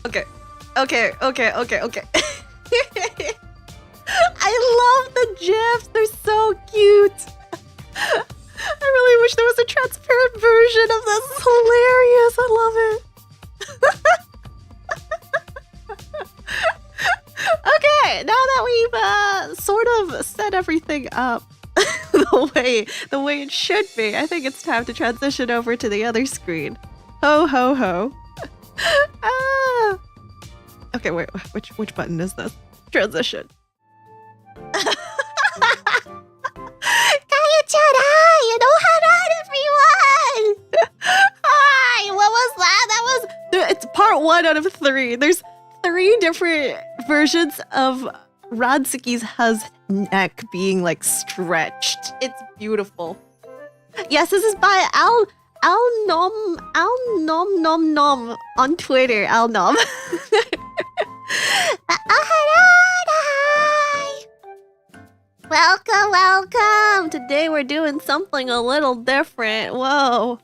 Okay. Okay. I love the GIFs. They're so cute. I really wish there was a transparent version of this. It's hilarious. I love it. Okay, now that we've sort of set everything up the way it should be, I think it's time to transition over to the other screen. Ho ho ho. Okay, wait, which button is this? Transition. Everyone! Hi! What was that? It's part 1 out of 3. There's 3 different versions of Radsuki's neck being like stretched. It's beautiful. Yes, this is by Al Nom Nom on Twitter. Al Nom. Welcome! Today we're doing something a little different. Whoa.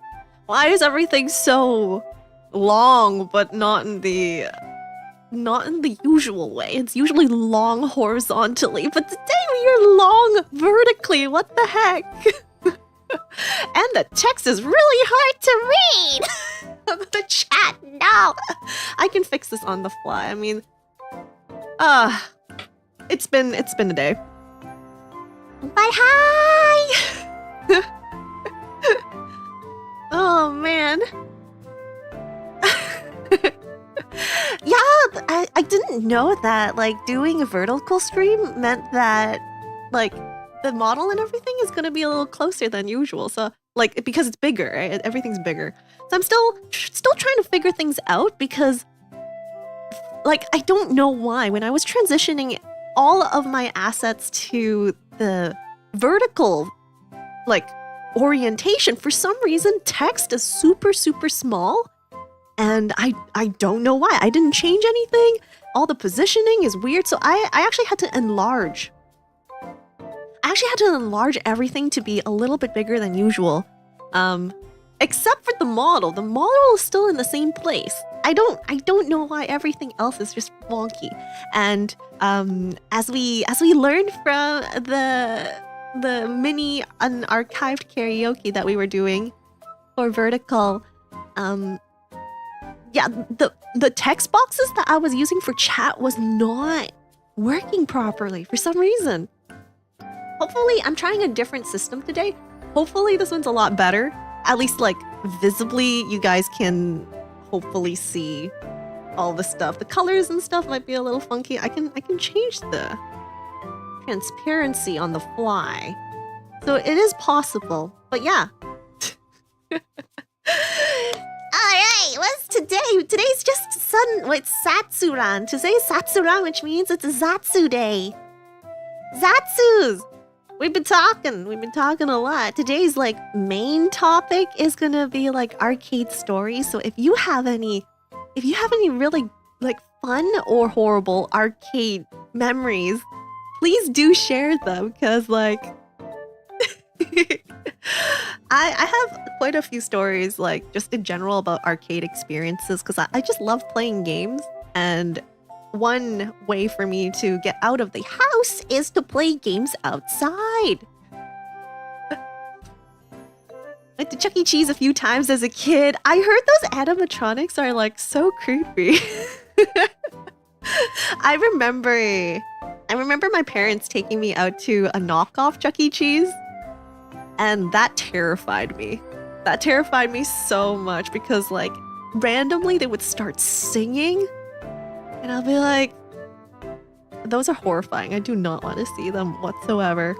Why is everything so long but not in the usual way? It's usually long horizontally, but today we are long vertically. What the heck? And the text is really hard to read. The chat, no. I can fix this on the fly. I mean, it's been a day. But hi! Oh man. Yeah, I didn't know that like doing a vertical stream meant that like the model and everything is gonna be a little closer than usual. So like because it's bigger, right? Everything's bigger. So I'm still trying to figure things out because like I don't know why when I was transitioning all of my assets to the vertical like orientation, for some reason text is super small, and I don't know why. I didn't change anything. All the positioning is weird, so I actually had to enlarge. I actually had to enlarge everything to be a little bit bigger than usual, except for the model. The model is still in the same place. I don't know why everything else is just wonky. And as we learned from the mini unarchived karaoke that we were doing for vertical, yeah, the text boxes that I was using for chat was not working properly for some reason. Hopefully, I'm trying a different system today. Hopefully this one's a lot better. At least like visibly you guys can hopefully see all the stuff. The colors and stuff might be a little funky. I can change the transparency on the fly. So it is possible. But yeah. Alright, what's today? Today's just SatsuRan. Today is SatsuRan, which means it's a Zatsu day. Zatsus! We've been talking a lot. Today's like main topic is gonna be like arcade stories. So if you have any really like fun or horrible arcade memories, please do share them, because like I have quite a few stories like just in general about arcade experiences, because I just love playing games, and one way for me to get out of the house is to play games outside. Went to Chuck E. Cheese a few times as a kid. I heard those animatronics are like so creepy. I remember my parents taking me out to a knockoff Chuck E. Cheese, and that terrified me. That terrified me so much because like randomly they would start singing. And I'll be like, those are horrifying. I do not want to see them whatsoever.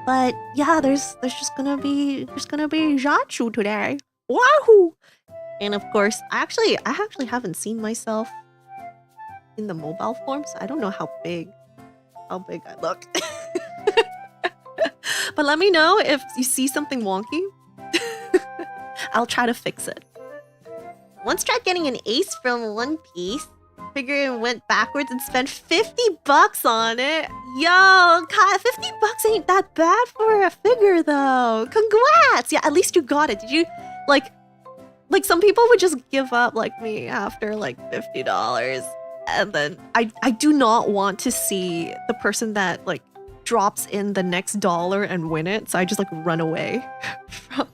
But yeah, there's just gonna be Zatsu today. Wahoo! And of course, I actually haven't seen myself in the mobile form, so I don't know how big I look. But let me know if you see something wonky. I'll try to fix it. Once tried getting an ace from One Piece. Figure went backwards and spent $50 on it. Yo, Kai, $50 ain't that bad for a figure though. Congrats! Yeah, at least you got it. Did you, like, Like some people would just give up like me after like $50. And then I do not want to see the person that like drops in the next dollar and win it. So I just like run away from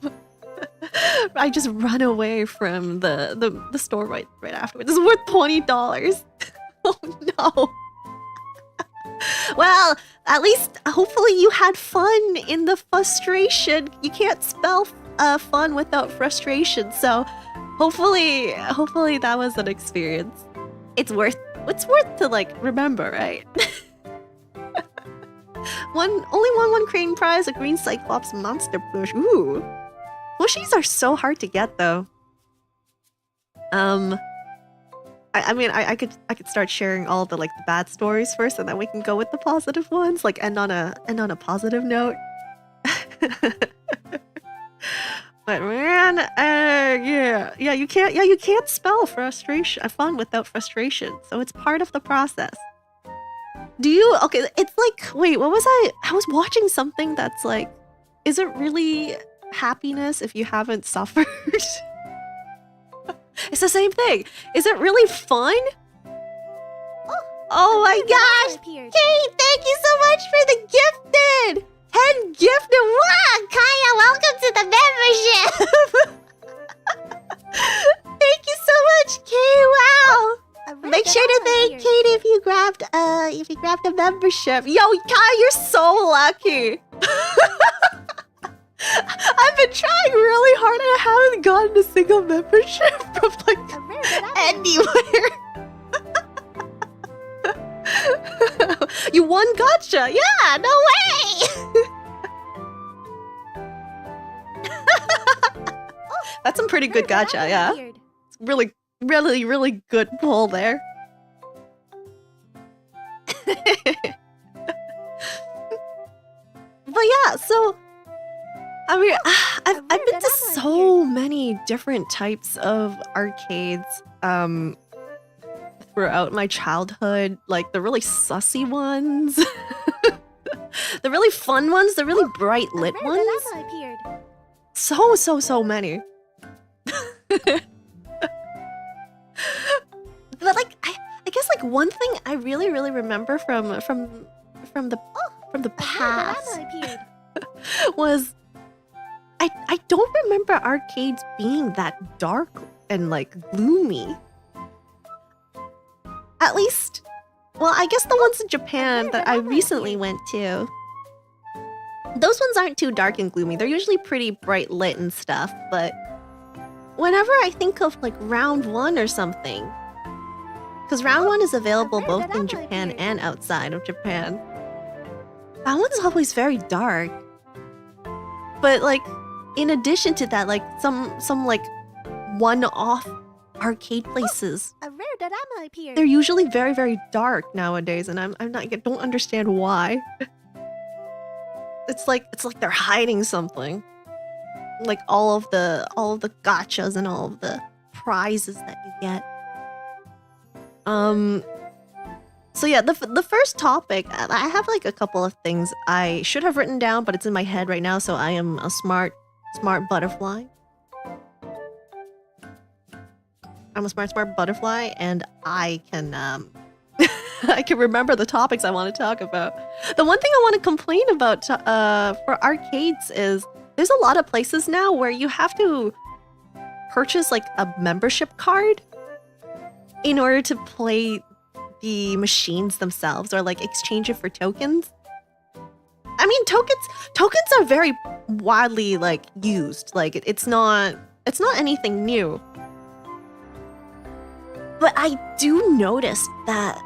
I just run away from the store right afterwards. It's worth $20. Oh no. Well, at least hopefully you had fun in the frustration. You can't spell fun without frustration. So hopefully that was an experience. It's worth to like remember, right? Only one crane prize, a green cyclops monster plush. Ooh. Plushies are so hard to get though. I mean, I could start sharing all the like the bad stories first, and then we can go with the positive ones. Like end on a positive note. But man, yeah, you can't spell fun without frustration. So it's part of the process. Do you? Okay, it's like wait, what was I? I was watching something that's like, is it really happiness if you haven't suffered? It's the same thing. Is it really fun? Oh my gosh! Kate, thank you so much for the gifted! 10 gifted! Wow! Kaya, welcome to the membership! Thank you so much, Kay! Wow! Make sure to thank Kate if you grabbed a membership. Yo, Kaya, you're so lucky! I've been trying really hard and I haven't gotten a single membership from like anywhere. You won Gotcha! Yeah, no way! That's some pretty good Gotcha, yeah. It's really good pull there. But yeah, so I mean, I've been to so many different types of arcades throughout my childhood. Like the really sussy ones, the really fun ones, the really bright lit ones. So many. But like, I guess like one thing I really remember from the past was. I don't remember arcades being that dark and like gloomy. At least, well, I guess the ones in Japan that I recently went to, those ones aren't too dark and gloomy. They're usually pretty bright lit and stuff, but whenever I think of like round 1 or something, because round 1 is available both in Japan and outside of Japan, that one's always very dark. But like, in addition to that, like some like one-off arcade places, they're usually very dark nowadays, and I don't understand why. It's like they're hiding something, like all of the gotchas and all of the prizes that you get. So yeah, the first topic, I have like a couple of things I should have written down, but it's in my head right now, so I am a smart butterfly. I'm a smart butterfly, and I can I can remember the topics I want to talk about. The one thing I want to complain about for arcades is there's a lot of places now where you have to purchase like a membership card in order to play the machines themselves, or like exchange it for tokens. I mean, tokens are very widely like used. Like it's not anything new. But I do notice that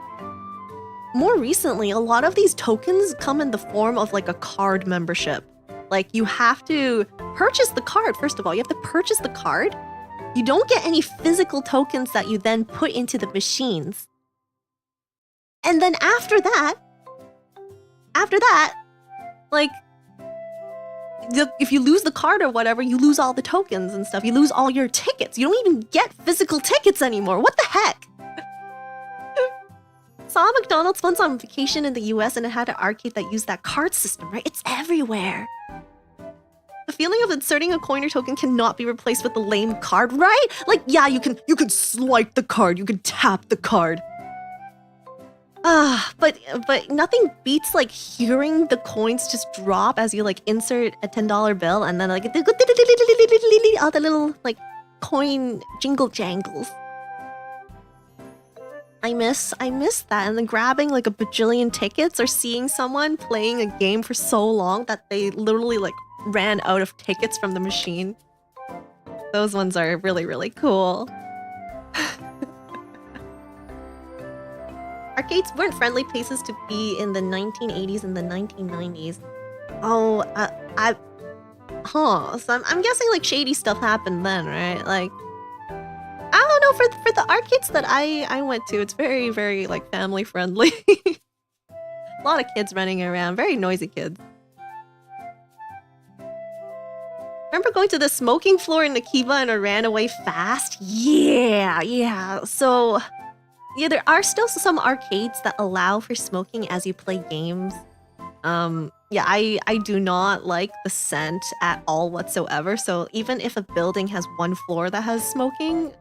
more recently, a lot of these tokens come in the form of like a card membership. Like you have to purchase the card. First of all, you have to purchase the card. You don't get any physical tokens that you then put into the machines. And then after that, like, if you lose the card or whatever, you lose all the tokens and stuff. You lose all your tickets. You don't even get physical tickets anymore. What the heck? Saw McDonald's once on vacation in the US and it had an arcade that used that card system, right? It's everywhere. The feeling of inserting a coin or token cannot be replaced with a lame card, right? Like, yeah, you can swipe the card, you can tap the card. But nothing beats like hearing the coins just drop as you like insert a $10 bill and then like all the little like coin jingle jangles. I miss that, and then grabbing like a bajillion tickets or seeing someone playing a game for so long that they literally like ran out of tickets from the machine. Those ones are really, really cool. Arcades weren't friendly places to be in the 1980s and the 1990s. Oh, so I'm guessing like shady stuff happened then, right? Like, I don't know, for the arcades that I went to, it's very, very like family friendly. A lot of kids running around, very noisy kids. Remember going to the smoking floor in Nakiba and I ran away fast? Yeah. So, yeah, there are still some arcades that allow for smoking as you play games. Yeah, I do not like the scent at all whatsoever. So even if a building has one floor that has smoking,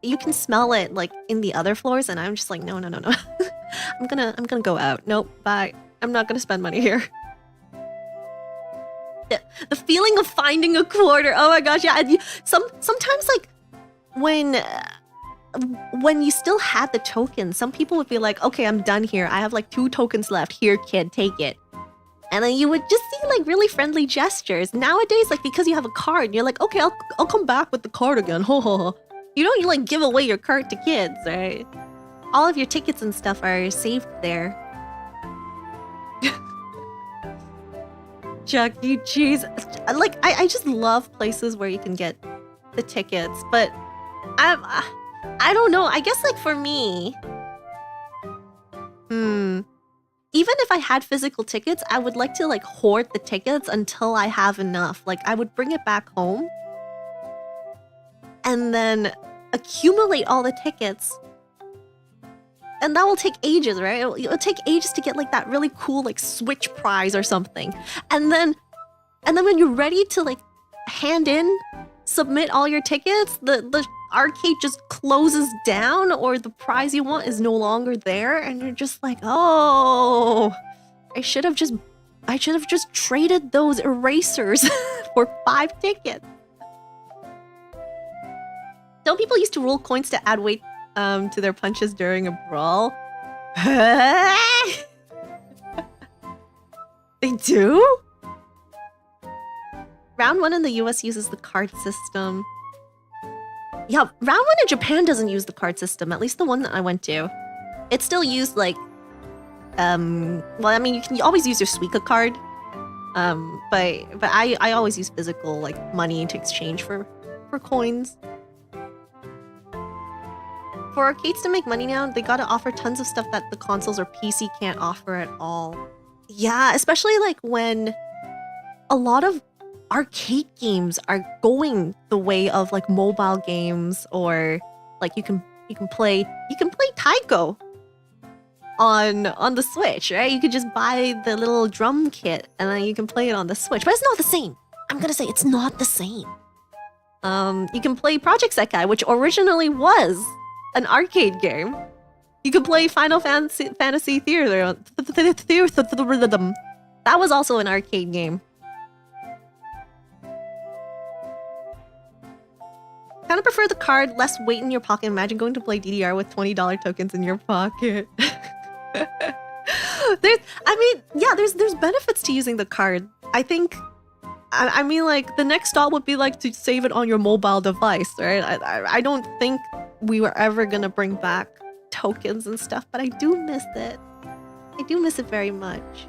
you can smell it like in the other floors, and I'm just like, no. I'm gonna go out. Nope, bye. I'm not gonna spend money here. The feeling of finding a quarter. Oh my gosh, yeah. Sometimes like when you still had the tokens, some people would be like, okay, I'm done here. I have like 2 tokens left. Here, kid, take it. And then you would just see like really friendly gestures. Nowadays, like because you have a card, you're like, okay, I'll come back with the card again. You don't like give away your card to kids, right? All of your tickets and stuff are saved there. Chuck E. Cheese. Like I just love places where you can get the tickets, but I don't know. I guess like for me, even if I had physical tickets, I would like to like hoard the tickets until I have enough. Like I would bring it back home and then accumulate all the tickets. And that will take ages, right? It'll take ages to get like that really cool like Switch prize or something. And then when you're ready to like submit all your tickets, the arcade just closes down or the prize you want is no longer there, and you're just like, oh, I should have just traded those erasers for 5 tickets. Don't people used to roll coins to add weight to their punches during a brawl? They do? Round 1 in the US uses the card system. Yeah, round 1 in Japan doesn't use the card system, at least the one that I went to. It's still used like, well, I mean, you can always use your Suica card. But I always use physical like money to exchange for coins. For arcades to make money now, they gotta offer tons of stuff that the consoles or PC can't offer at all. Yeah, especially like when a lot of arcade games are going the way of like mobile games, or like you can play Taiko on the Switch, right? You could just buy the little drum kit and then you can play it on the Switch, but it's not the same. I'm gonna say it's not the same. You can play Project Sekai, which originally was an arcade game. You could play Final Fantasy Theater. That was also an arcade game. Kind of prefer the card, less weight in your pocket. Imagine going to play DDR with $20 tokens in your pocket. There's benefits to using the card. I think, I mean, like, the next stop would be like to save it on your mobile device, right? I don't think we were ever gonna bring back tokens and stuff, but I do miss it. I do miss it very much.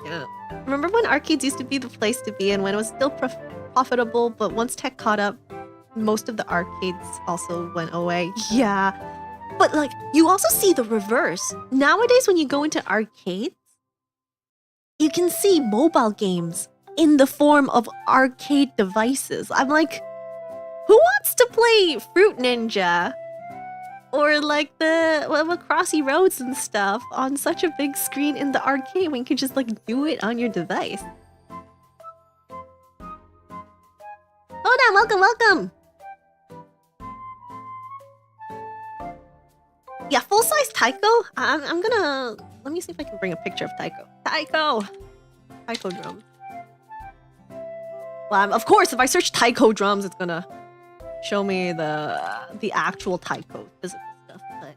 Yeah. Remember when arcades used to be the place to be and when it was still profitable, but once tech caught up, most of the arcades also went away. Yeah. But like, you also see the reverse. Nowadays, when you go into arcades, you can see mobile games in the form of arcade devices. I'm like, who wants to play Fruit Ninja Or like the Crossy Roads and stuff on such a big screen in the arcade when you can just like do it on your device. Hold on, welcome! Yeah, full-size Taiko? I'm gonna... Let me see if I can bring a picture of Taiko. Taiko drums. Well, of course, if I search Taiko drums, it's gonna show me the actual Taiko physical stuff. But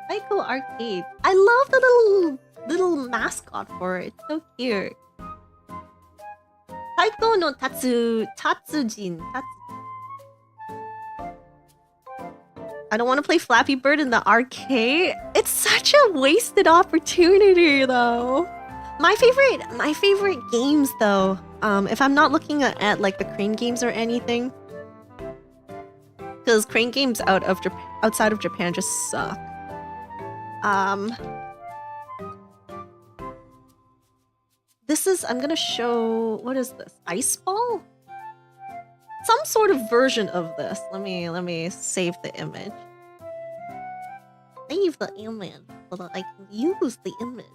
Taiko Arcade. I love the little mascot for it. It's so cute. Taiko no Tatsujin. I don't want to play Flappy Bird in the arcade. It's such a wasted opportunity, though. My favorite games, though, if I'm not looking at like the crane games or anything, because crane games outside of Japan just suck. I'm gonna show, what is this? Ice Ball? Some sort of version of this. Let me save the image. Save the image so that I can use the image.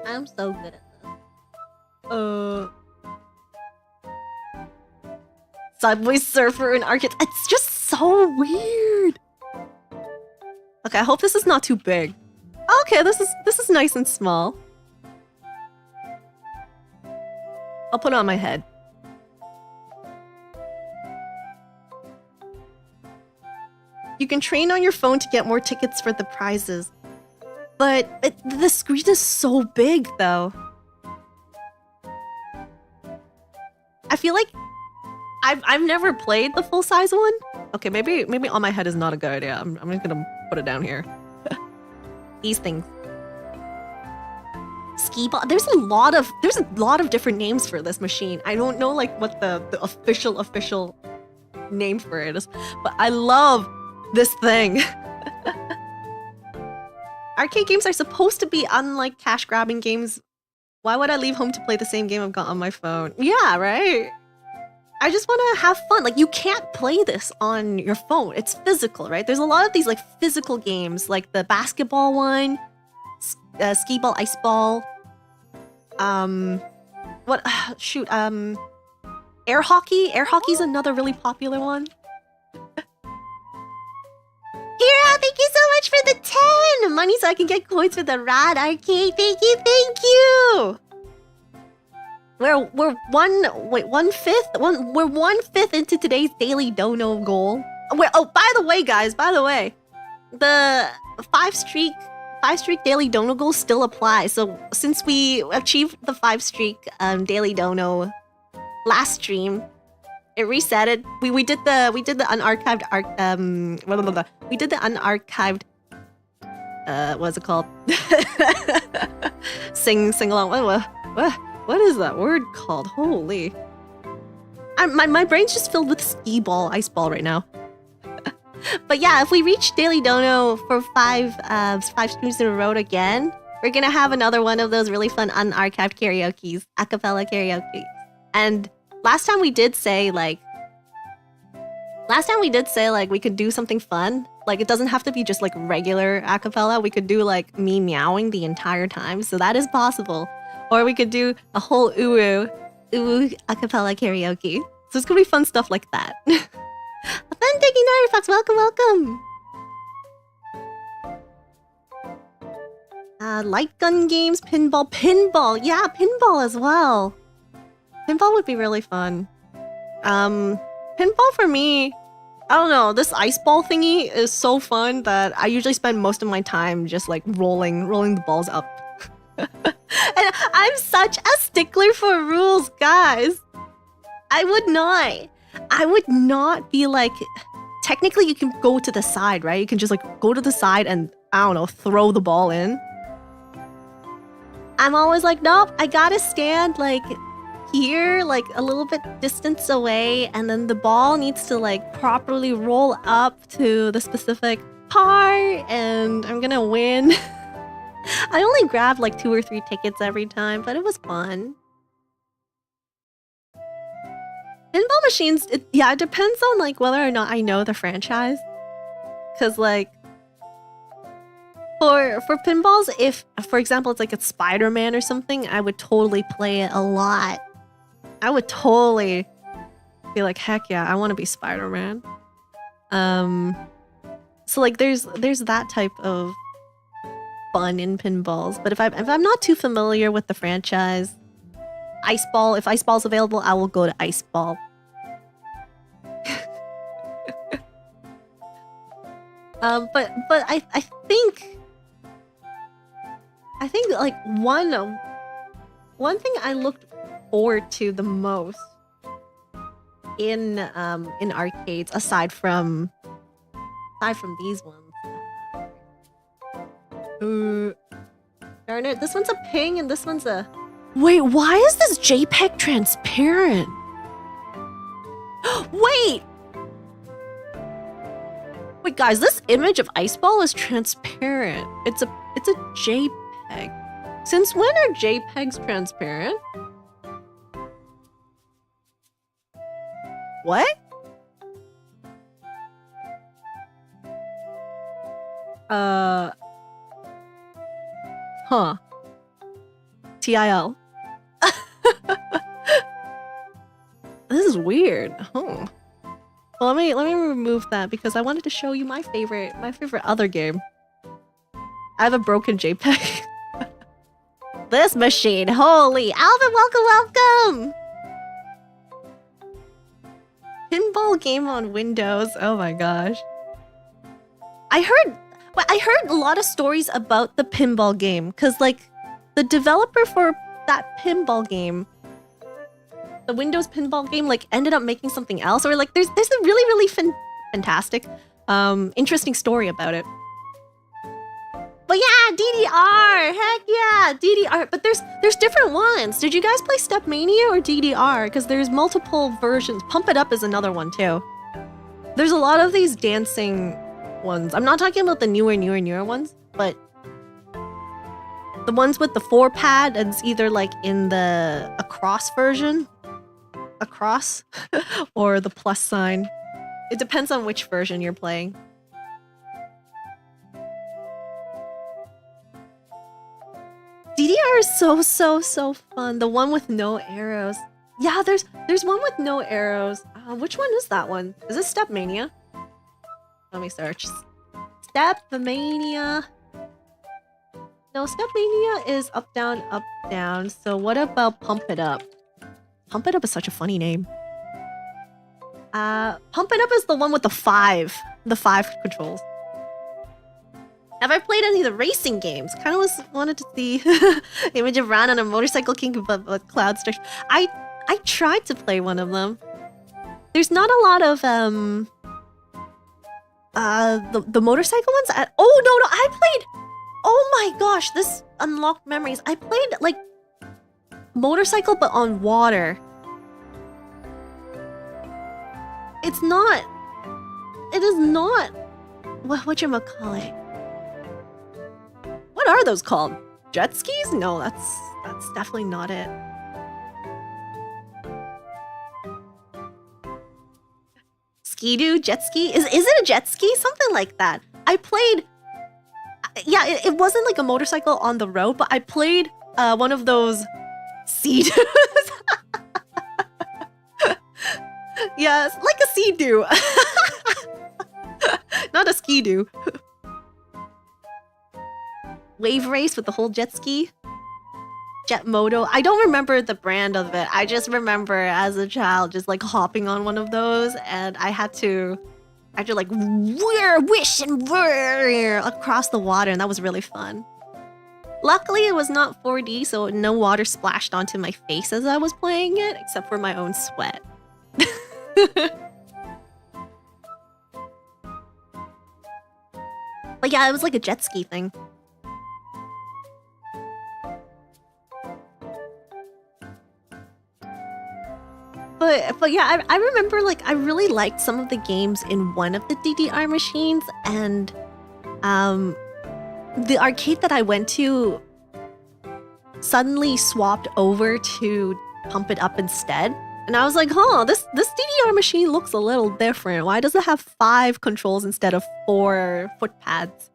I'm so good at this. Subway Surfer and Arcade. It's just so weird. Okay, I hope this is not too big. Okay, this is nice and small. I'll put it on my head. You can train on your phone to get more tickets for the prizes. But the screen is so big, though. I feel like I've never played the full-size one. Okay, maybe on my head is not a good idea. I'm just gonna put it down here. These things. Ski ball. There's a lot of different names for this machine. I don't know like what the official name for it is, but I love this thing. Arcade games are supposed to be unlike cash grabbing games. Why would I leave home to play the same game I've got on my phone? Yeah, right? I just want to have fun. Like, you can't play this on your phone. It's physical, right? There's a lot of these like physical games, like the basketball one, skee ball, ice ball. Shoot, air hockey. Air hockey's another really popular one. Hero, thank you so much for the 10! Money so I can get coins for the Rad Arcade. Thank you! We're one fifth into today's daily dono goal. Oh, by the way, guys, the five streak daily dono goal still applies. So since we achieved the 5 streak daily dono last stream, it reset it. We did the unarchived we did the unarchived what's it called? sing along. What is that word called? Holy. My brain's just filled with skee ball, ice ball right now. But yeah, if we reach Daily Dono for 5 streams in a row again, we're gonna have another one of those really fun unarchived karaoke's, acapella karaoke. And last time we did say like we could do something fun. Like it doesn't have to be just like regular acapella. We could do like me meowing the entire time. So that is possible. Or we could do a whole ooh acapella karaoke. So it's gonna be fun stuff like that. Authentic Fox, welcome! Light gun games, pinball. Yeah, pinball as well. Pinball would be really fun. Pinball for me, I don't know, this ice ball thingy is so fun that I usually spend most of my time just like rolling the balls up. And I'm such a stickler for rules, guys. I would not be like, technically you can go to the side, right? You can just like go to the side and, I don't know, throw the ball in. I'm always like, nope, I gotta stand like here, like a little bit distance away, and then the ball needs to like properly roll up to the specific part, and I'm gonna win. I only grabbed like 2 or 3 tickets every time, but it was fun. Pinball machines, yeah, it depends on like whether or not I know the franchise. Cause like for pinballs, if for example it's like a Spider-Man or something, I would totally play it a lot. I would totally be like, heck yeah, I want to be Spider-Man. So like there's that type of fun in pinballs. But if I'm not too familiar with the franchise, Ice Ball, if Ice Ball's available, I will go to Ice Ball. But I think like one thing I looked forward to the most in arcades aside from these ones. Darn it, this one's a ping and this one's a... Wait, why is this JPEG transparent? Wait! Wait, guys, this image of Ice Ball is transparent. It's a JPEG. Since when are JPEGs transparent? What? Huh. TIL. This is weird. Huh. Well, let me remove that because I wanted to show you my favorite other game. I have a broken JPEG. This machine, holy Alvin, welcome. Pinball game on Windows. Oh my gosh. I heard a lot of stories about the pinball game because like the developer for that pinball game, the Windows pinball game, like ended up making something else, or like there's a really fantastic interesting story about it. But yeah, DDR, heck yeah, DDR. But there's different ones. Did you guys play Step Mania or DDR? Because there's multiple versions. Pump It Up is another one too. There's a lot of these dancing ones. I'm not talking about the newer ones, but the ones with the 4-pad, and it's either like in the across version, or the plus sign. It depends on which version you're playing. DDR is so fun. The one with no arrows. Yeah, there's one with no arrows. Which one is that one? Is it Step Mania? Let me search. Step Mania. No, Step Mania is up, down. So what about Pump It Up? Pump It Up is such a funny name. Pump It Up is the one with the 5 controls. Have I played any of the racing games? Kind of wanted to see image of Ran on a motorcycle king above cloud stretch. I tried to play one of them. There's not a lot of the motorcycle ones. Oh no, I played. Oh my gosh, this unlocked memories. I played like motorcycle but on water. It is not whatchamacallit. What are those called? Jet skis? No, that's definitely not it. Ski-Doo? Jet ski? Is it a jet ski? Something like that. I played... Yeah, it wasn't like a motorcycle on the road, but I played one of those Sea-Doos. Yes, like a Sea-Doo. Not a Ski-Doo. Wave race with the whole jet ski. Jet Moto. I don't remember the brand of it. I just remember as a child just like hopping on one of those, and I had to like wish and whir across the water, and that was really fun. Luckily, it was not 4D, so no water splashed onto my face as I was playing it, except for my own sweat. But yeah, it was like a jet ski thing. But yeah, I remember like I really liked some of the games in one of the DDR machines, and the arcade that I went to suddenly swapped over to Pump It Up instead. And I was like, huh, this DDR machine looks a little different. Why does it have 5 controls instead of 4 foot pads?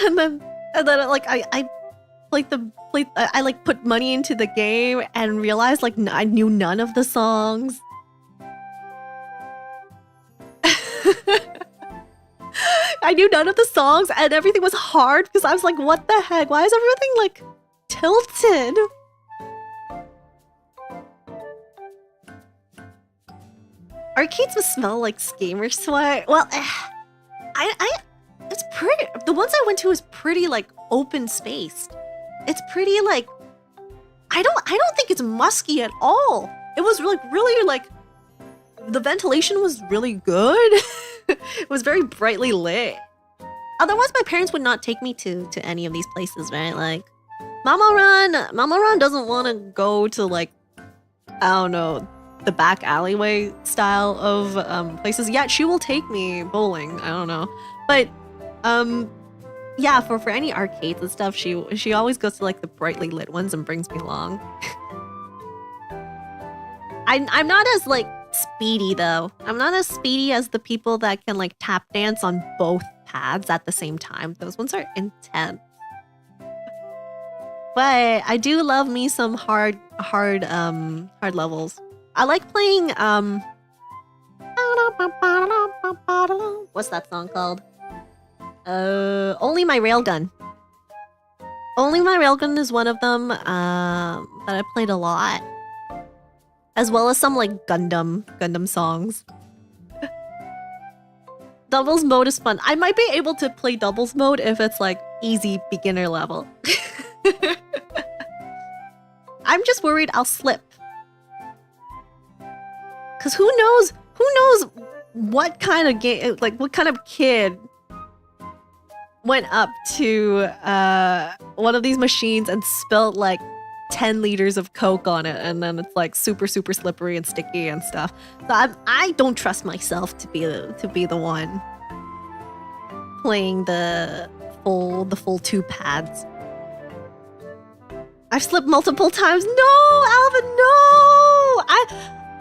And then like I like put money into the game and realized like I knew none of the songs. I knew none of the songs and everything was hard because I was like, what the heck? Why is everything like tilted? Arcades must smell like gamer sweat. Well, it's pretty. The ones I went to is pretty like open spaced. It's pretty like I don't think it's musky at all. It was really like the ventilation was really good. It was very brightly lit. Otherwise, my parents would not take me to any of these places, right? Like Mama Ron doesn't want to go to like I don't know, the back alleyway style of places. Yeah, she will take me bowling. I don't know, but yeah, for any arcades and stuff, she always goes to like the brightly lit ones and brings me along. I'm not as like speedy though. I'm not as speedy as the people that can like tap dance on both pads at the same time. Those ones are intense. But I do love me some hard levels. I like playing what's that song called? Only My Railgun. Only My Railgun is one of them that I played a lot. As well as some like Gundam songs. Doubles mode is fun. I might be able to play doubles mode if it's like easy beginner level. I'm just worried I'll slip. Cause who knows what kind of game, like what kind of kid went up to one of these machines and spilled like 10 liters of Coke on it, and then it's like super slippery and sticky and stuff. So I don't trust myself to be the one playing the full 2 pads. I've slipped multiple times. No, Alvin, no!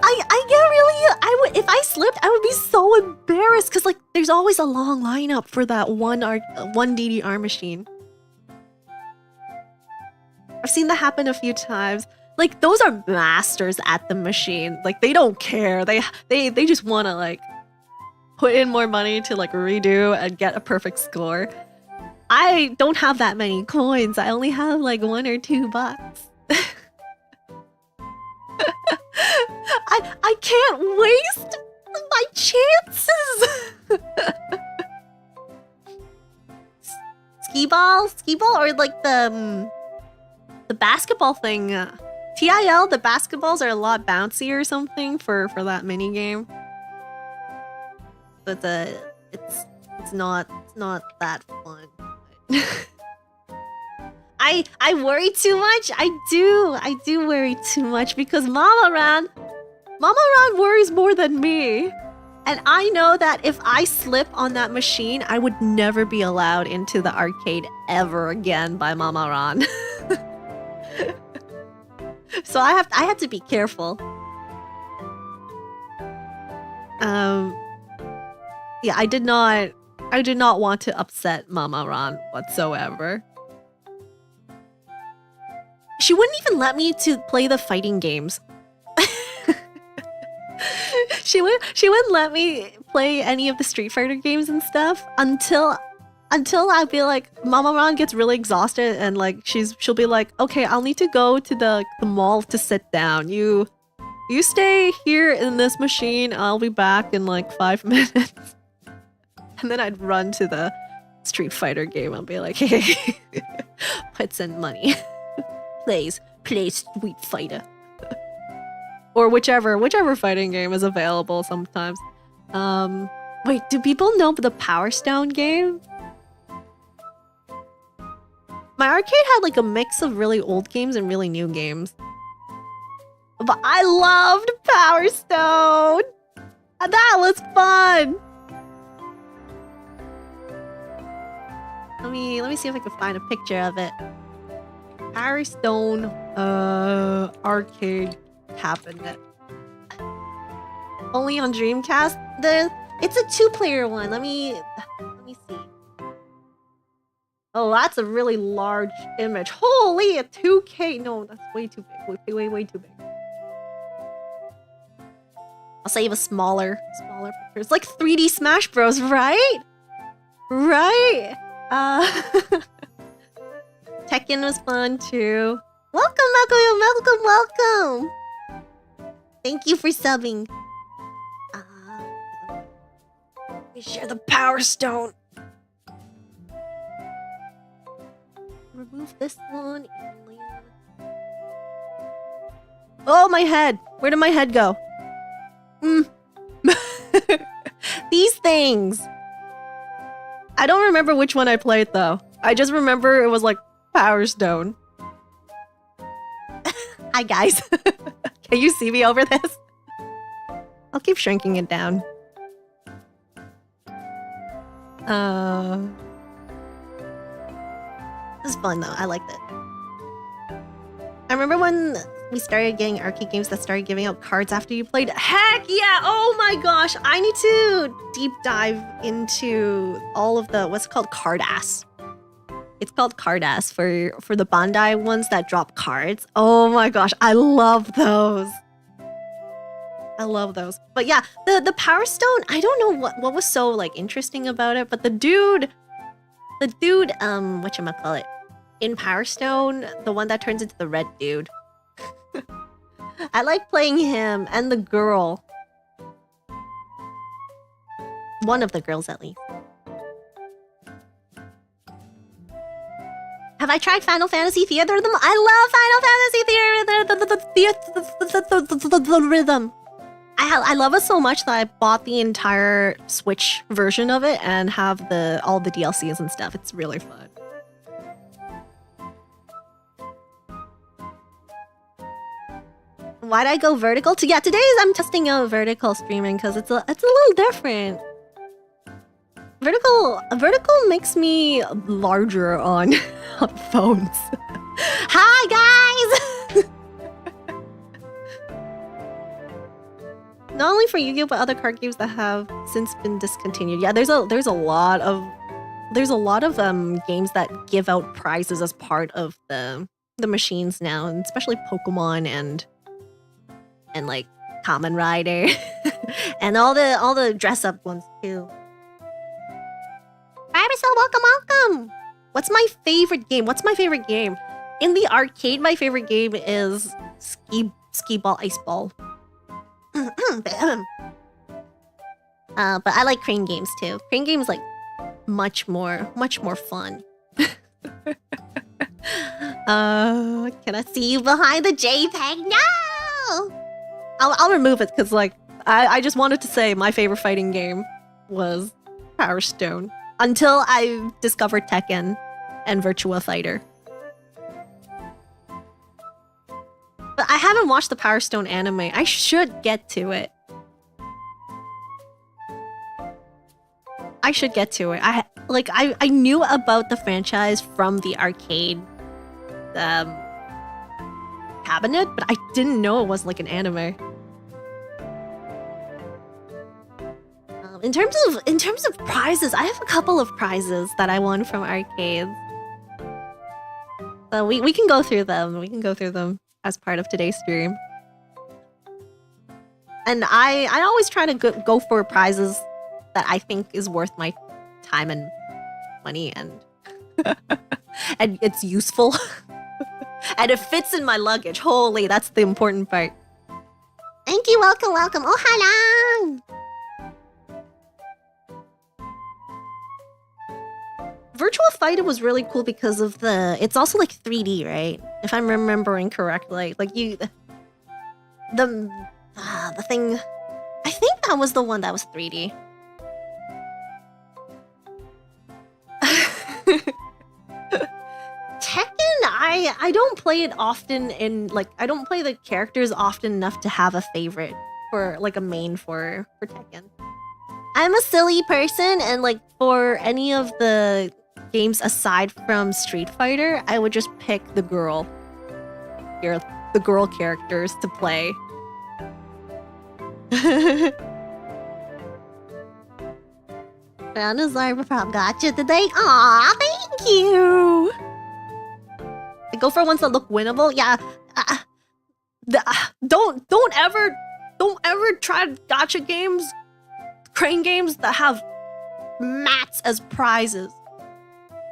I get really, if I slipped, I would be so embarrassed because like there's always a long lineup for that one DDR machine. I've seen that happen a few times. Like those are masters at the machine. Like they don't care. They just want to like put in more money to like redo and get a perfect score. I don't have that many coins. I only have like $1 or $2. I can't waste my chances. Skee ball, or like the basketball thing. TIL, the basketballs are a lot bouncy or something for that mini game. But it's not that fun. I worry too much. I do worry too much because Mama Ran worries more than me. And I know that if I slip on that machine, I would never be allowed into the arcade ever again by Mama Ran. So I have to be careful. Yeah, I did not want to upset Mama Ran whatsoever. She wouldn't even let me to play the fighting games. She wouldn't let me play any of the Street Fighter games and stuff until I feel like Mama Ran gets really exhausted and like she'll be like, okay, I'll need to go to the mall to sit down. You stay here in this machine. I'll be back in like 5 minutes. And then I'd run to the Street Fighter game and be like, hey, put some money. Play Street Fighter. Or whichever fighting game is available sometimes. Wait, do people know the Power Stone game? My arcade had like a mix of really old games and really new games. But I loved Power Stone! That was fun! Let me see if I can find a picture of it. Power Stone arcade cabinet. Only on Dreamcast? It's a 2-player one. Let me see. Oh, that's a really large image. Holy, a 2K. No, that's way too big. Way too big. I'll save a smaller picture. It's like 3D Smash Bros, right? Right. Tekken was fun too. Welcome. Thank you for subbing. We share the Power Stone. Remove this one. Oh, my head. Where did my head go? These things. I don't remember which one I played though. I just remember it was like Power Stone. Hi guys. Can you see me over this? I'll keep shrinking it down. It was fun though. I liked it. I remember when we started getting arcade games that started giving out cards after you played. Heck yeah! Oh my gosh! I need to deep dive into all of the what's called card ass. It's called card ass for the Bandai ones that drop cards. Oh my gosh! I love those. I love those. But yeah, the Power Stone. I don't know what was so like interesting about it, but the dude, whatchamacallit, in Power Stone, the one that turns into the red dude. I like playing him and the girl. One of the girls, at least. Have I tried Final Fantasy Theater Rhythm? I love Final Fantasy Theater Rhythm. I love it so much that I bought the entire Switch version of it and have all the DLCs and stuff. It's really fun. Why'd I go vertical? Today I'm testing out vertical streaming because it's a little different. Vertical makes me larger on phones. Hi guys! Not only for Yu-Gi-Oh, but other card games that have since been discontinued. Yeah, there's a lot of games that give out prizes as part of the machines now, and especially Pokemon and like Kamen Rider and all the dress up ones too. Barbasol, welcome. What's my favorite game? In the arcade, my favorite game is Skee Ball Ice Ball. But I like crane games too. Crane games like much more fun. Can I see you behind the JPEG? No! I'll remove it because like I just wanted to say my favorite fighting game was Power Stone until I discovered Tekken and Virtua Fighter. But I haven't watched the Power Stone anime. I should get to it. I knew about the franchise from the arcade cabinet, but I didn't know it was like an anime. In terms of prizes, I have a couple of prizes that I won from arcades. So we can go through them. We can go through them as part of today's stream. And I always try to go for prizes that I think is worth my time and money and and it's useful. And it fits in my luggage. Holy, that's the important part. Thank you, welcome. Oh, hello! Virtua Fighter was really cool because of it's also like 3D, right? If I'm remembering correctly. Like the thing, I think that was the one that was 3D. Tekken, I don't play it often I don't play the characters often enough to have a favorite for like a main for Tekken. I'm a silly person, and like for any of the games aside from Street Fighter, I would just pick the girl. You're the girl characters to play. Anna's gotcha today. Aw, thank you. I go for ones that look winnable. Yeah. Don't ever try gotcha games, crane games that have mats as prizes.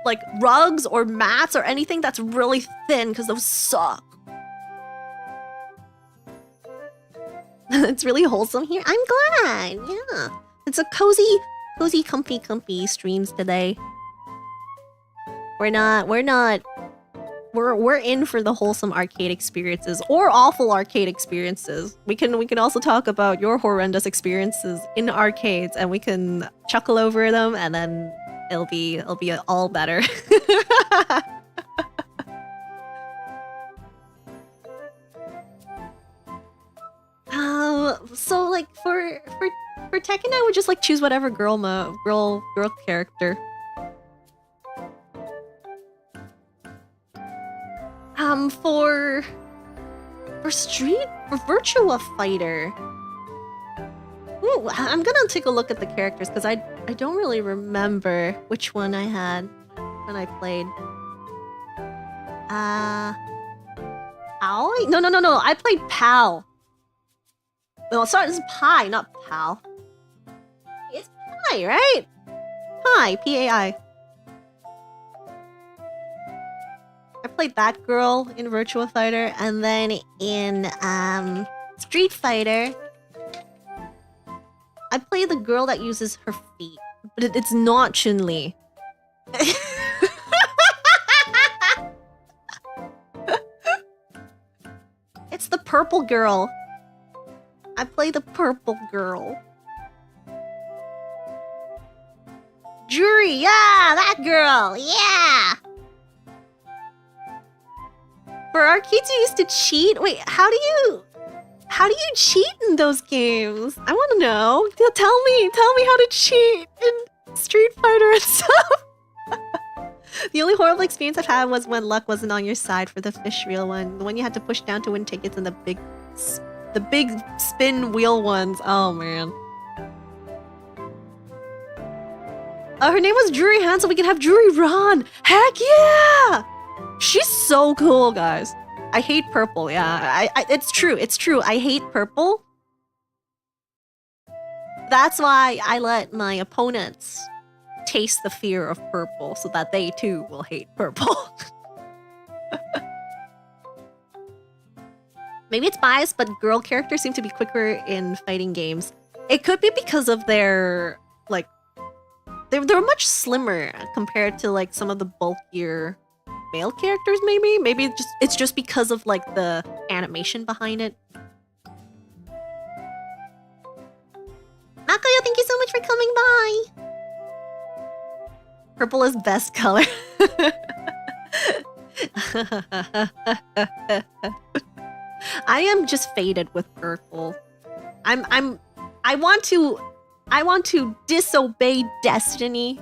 Like rugs or mats or anything that's really thin, because those suck. It's really wholesome here. I'm glad. Yeah. It's a cozy, comfy streams today. We're in for the wholesome arcade experiences or awful arcade experiences. We can also talk about your horrendous experiences in arcades, and we can chuckle over them, and then it'll be all better. So like for Tekken, I would just like choose whatever girl character. For Virtua Fighter. Ooh, I'm gonna take a look at the characters because I don't really remember which one I had when I played. Aoi? No. I played Pal. No, sorry, it's Pi, not Pal. It's Pi, right? Pi, P-A-I. I played that girl in Virtua Fighter, and then in Street Fighter, I play the girl that uses her feet, but it's not Chun-Li. It's the purple girl. I play the purple girl. Juri, yeah, that girl, yeah! For arcades, you used to cheat? Wait, how do you cheat in those games? I want to know. Tell me how to cheat in Street Fighter and stuff. The only horrible experience I've had was when luck wasn't on your side for the fish reel one. The one you had to push down to win tickets and the big spin wheel ones. Oh man. Her name was Juri Han, so we can have Juri Ron. Heck yeah! She's so cool, guys. I hate purple. Yeah, it's true. It's true. I hate purple. That's why I let my opponents taste the fear of purple so that they too will hate purple. Maybe it's biased, but girl characters seem to be quicker in fighting games. It could be because of their, like, they're much slimmer compared to, like, some of the bulkier male characters, maybe? Maybe it's just because of, like, the animation behind it. Makoyo, thank you so much for coming by! Purple is best color. I am just faded with purple. I want to disobey destiny.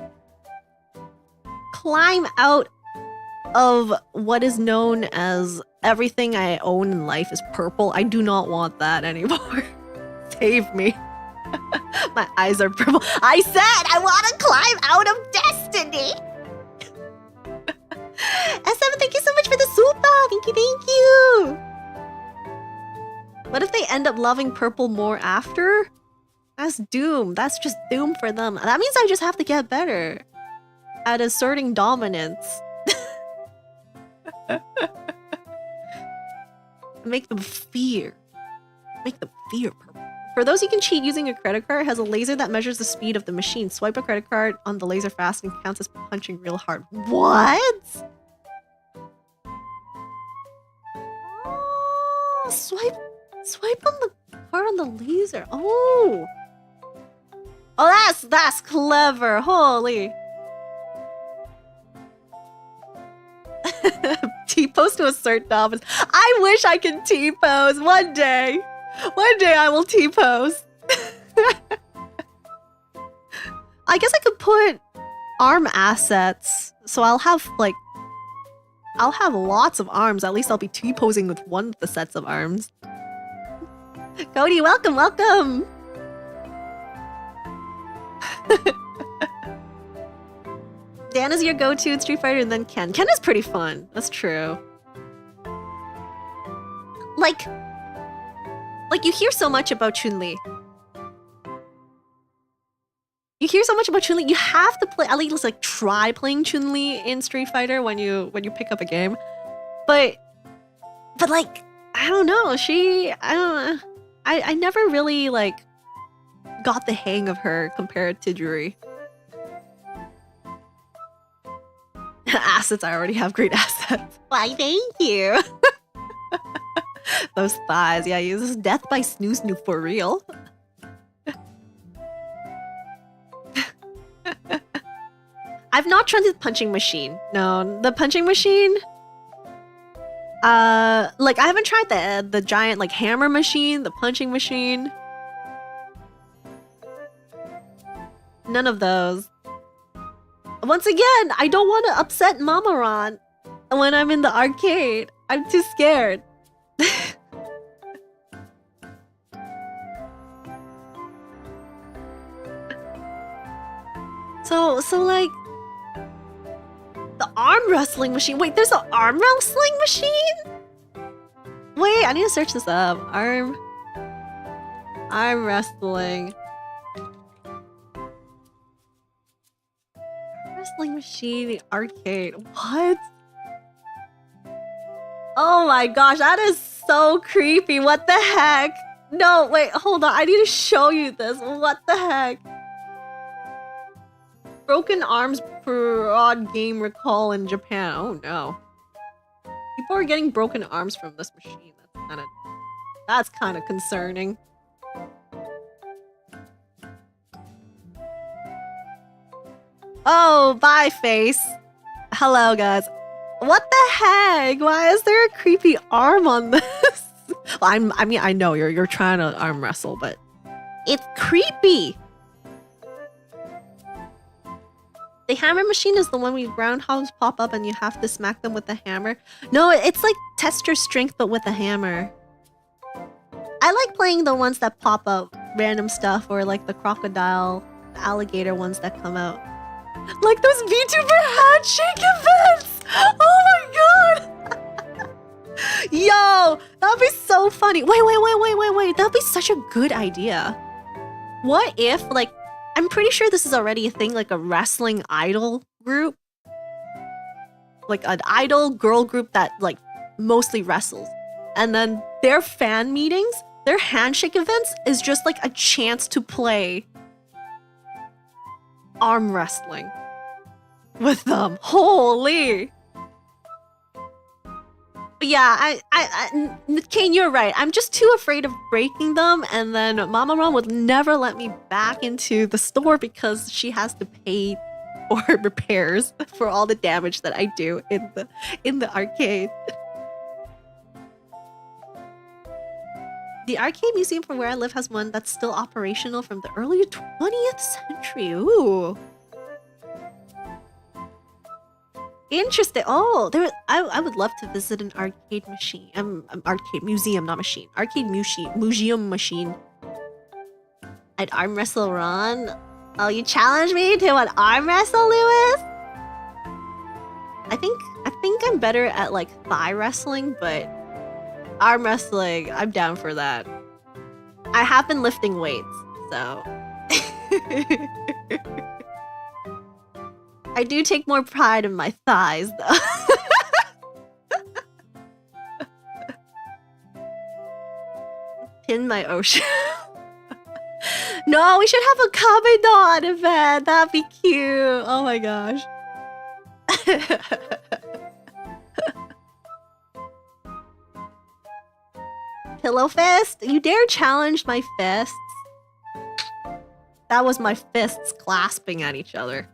Climb out of what is known as everything I own in life is purple. I do not want that anymore. Save me. My eyes are purple. I said I want to climb out of destiny. S7, thank you so much for the super. Thank you. What if they end up loving purple more after? That's doom. That's just doom for them. That means I just have to get better at asserting dominance. Make them fear. Make them fear purple. For those who can cheat using a credit card, it has a laser that measures the speed of the machine. Swipe a credit card on the laser fast and counts as punching real hard. What? Oh, swipe on the card on the laser. Oh, that's clever. Holy. T-pose to assert dominance. I wish I could T-pose one day. One day I will T-pose. I guess I could put arm assets. So I'll have like I'll have lots of arms. At least I'll be T-posing with one of the sets of arms. Cody, welcome, welcome! Dan is your go-to in Street Fighter, and then Ken. Ken is pretty fun. That's true. Like you hear so much about Chun-Li. You hear so much about Chun-Li. You have to play, at least like try playing Chun-Li in Street Fighter when you pick up a game. But like, I don't know. I never really like got the hang of her compared to Juri. Assets, I already have great assets. Why, thank you. Those thighs, yeah, this is death by snoo for real. I've not tried the punching machine. No, the punching machine. Like I haven't tried the giant like hammer machine, the punching machine. None of those. Once again, I don't want to upset Mama Ron when I'm in the arcade. I'm too scared. So like the arm wrestling machine. Wait, there's an arm wrestling machine? Wait, I need to search this up. Arm wrestling. Wrestling machine, the arcade. What? Oh my gosh, that is so creepy. What the heck? No, wait, hold on. I need to show you this. What the heck? Broken arms broad game recall in Japan. Oh no. People are getting broken arms from this machine. That's kind of concerning. Oh, bye, face. Hello, guys. What the heck? Why is there a creepy arm on this? Well, I mean, I know you're trying to arm wrestle, but it's creepy. The hammer machine is the one where groundhogs pop up and you have to smack them with the hammer. No, it's like test your strength, but with a hammer. I like playing the ones that pop up random stuff, or like the crocodile, alligator ones that come out. Like those VTuber handshake events! Oh my god! Yo, that'd be so funny. Wait. That'd be such a good idea. What if, like, I'm pretty sure this is already a thing, like a wrestling idol group. Like an idol girl group that, like, mostly wrestles. And then their fan meetings, their handshake events is just like a chance to play arm wrestling with them. Holy! But yeah, Kane, you're right. I'm just too afraid of breaking them, and then Mama Ron would never let me back into the store because she has to pay for repairs for all the damage that I do in the arcade. The arcade museum from where I live has one that's still operational from the early 20th century. Ooh. Interesting. Oh, I would love to visit an arcade machine. Arcade museum, not machine. Arcade museum machine. I'd arm wrestle Ron. Oh, you challenge me to an arm wrestle, Lewis? I think I'm better at like thigh wrestling, but arm wrestling, I'm down for that. I have been lifting weights, so. I do take more pride in my thighs, though. Pin my ocean. No, we should have a Kamedon event. That'd be cute. Oh my gosh. Pillow fist? You dare challenge my fists? That was my fists clasping at each other.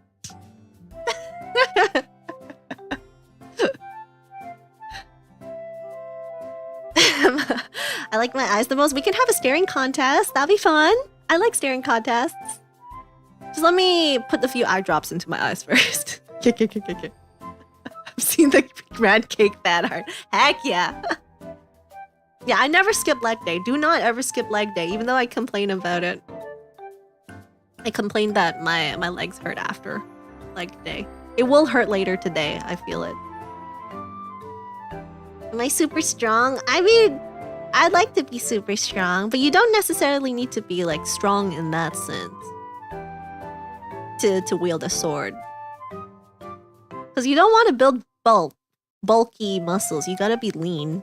I like my eyes the most. We can have a staring contest. That'd be fun. I like staring contests. Just let me put a few eye drops into my eyes first. I've seen the red cake fan art. Heck yeah. Yeah, I never skip leg day. Do not ever skip leg day, even though I complain about it. I complained that my legs hurt after leg day. It will hurt later today, I feel it. Am I super strong? I mean, I'd like to be super strong, but you don't necessarily need to be like strong in that sense to wield a sword. Because you don't want to build bulky muscles. You gotta be lean.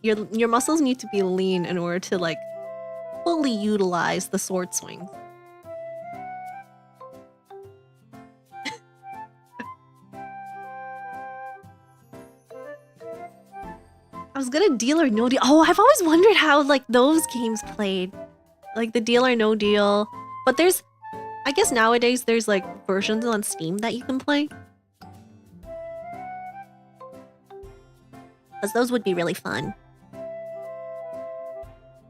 Your muscles need to be lean in order to like fully utilize the sword swings. I was gonna deal or no deal. Oh, I've always wondered how like those games played. Like the deal or no deal. But there's, I guess nowadays there's like versions on Steam that you can play. Because those would be really fun.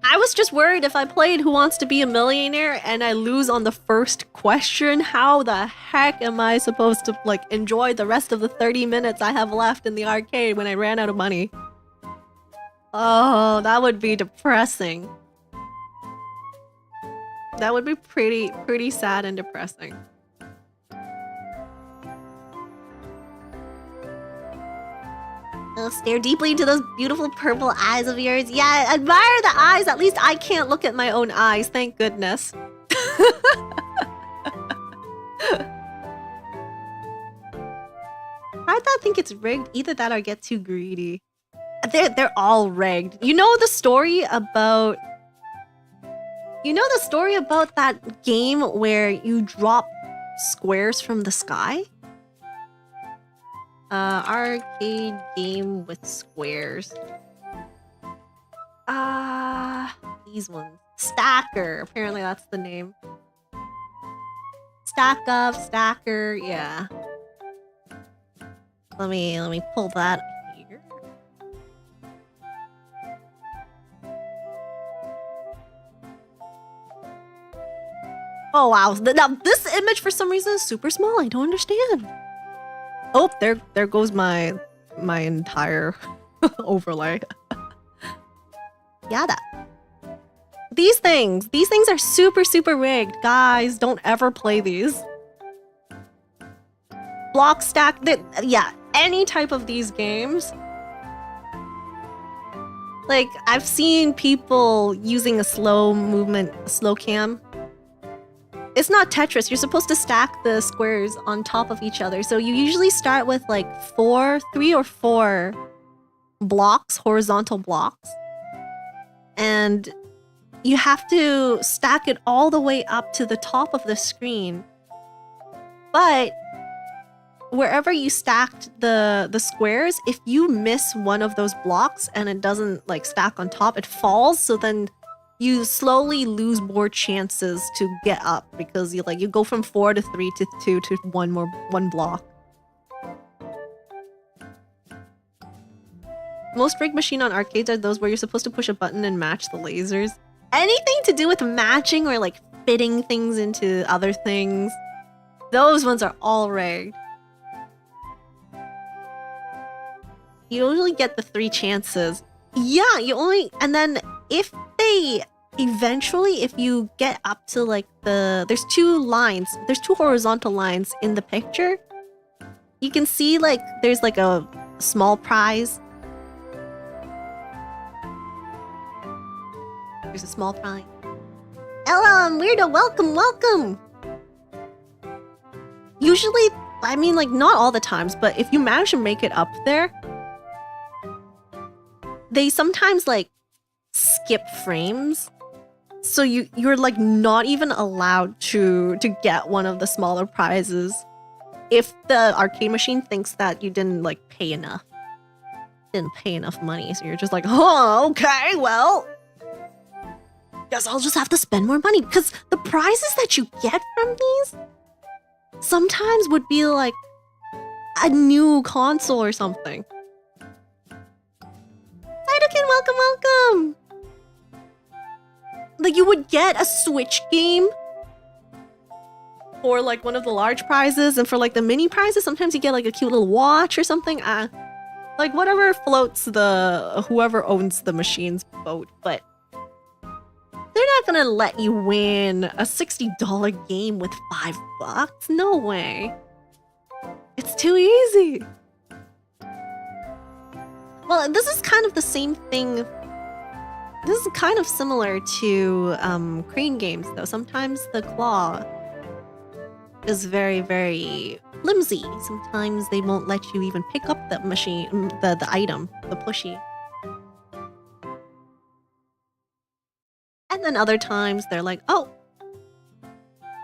I was just worried if I played Who Wants to Be a Millionaire and I lose on the first question, how the heck am I supposed to like enjoy the rest of the 30 minutes I have left in the arcade when I ran out of money? Oh, that would be depressing. That would be pretty sad and depressing. I'll stare deeply into those beautiful purple eyes of yours. Yeah, admire the eyes. At least I can't look at my own eyes. Thank goodness. I don't think it's rigged. Either that or get too greedy. They're all rigged. You know the story about... You know the story about that game where you drop squares from the sky? Arcade game with squares. These ones. Stacker. Apparently that's the name. Stack up, stacker, yeah. Let me pull that here. Oh wow, now this image for some reason is super small. I don't understand. Oh, there goes my entire overlay. Yada. These things are super rigged. Guys, don't ever play these. Block stack, yeah, any type of these games. Like, I've seen people using a slow movement, slow cam. It's not Tetris. You're supposed to stack the squares on top of each other. So you usually start with like 3 or 4 blocks, horizontal blocks. And you have to stack it all the way up to the top of the screen. But wherever you stacked the squares, if you miss one of those blocks and it doesn't like stack on top, it falls. So then you slowly lose more chances to get up because you go from 4 to 3 to 2 to one block. Most rigged machine on arcades are those where you're supposed to push a button and match the lasers. Anything to do with matching or like fitting things into other things, those ones are all rigged. You usually get the 3 chances. Yeah, you only, and then if they eventually, if you get up to like there's 2 lines, there's 2 horizontal lines in the picture. You can see like there's like a small prize. There's a small prize. Hello, Weirdo, welcome. Usually, I mean like not all the times, but if you manage to make it up there, they sometimes like skip frames. So you're like not even allowed to get one of the smaller prizes if the arcade machine thinks that you didn't like pay enough. Didn't pay enough money. So you're just like, oh, okay, well, guess I'll just have to spend more money, because the prizes that you get from these sometimes would be like a new console or something. Cytokin, welcome. Like you would get a Switch game for like one of the large prizes, and for like the mini prizes, sometimes you get like a cute little watch or something. Like whatever floats the whoever owns the machine's boat, but they're not gonna let you win a $60 game with $5. No way. It's too easy. Well, this is kind of the same thing. This is kind of similar to crane games, though. Sometimes the claw is very, very flimsy. Sometimes they won't let you even pick up the machine, the item, the plushie. And then other times they're like, oh,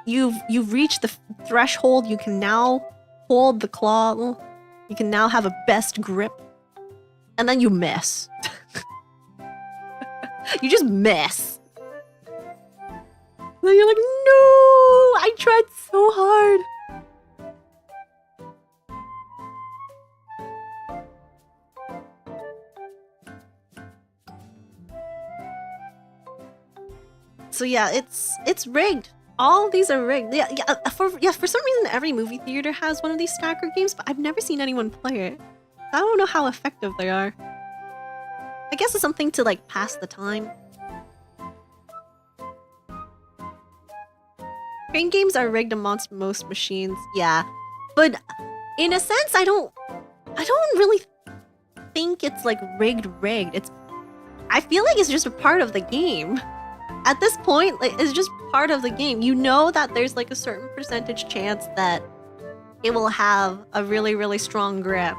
you've reached the threshold. You can now hold the claw. You can now have a best grip. And then you miss. You just miss. Then you're like, no, I tried so hard. So yeah, it's rigged. All of these are rigged. For some reason, every movie theater has one of these stacker games, but I've never seen anyone play it. I don't know how effective they are. I guess it's something to like pass the time. Crane games are rigged amongst most machines, yeah. But in a sense, I don't really think it's like rigged. I feel like it's just a part of the game. At this point, like, it's just part of the game. You know that there's like a certain percentage chance that it will have a really, really strong grip.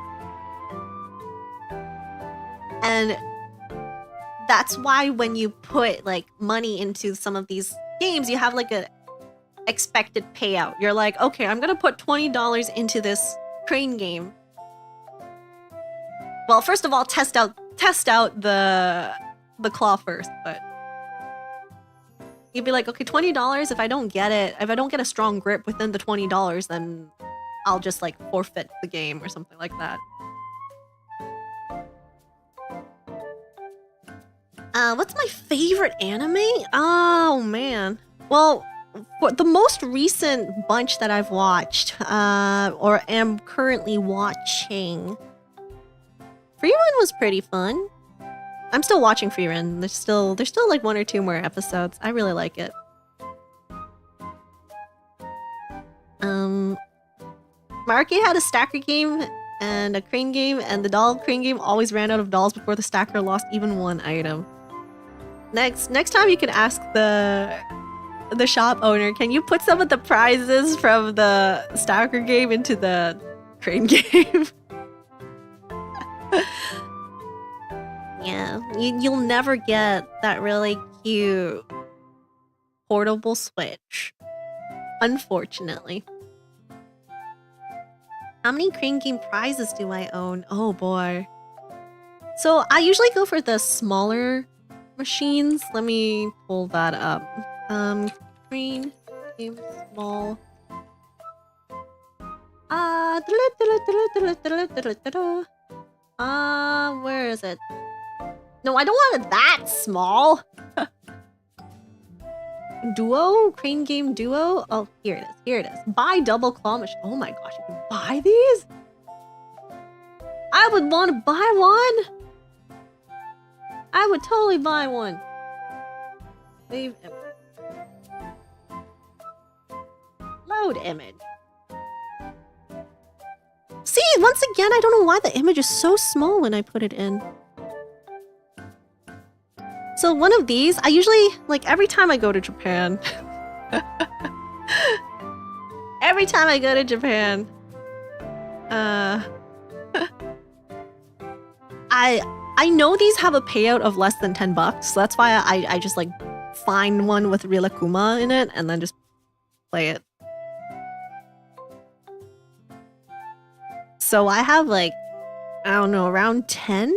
And that's why when you put like money into some of these games, you have like a expected payout. You're like, okay, I'm gonna put $20 into this crane game. Well, first of all, test out the claw first, but you'd be like, okay, $20. If I don't get a strong grip within the $20, then I'll just like forfeit the game or something like that. What's my favorite anime? Oh man. Well, for the most recent bunch that I've watched, or am currently watching, Free Run was pretty fun. I'm still watching Free Run. There's still like 1 or 2 more episodes. I really like it. My arcade had a stacker game and a crane game, and the doll crane game always ran out of dolls before the stacker lost even one item. Next time you can ask the shop owner, can you put some of the prizes from the stacker game into the crane game? Yeah, you'll never get that really cute portable Switch, unfortunately. How many crane game prizes do I own? Oh boy. So I usually go for the smaller machines. Let me pull that up. Crane game small. Where is it? No, I don't want it that small. Duo? Crane game duo? Oh, here it is. Here it is. Buy double claw machine. Oh my gosh, you can buy these? I would want to buy one. I would totally buy one. Save image. Load image. See, once again, I don't know why the image is so small when I put it in. So one of these, I usually, like every time I go to Japan, I know these have a payout of less than $10, so that's why I just like find one with Rilakuma in it and then just play it. So I have like, I don't know, around 10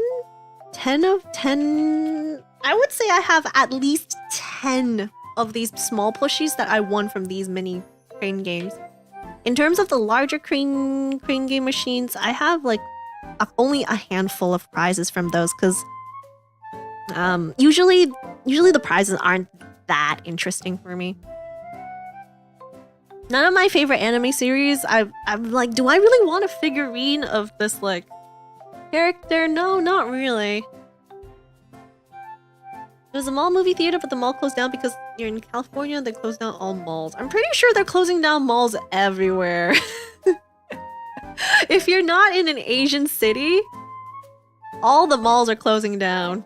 of 10. I would say I have at least 10 of these small plushies that I won from these mini crane games. In terms of the larger crane game machines, I have like only a handful of prizes from those because usually the prizes aren't that interesting for me. None of my favorite anime series, I'm like, do I really want a figurine of this, like, character? No, not really. It was a mall movie theater, but the mall closed down because you're in California, they closed down all malls. I'm pretty sure they're closing down malls everywhere. If you're not in an Asian city, all the malls are closing down.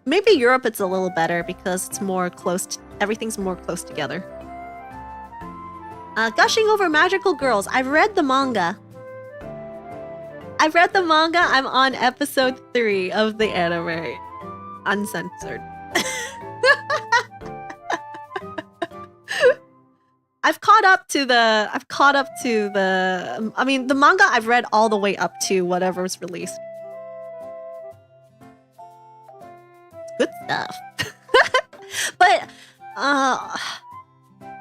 Maybe Europe it's a little better because it's more close to, everything's more close together. Gushing over magical girls. I've read the manga. I'm on episode 3 of the anime. Uncensored. I've caught up to the I mean, the manga I've read all the way up to whatever's released. Good stuff. But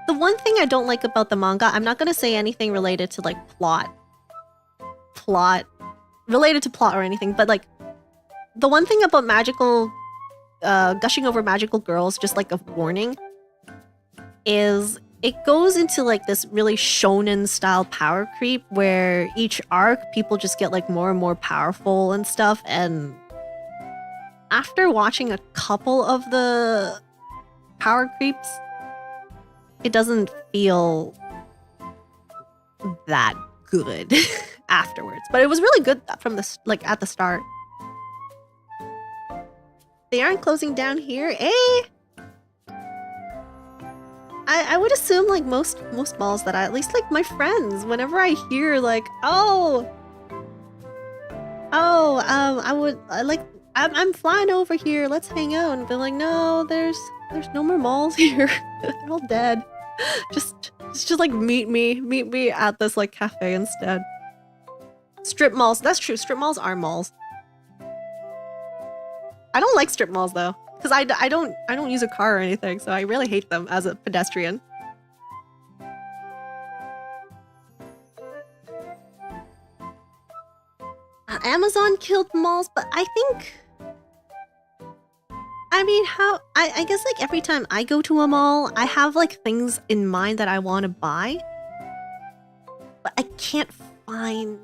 the one thing I don't like about the manga, I'm not gonna say anything related to like plot related to plot or anything, but like the one thing about magical gushing over magical girls, just like a warning, is it goes into like this really shonen style power creep where each arc people just get like more and more powerful and stuff, and after watching a couple of the power creeps, it doesn't feel that good afterwards. But it was really good from the like at the start. They aren't closing down here, eh? I would assume like most malls that at least like my friends, whenever I hear like, I'm flying over here, let's hang out, and be like, no, there's no more malls here. They're all dead. Just like meet me at this like cafe instead. Strip malls, that's true. Strip malls are malls. I don't like strip malls though, because I don't use a car or anything, so I really hate them as a pedestrian. Amazon killed malls, but I think, I mean, I guess like every time I go to a mall, I have like things in mind that I want to buy, but I can't find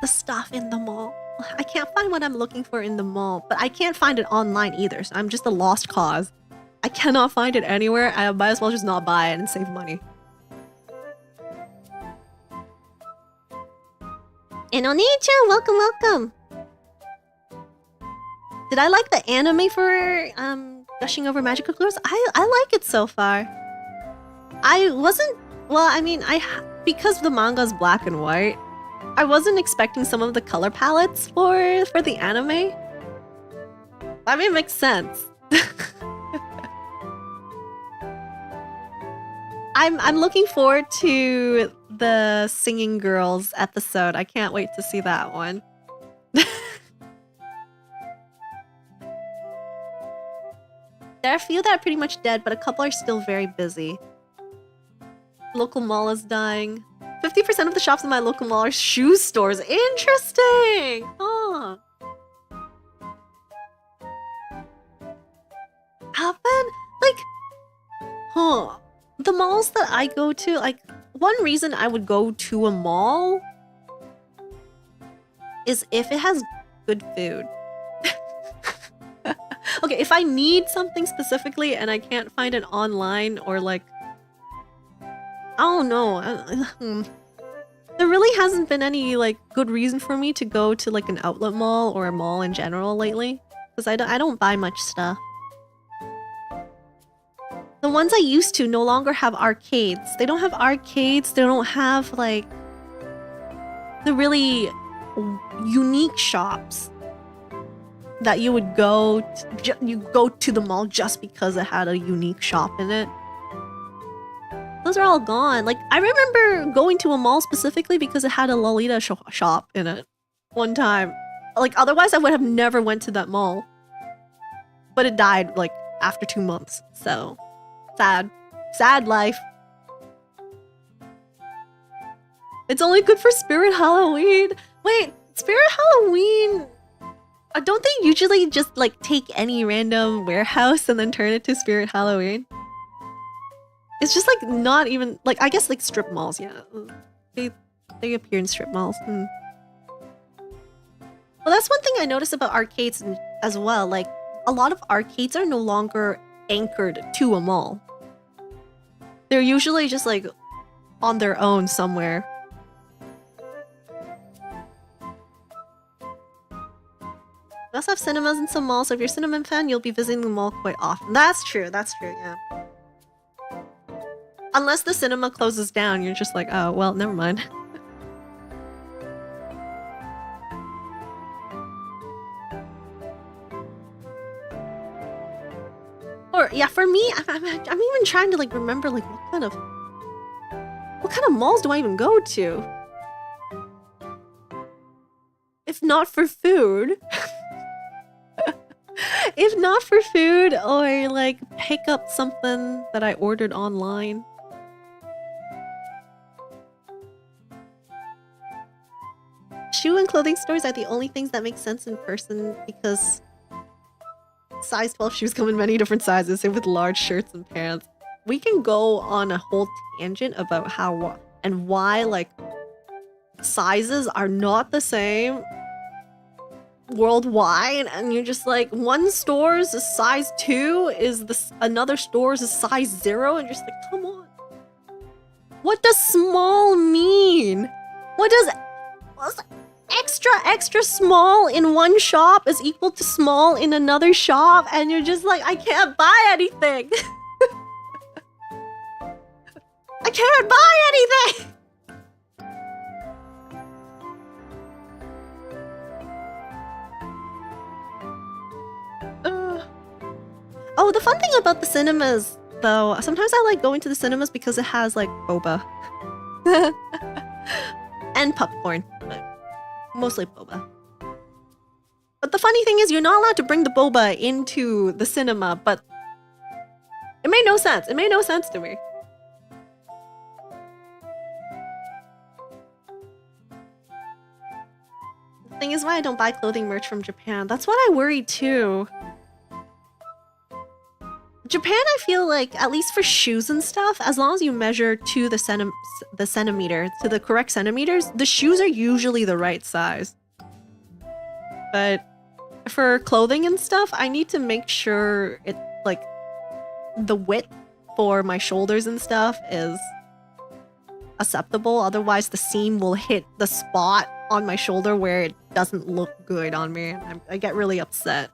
the stuff in the mall. I can't find what I'm looking for in the mall, but I can't find it online either, so I'm just a lost cause. I cannot find it anywhere. I might as well just not buy it and save money. Inoni-chan, welcome. Did I like the anime for gushing over magical girls? I like it so far. I wasn't, well, I mean, because the manga's black and white, I wasn't expecting some of the color palettes for the anime. I mean, it makes sense. I'm looking forward to the singing girls episode. I can't wait to see that one. There are a few that are pretty much dead, but a couple are still very busy. Local mall is dying. 50% of the shops in my local mall are shoe stores. Interesting! Huh. Happen? Like, huh. The malls that I go to, like, one reason I would go to a mall is if it has good food. Okay, if I need something specifically and I can't find it online or like, I don't know. There really hasn't been any like good reason for me to go to like an outlet mall or a mall in general lately, because I don't buy much stuff. The ones I used to no longer have arcades. They don't have arcades. They don't have like the really unique shops that you would go to the mall just because it had a unique shop in it. Those are all gone. Like, I remember going to a mall specifically because it had a Lolita shop in it one time. Like, otherwise I would have never went to that mall. But it died, like, after 2 months. So, sad. Sad life. It's only good for Spirit Halloween. Wait, Spirit Halloween... Don't they usually just, like, take any random warehouse and then turn it to Spirit Halloween? It's just like not even like I guess like strip malls, yeah. They appear in strip malls. Well, that's one thing I noticed about arcades as well. Like a lot of arcades are no longer anchored to a mall. They're usually just like on their own somewhere. We also have cinemas in some malls, so if you're a cinema fan, you'll be visiting the mall quite often. That's true, yeah. Unless the cinema closes down, you're just like, oh, well, never mind. Or, yeah, for me, I'm even trying to, like, remember, like, what kind of malls do I even go to? If not for food. If not for food, or, like, pick up something that I ordered online. Shoe and clothing stores are the only things that make sense in person because size 12 shoes come in many different sizes, same with large shirts and pants. We can go on a whole tangent about how and why, like, sizes are not the same worldwide, and you're just like, one store's a size 2 is another store's a size 0, and you're just like, come on. What does small mean? What's extra small in one shop is equal to small in another shop, and you're just like, I can't buy anything. I can't buy anything. Oh, the fun thing about the cinemas, though, sometimes I like going to the cinemas because it has, like, boba. And popcorn, but mostly boba. But the funny thing is, you're not allowed to bring the boba into the cinema, but it made no sense. It made no sense to me. The thing is why I don't buy clothing merch from Japan. That's what I worry, too. Japan, I feel like, at least for shoes and stuff, as long as you measure to the centimeter, to the correct centimeters, the shoes are usually the right size. But for clothing and stuff, I need to make sure it, like, the width for my shoulders and stuff is acceptable. Otherwise, the seam will hit the spot on my shoulder where it doesn't look good on me. I get really upset.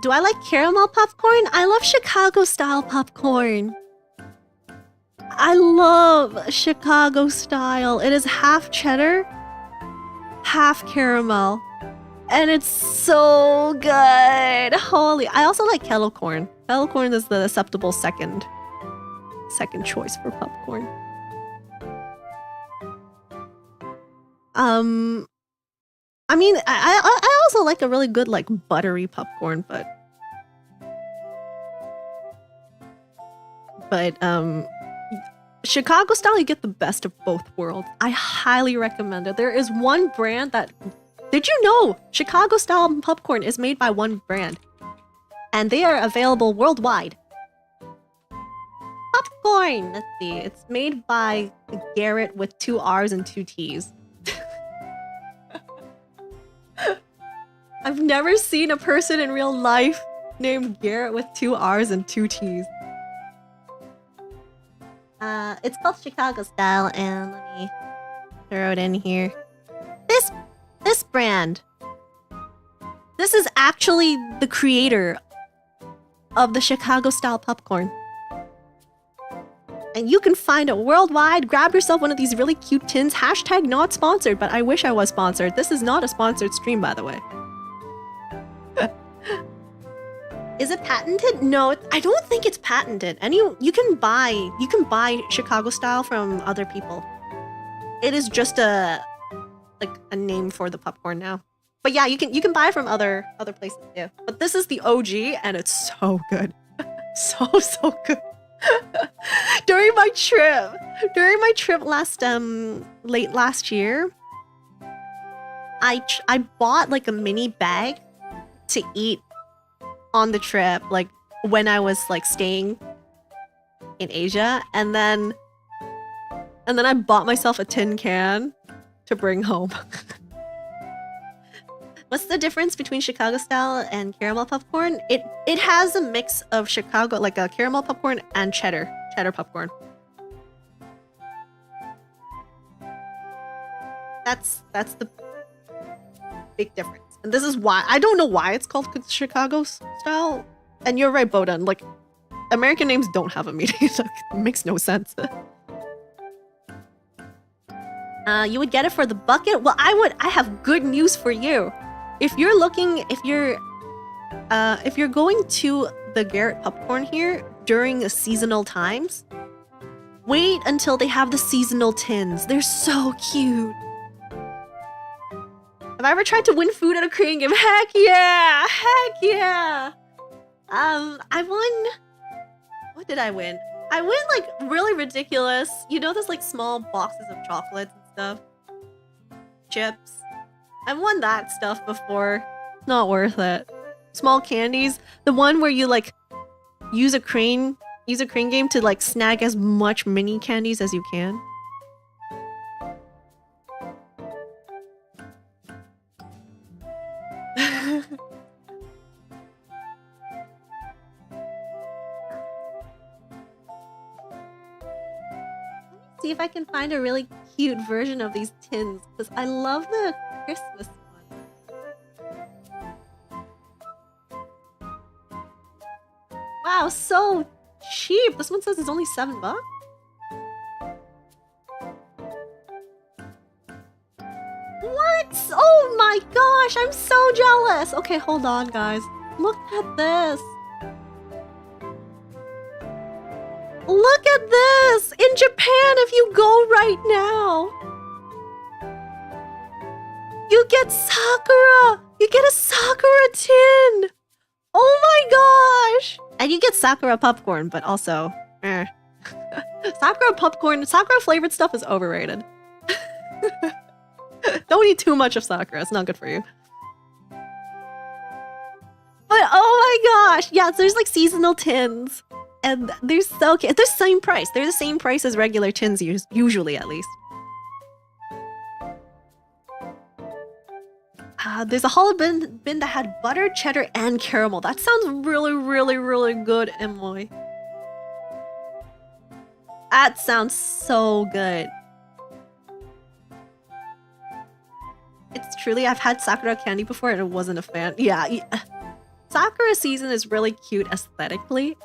Do I like caramel popcorn? I love Chicago-style popcorn. I love Chicago-style. It is half cheddar, half caramel. And it's so good. Holy. I also like kettle corn. Kettle corn is the acceptable second choice for popcorn. I mean, I also like a really good, like, buttery popcorn, but Chicago style, you get the best of both worlds. I highly recommend it. There is one brand that, did you know Chicago style popcorn is made by one brand, and they are available worldwide. Popcorn, let's see, it's made by Garrett with 2 R's and 2 T's. I've never seen a person in real life named Garrett with 2 R's and 2 T's. It's called Chicago style, and let me throw it in here. This brand. This is actually the creator of the Chicago style popcorn. And you can find it worldwide. Grab yourself one of these really cute tins. Hashtag not sponsored, but I wish I was sponsored. This is not a sponsored stream, by the way. Is it patented? No, I don't think it's patented. You can buy Chicago style from other people. It is just a name for the popcorn now. But yeah, you can buy from other places too. But this is the OG, and it's so good, so good. During my trip late last year, I bought like a mini bag to eat on the trip, like when I was like staying in Asia, and then I bought myself a tin can to bring home. What's the difference between Chicago style and caramel popcorn? It has a mix of Chicago, like a caramel popcorn and cheddar popcorn. That's the big difference. And this is why I don't know why it's called Chicago style. And you're right, Bodan. Like, American names don't have a meaning. It makes no sense. You would get it for the bucket? Well, I have good news for you. If you're going to the Garrett popcorn here during the seasonal times, wait until they have the seasonal tins. They're so cute. Have I ever tried to win food at a Korean game? Heck yeah! Heck yeah! I won... What did I win? I win, like, really ridiculous. You know those, like, small boxes of chocolates and stuff? Chips. I've won that stuff before. Not worth it. Small candies. The one where you, like, use a crane game to, like, snag as much mini candies as you can. See if I can find a really cute version of these tins, because I love the Christmas one. Wow, so cheap! This one says it's only $7. What? Oh my gosh, I'm so jealous! Okay, hold on, guys. Look at this! Look at this! In Japan, if you go right now, you get Sakura! You get a Sakura tin! Oh my gosh! And you get Sakura popcorn, but also, Sakura popcorn, Sakura flavored stuff is overrated. Don't eat too much of Sakura, it's not good for you. But oh my gosh! Yeah, so there's like seasonal tins. And they're so cute. They're the same price. They're the same price as regular tins, usually at least. There's a hollow bin that had butter, cheddar, and caramel. That sounds really, really, really good, Emoy. That sounds so good. It's truly, I've had Sakura candy before and I wasn't a fan. Yeah. Sakura season is really cute aesthetically.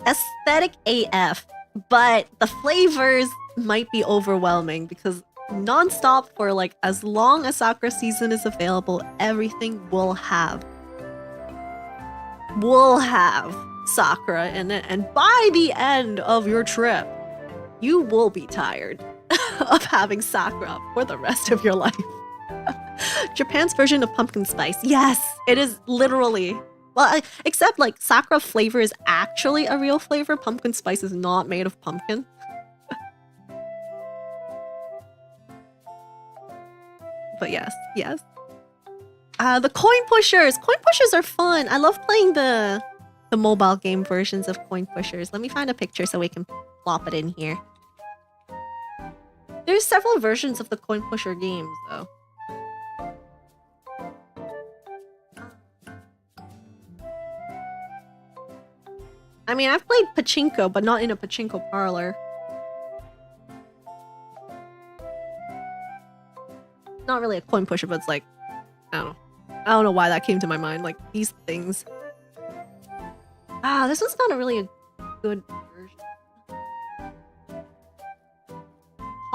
Aesthetic AF, but the flavors might be overwhelming because non-stop for like as long as Sakura season is available, everything will have Sakura in it, and by the end of your trip, you will be tired of having Sakura for the rest of your life. Japan's version of pumpkin spice. Yes, it is literally. Well, except like Sakura flavor is actually a real flavor. Pumpkin spice is not made of pumpkin. But yes. The coin pushers. Coin pushers are fun. I love playing the mobile game versions of coin pushers. Let me find a picture so we can plop it in here. There's several versions of the coin pusher games though. I mean, I've played pachinko, but not in a pachinko parlor. Not really a coin pusher, but it's like, I don't know why that came to my mind. Like, these things. Ah, this one's not really a good version.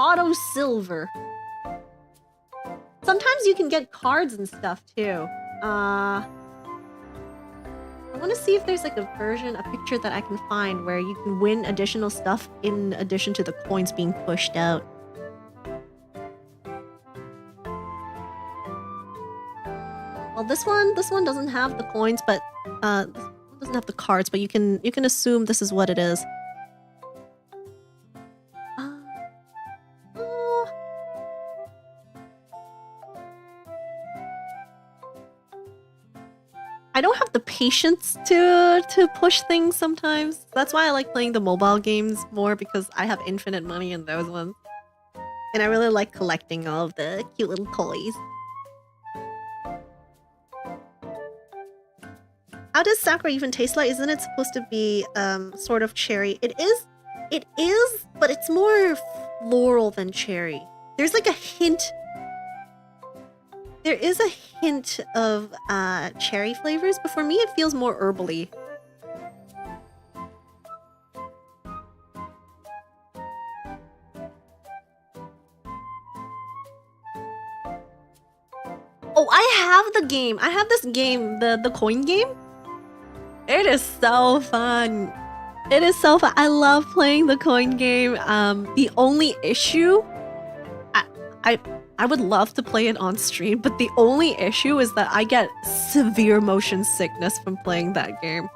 Auto Silver. Sometimes you can get cards and stuff, too. I want to see if there's like a picture that I can find where you can win additional stuff in addition to the coins being pushed out. Well, this one doesn't have the coins, but this one doesn't have the cards, but you can assume this is what it is. I don't have the patience to push things sometimes. That's why I like playing the mobile games more, because I have infinite money in those ones. And I really like collecting all of the cute little toys. How does Sakura even taste like? Isn't it supposed to be sort of cherry? It is, but it's more floral than cherry. There's like a hint. There is a hint of cherry flavors, but for me it feels more herbally. Oh, I have the game. I have this game, the coin game. It is so fun. It is so fun. I love playing the coin game. The only issue, I would love to play it on stream, but the only issue is that I get severe motion sickness from playing that game.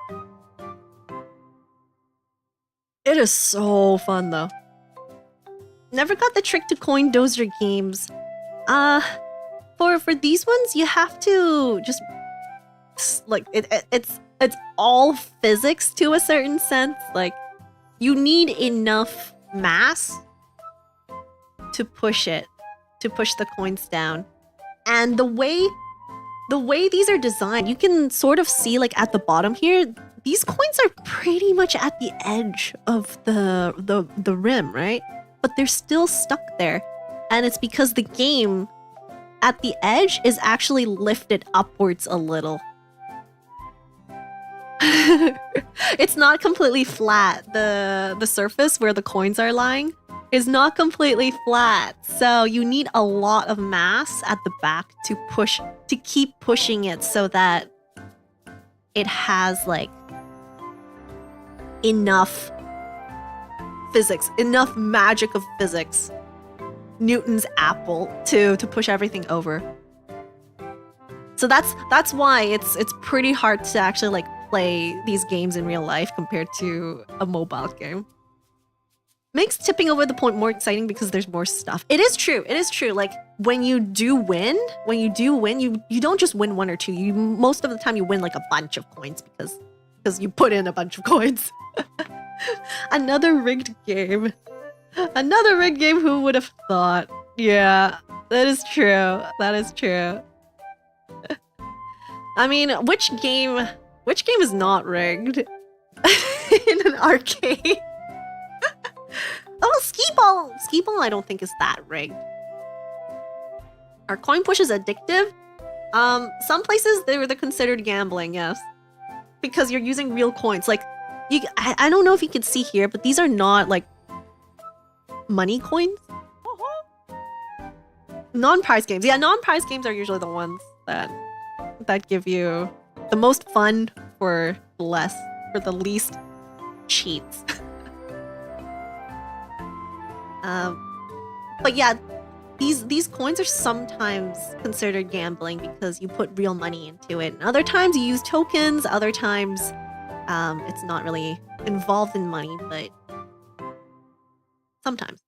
It is so fun though. Never got the trick to coin dozer games. For these ones, you have to just like it's all physics to a certain sense. Like you need enough mass to push it, to push the coins down. And the way these are designed, you can sort of see like at the bottom here, these coins are pretty much at the edge of the rim, right? But they're still stuck there. And it's because the game at the edge is actually lifted upwards a little. It's not completely flat. The surface where the coins are lying is not completely flat. So you need a lot of mass at the back to keep pushing it so that it has like enough physics, enough magic of physics, Newton's apple to push everything over. So that's why it's pretty hard to actually like play these games in real life compared to a mobile game. Makes tipping over the point more exciting because there's more stuff. It is true. It is true. Like when you do win, you don't just win one or two. You most of the time you win like a bunch of coins because you put in a bunch of coins. Another rigged game. Another rigged game, who would have thought? Yeah, that is true. That is true. I mean, which game is not rigged in an arcade? Oh, skee-ball! Skee-ball I don't think is that rigged. Are coin pushes addictive? Some places they're considered gambling, yes. Because you're using real coins. Like, I don't know if you can see here, but these are not like money coins. Non-prize games. Yeah, non-prize games are usually the ones that give you the most fun for the least cheats. But yeah, these coins are sometimes considered gambling because you put real money into it. And other times you use tokens, other times it's not really involved in money, but sometimes.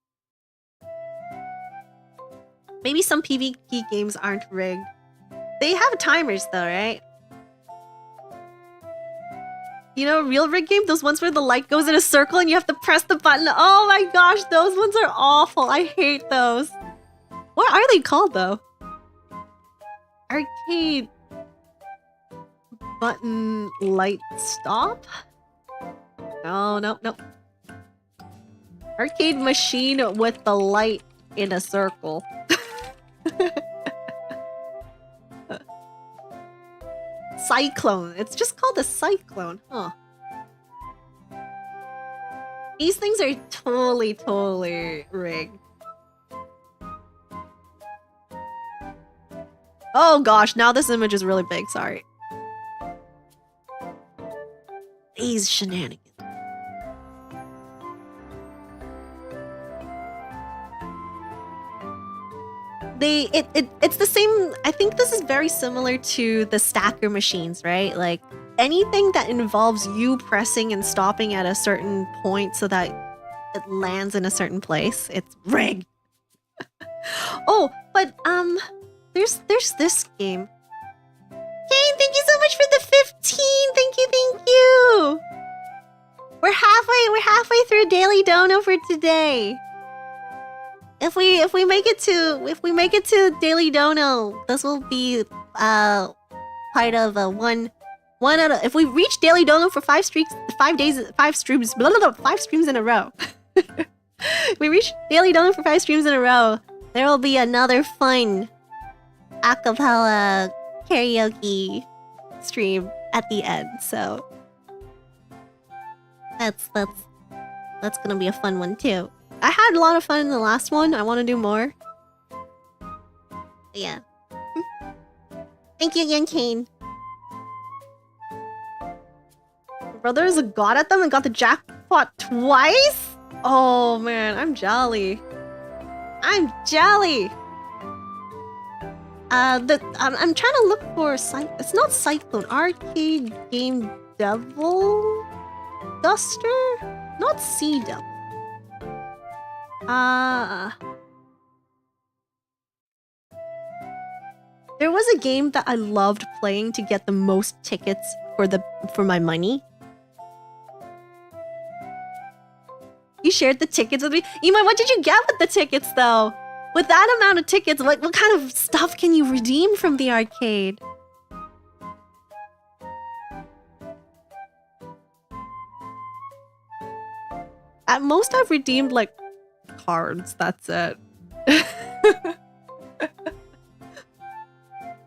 Maybe some PvP games aren't rigged. They have timers though, right? You know, real rig game, those ones where the light goes in a circle and you have to press the button. Oh my gosh, those ones are awful. I hate those. What are they called though? Arcade button light stop? No. Arcade machine with the light in a circle. Cyclone. It's just called a cyclone, huh? These things are totally rigged. Oh gosh, now this image is really big, sorry. These shenanigans. It's the same. I think this is very similar to the stacker machines, right? Like anything that involves you pressing and stopping at a certain point so that it lands in a certain place, it's rigged. Oh, but there's this game. Kane, thank you so much for the a daily dono for today. If we make it to daily dono, this will be part of a one out of, if we reach daily dono for 5 streams in a row. We reach daily dono for 5 streams in a row. There will be another fun acapella karaoke stream at the end. So that's gonna be a fun one too. I had a lot of fun in the last one. I want to do more. Yeah. Thank you again, Kane. My brother is a god at them and got the jackpot twice? Oh man, I'm jolly. I'm jolly. I'm trying to look for it's not Cyclone. Arcade Game Devil Duster? Not Sea Devil. There was a game that I loved playing to get the most tickets for my money. You shared the tickets with me. Imai, what did you get with the tickets though? With that amount of tickets, what kind of stuff can you redeem from the arcade? At most, I've redeemed like cards. That's it.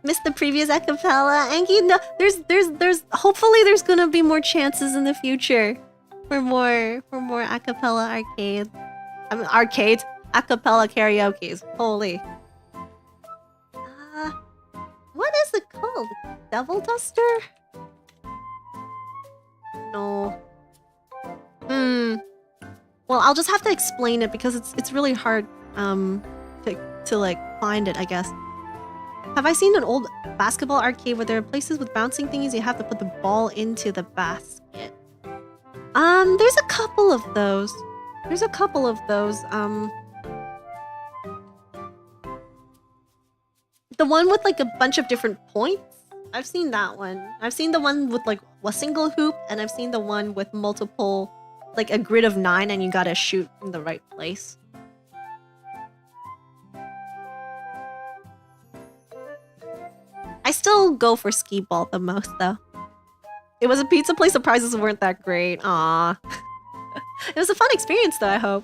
Missed the previous acapella. Anki, no, there's hopefully there's gonna be more chances in the future for more acapella arcades. I mean arcades, acapella karaoke's. Holy. What is it called? Devil Duster? No. Well, I'll just have to explain it because it's really hard to like find it, I guess. Have I seen an old basketball arcade where there are places with bouncing thingies you have to put the ball into the basket? There's a couple of those. The one with like a bunch of different points? I've seen that one. I've seen the one with like a single hoop, and I've seen the one with multiple, like a grid of 9 and you gotta shoot in the right place. I still go for skee ball the most though. It was a pizza place, the prizes weren't that great. Aww. It was a fun experience though, I hope.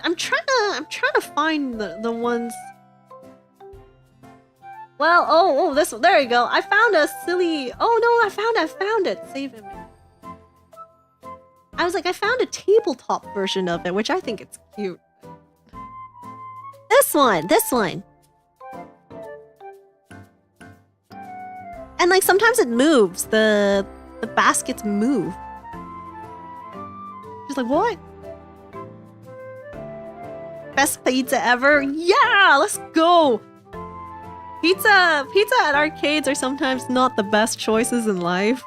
I'm trying to find the ones. Well, this one. There you go. I found a silly. Oh no, I found it. Save it. I was like, I found a tabletop version of it, which I think it's cute. This one. And like sometimes it moves. The baskets move. She's like, what? Best pizza ever? Yeah, let's go. Pizza at arcades are sometimes not the best choices in life.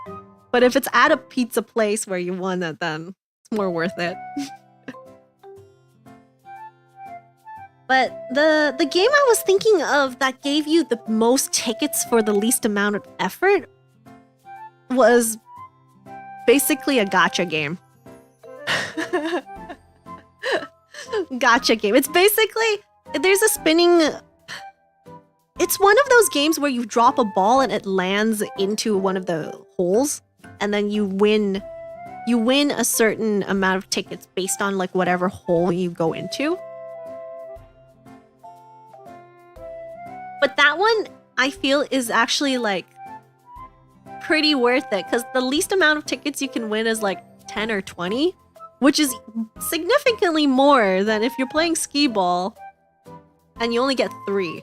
But if it's at a pizza place where you won it, then it's more worth it. But the game I was thinking of that gave you the most tickets for the least amount of effort was basically a gacha game. Gacha game. It's basically, there's a spinning... It's one of those games where you drop a ball and it lands into one of the holes. And then you win a certain amount of tickets based on like whatever hole you go into. But that one, I feel, is actually like pretty worth it because the least amount of tickets you can win is like 10 or 20, which is significantly more than if you're playing skee ball and you only get 3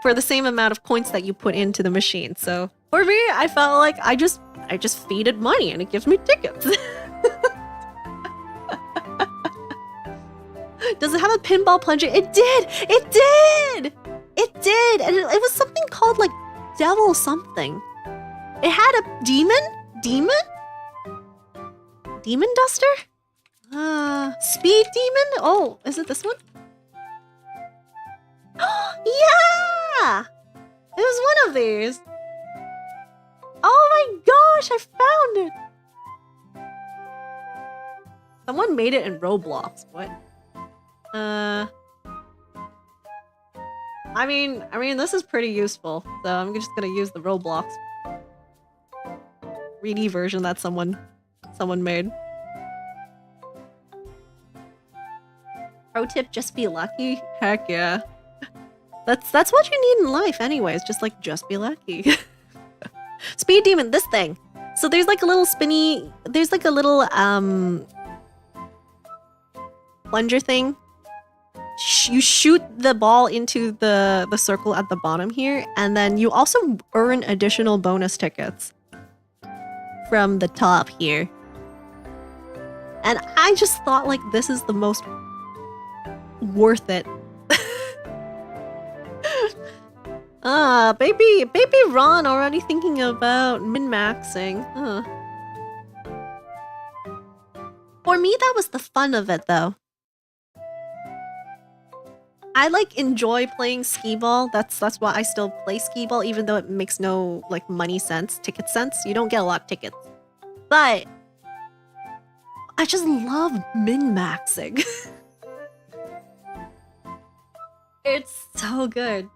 for the same amount of points that you put into the machine. So for me, I felt like I just feed it money and it gives me tickets. Does it have a pinball plunger? It did! It did! It did! And it was something called like Devil something. It had a demon? Demon Duster? Speed Demon? Oh, is it this one? Yeah! Yeah, it was one of these. Oh my gosh, I found it. Someone made it in Roblox. What? I mean, this is pretty useful, so I'm just gonna use the Roblox 3D version that someone made. Pro tip: just be lucky. Heck yeah. That's what you need in life, anyways. Just like just be lucky. Speed Demon, this thing. So there's like a little spinny. There's like a little plunger thing. You shoot the ball into the circle at the bottom here, and then you also earn additional bonus tickets from the top here. And I just thought like this is the most worth it. Baby Ron already thinking about min-maxing. For me, that was the fun of it though. I like enjoy playing skee-ball. That's why I still play skee-ball, even though it makes no like money sense, ticket sense. You don't get a lot of tickets. But I just love min-maxing. It's so good.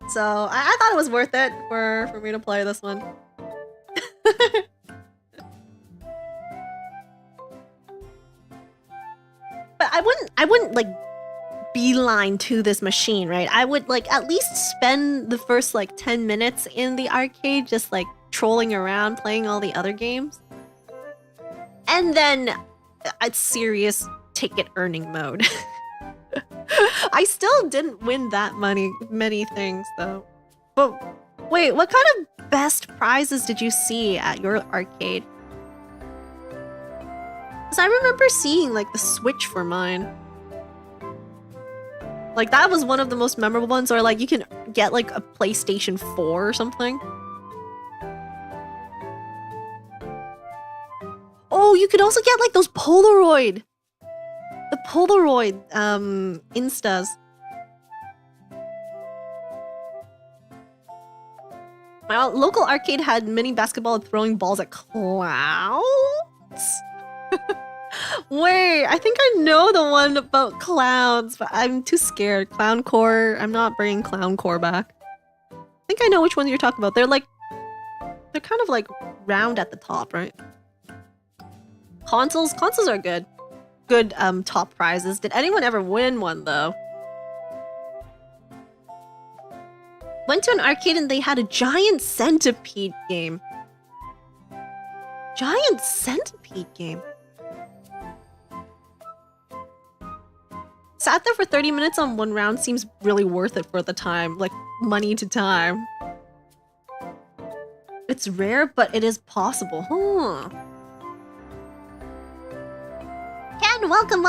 So I thought it was worth it for me to play this one. But I wouldn't like beeline to this machine, right? I would like at least spend the first like 10 minutes in the arcade just like trolling around playing all the other games. And then it's serious ticket earning mode. I still didn't win that many things though. But wait, what kind of best prizes did you see at your arcade? Because I remember seeing like the Switch for mine. Like that was one of the most memorable ones, or like you can get like a PlayStation 4 or something. Oh, you could also get like those Polaroid. The Polaroid instas. My local arcade had mini basketball and throwing balls at clowns. Wait, I think I know the one about clowns, but I'm too scared. Clown core. I'm not bringing clown core back. I think I know which ones you're talking about. They're kind of like round at the top, right? Consoles are good. Good top prizes. Did anyone ever win one though? Went to an arcade and they had a giant centipede game. Giant centipede game. Sat there for 30 minutes on one round seems really worth it for the time. Like money to time. It's rare, but it is possible. Huh. Ken, welcome.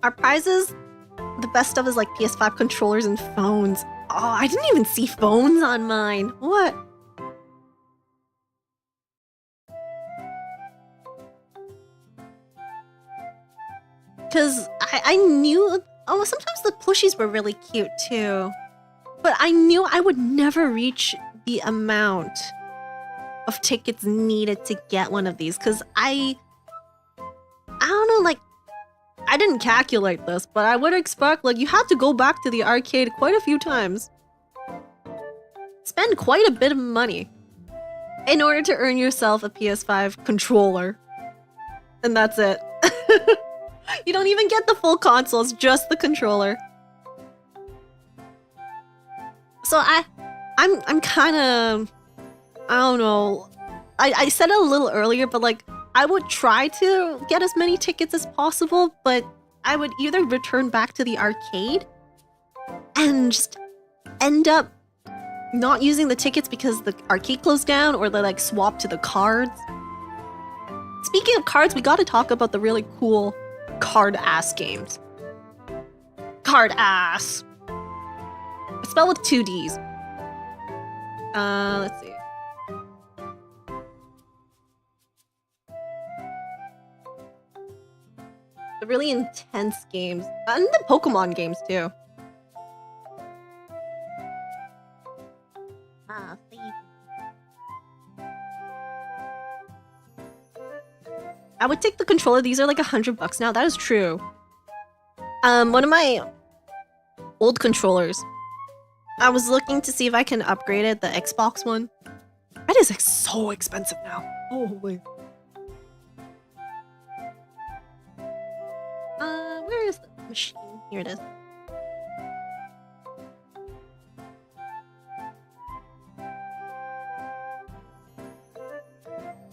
Our prizes, the best stuff is like PS5 controllers and phones. Oh, I didn't even see phones on mine. What? Because I knew... Oh, sometimes the plushies were really cute too. But I knew I would never reach the amount of tickets needed to get one of these. Because I don't know, like... I didn't calculate this, but I would expect, like, you have to go back to the arcade quite a few times. Spend quite a bit of money in order to earn yourself a PS5 controller. And that's it. You don't even get the full consoles, just the controller. So I'm kind of... I don't know. I said it a little earlier, but like, I would try to get as many tickets as possible, but I would either return back to the arcade and just end up not using the tickets because the arcade closed down, or they like swap to the cards. Speaking of cards, we gotta talk about the really cool card-ass games. Card-ass. Spelled with 2 Ds. Let's see. The really intense games. And the Pokemon games, too. Ah, I would take the controller. These are like $100 now. That is true. One of my old controllers, I was looking to see if I can upgrade it, the Xbox one. It is like so expensive now. Holy. Where is the machine? Here it is.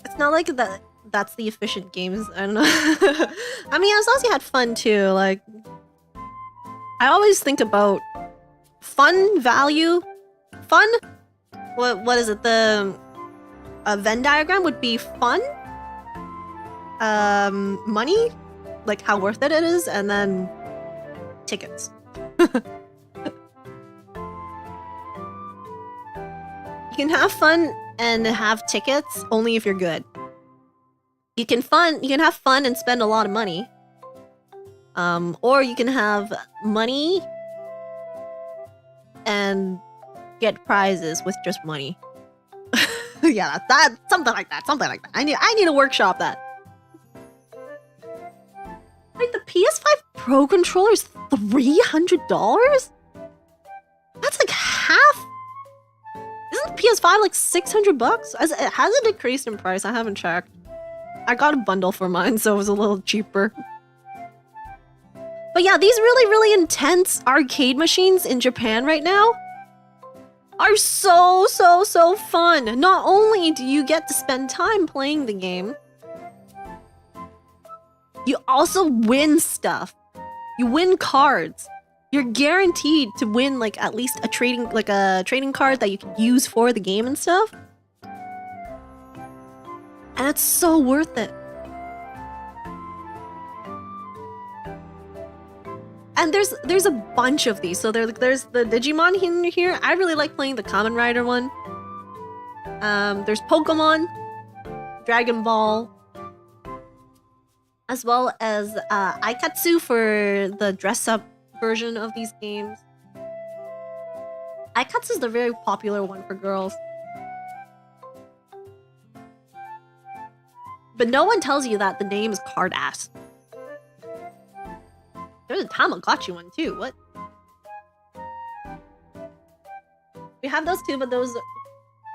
It's not like that's the efficient games. I don't know. I mean, as long as you had fun too. Like, I always think about fun, value, fun. What is it? The Venn diagram would be fun, money, like how worth it is, and then tickets. You can have fun and have tickets only if you're good. You can have fun and spend a lot of money. Or you can have money and get prizes with just money. Yeah, that something like that. I need to workshop that. Like the PS5 Pro controller is $300? That's like half. Isn't the PS5 like $600? Has it decreased in price? I haven't checked. I got a bundle for mine, so it was a little cheaper. But yeah, these really intense arcade machines in Japan right now are so fun. Not only do you get to spend time playing the game, you also win stuff. You win cards. You're guaranteed to win like at least a trading card that you can use for the game and stuff. And it's so worth it. And there's a bunch of these. So there's the Digimon in here. I really like playing the Kamen Rider one. There's Pokemon, Dragon Ball, as well as Aikatsu for the dress-up version of these games. Aikatsu is the very popular one for girls. But no one tells you that the name is Card Ass. There's a Tamagotchi one too. What? We have those too, but those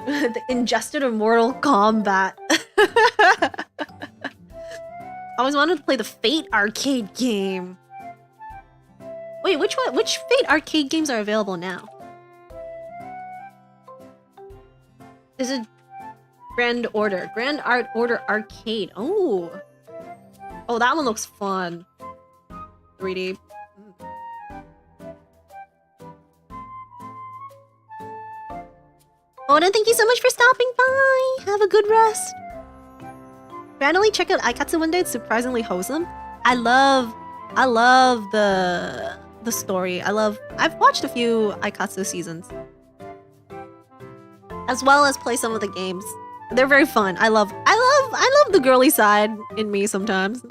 the Ingested or Mortal Kombat. I always wanted to play the Fate arcade game. Wait, which one? Which Fate arcade games are available now? Is it Grand Order? Grand Art Order Arcade. Oh, that one looks fun. 3D. Oda, thank you so much for stopping by. Have a good rest. Randomly check out Aikatsu one day. It's surprisingly wholesome. I love the story. I've watched a few Aikatsu seasons, as well as play some of the games. They're very fun. I love the girly side in me sometimes.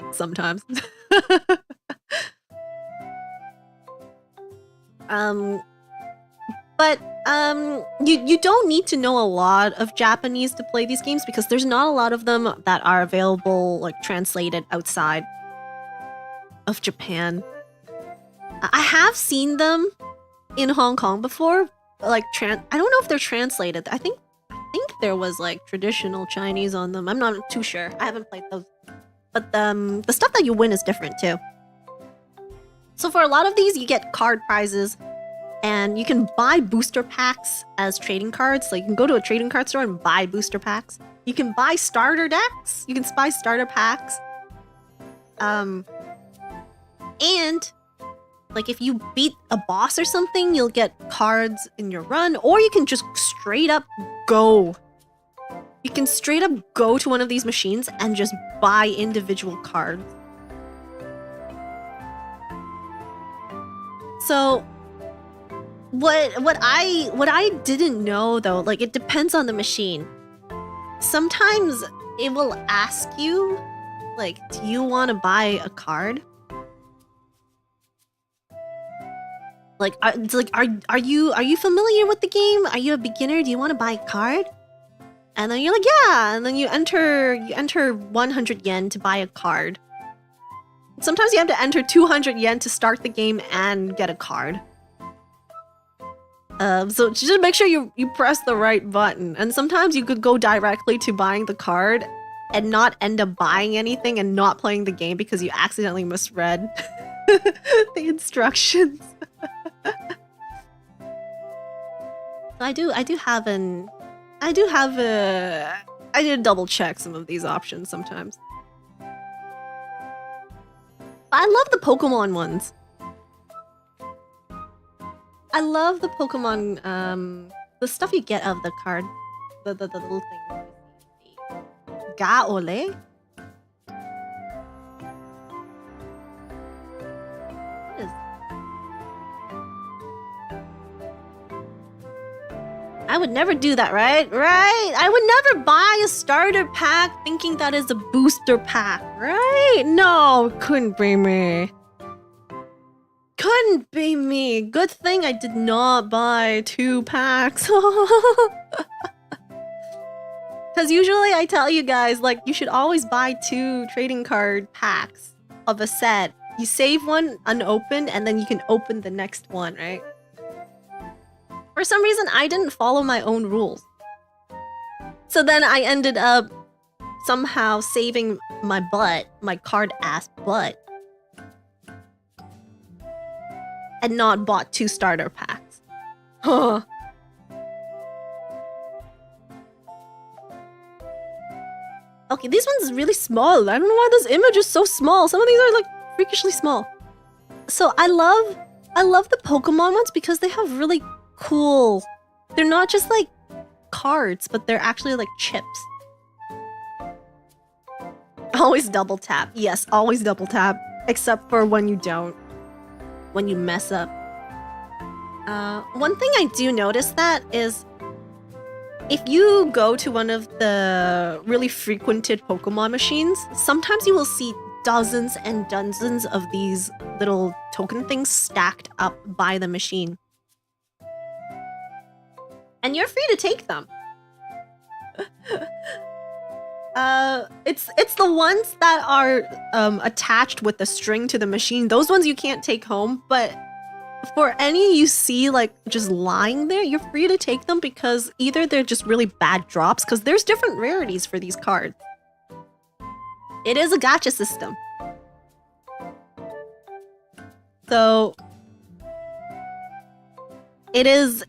But you don't need to know a lot of Japanese to play these games because there's not a lot of them that are available, like translated outside of Japan. I have seen them in Hong Kong before, like I don't know if they're translated. I think there was like traditional Chinese on them. I'm not too sure. I haven't played those. But the stuff that you win is different too. So for a lot of these, you get card prizes. And you can buy booster packs as trading cards. Like you can go to a trading card store and buy booster packs. You can buy starter decks. You can buy starter packs. And like if you beat a boss or something, you'll get cards in your run. Or you can just straight up go. You can straight up go to one of these machines and just buy individual cards. So what I didn't know though, like it depends on the machine. Sometimes it will ask you, like, do you want to buy a card? Like, are you familiar with the game? Are you a beginner? Do you want to buy a card? And then you're like, yeah. And then you enter 100 yen to buy a card. Sometimes you have to enter 200 yen to start the game and get a card. So just make sure you press the right button. And sometimes you could go directly to buying the card and not end up buying anything and not playing the game because you accidentally misread the instructions. I do double check some of these options sometimes. But I love the Pokemon ones. I love the Pokemon, the stuff you get out of the card. The little thing. Gaole? What is... I would never do that, right? Right? I would never buy a starter pack thinking that is a booster pack, right? No, couldn't be me. Couldn't be me. Good thing I did not buy 2 packs. Because usually I tell you guys, like, you should always buy 2 trading card packs of a set. You save one unopened, and then you can open the next one, right? For some reason, I didn't follow my own rules. So then I ended up somehow saving my butt, my card-ass butt, and not bought 2 starter packs. Huh. Okay, this one's really small. I don't know why this image is so small. Some of these are like freakishly small. So I love the Pokemon ones because they have really cool... They're not just like cards, but they're actually like chips. Always double tap. Yes, always double tap. Except for when you don't. When you mess up. One thing I do notice that is if you go to one of the really frequented Pokemon machines, sometimes you will see dozens and dozens of these little token things stacked up by the machine. And you're free to take them. It's the ones that are attached with the string to the machine. Those ones you can't take home, but for any you see like just lying there, you're free to take them because either they're just really bad drops, because there's different rarities for these cards. It is a gacha system. So it is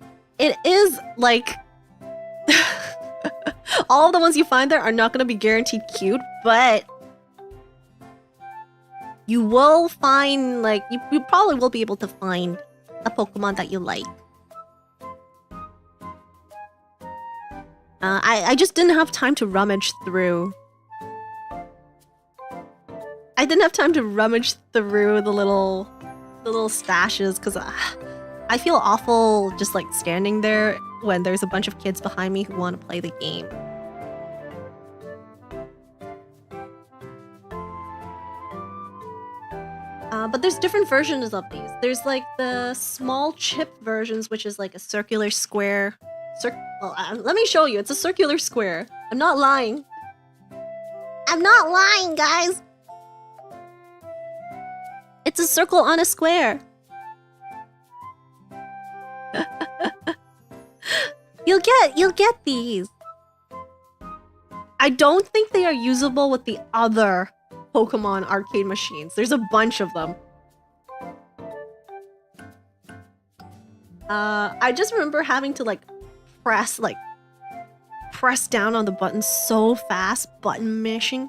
like all the ones you find there are not going to be guaranteed cute, but you will find, like, you probably will be able to find a Pokemon that you like. I just didn't have time to rummage through. I didn't have time to rummage through the little stashes because I feel awful just like standing there when there's a bunch of kids behind me who want to play the game. But there's different versions of these. There's like the small chip versions, which is like a circular square. Let me show you. It's a circular square. I'm not lying. I'm not lying, guys. It's a circle on a square. You'll get these. I don't think they are usable with the other Pokemon arcade machines. There's a bunch of them. I just remember having to like press down on the button so fast, button mashing.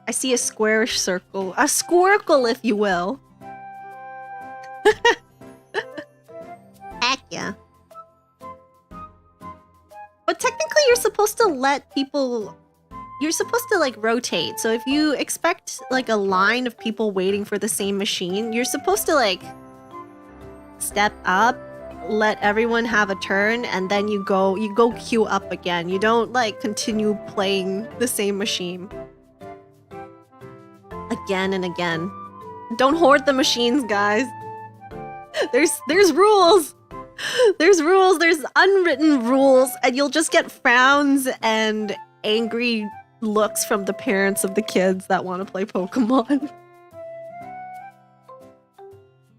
I see a squarish circle. A squircle, if you will. Heck yeah. But technically you're supposed to let people... You're supposed to like rotate. So if you expect like a line of people waiting for the same machine, you're supposed to like step up, let everyone have a turn, and then you go queue up again. You don't like continue playing the same machine again and again. Don't hoard the machines, guys. There's rules. There's rules. There's unwritten rules, and you'll just get frowns and angry looks from the parents of the kids that want to play Pokemon.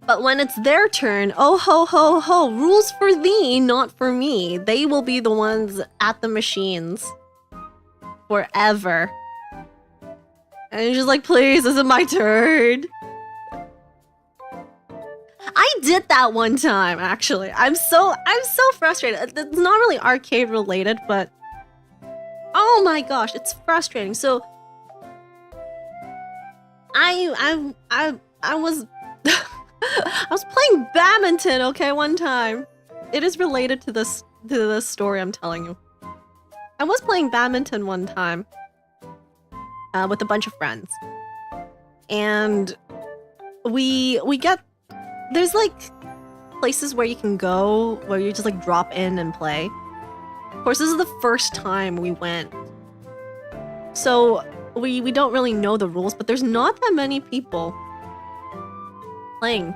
But when it's their turn, oh ho ho ho, rules for thee, not for me. They will be the ones at the machines forever. And you're just like, please, this is my turn. I did that one time, actually. I'm so frustrated. It's not really arcade related, but oh my gosh, it's frustrating. So I was I was playing badminton, okay, one time. It is related to this story I'm telling you. I was playing badminton one time with a bunch of friends, and we get there's like places where you can go where you just like drop in and play. Of course, this is the first time we went, so we don't really know the rules, but there's not that many people playing.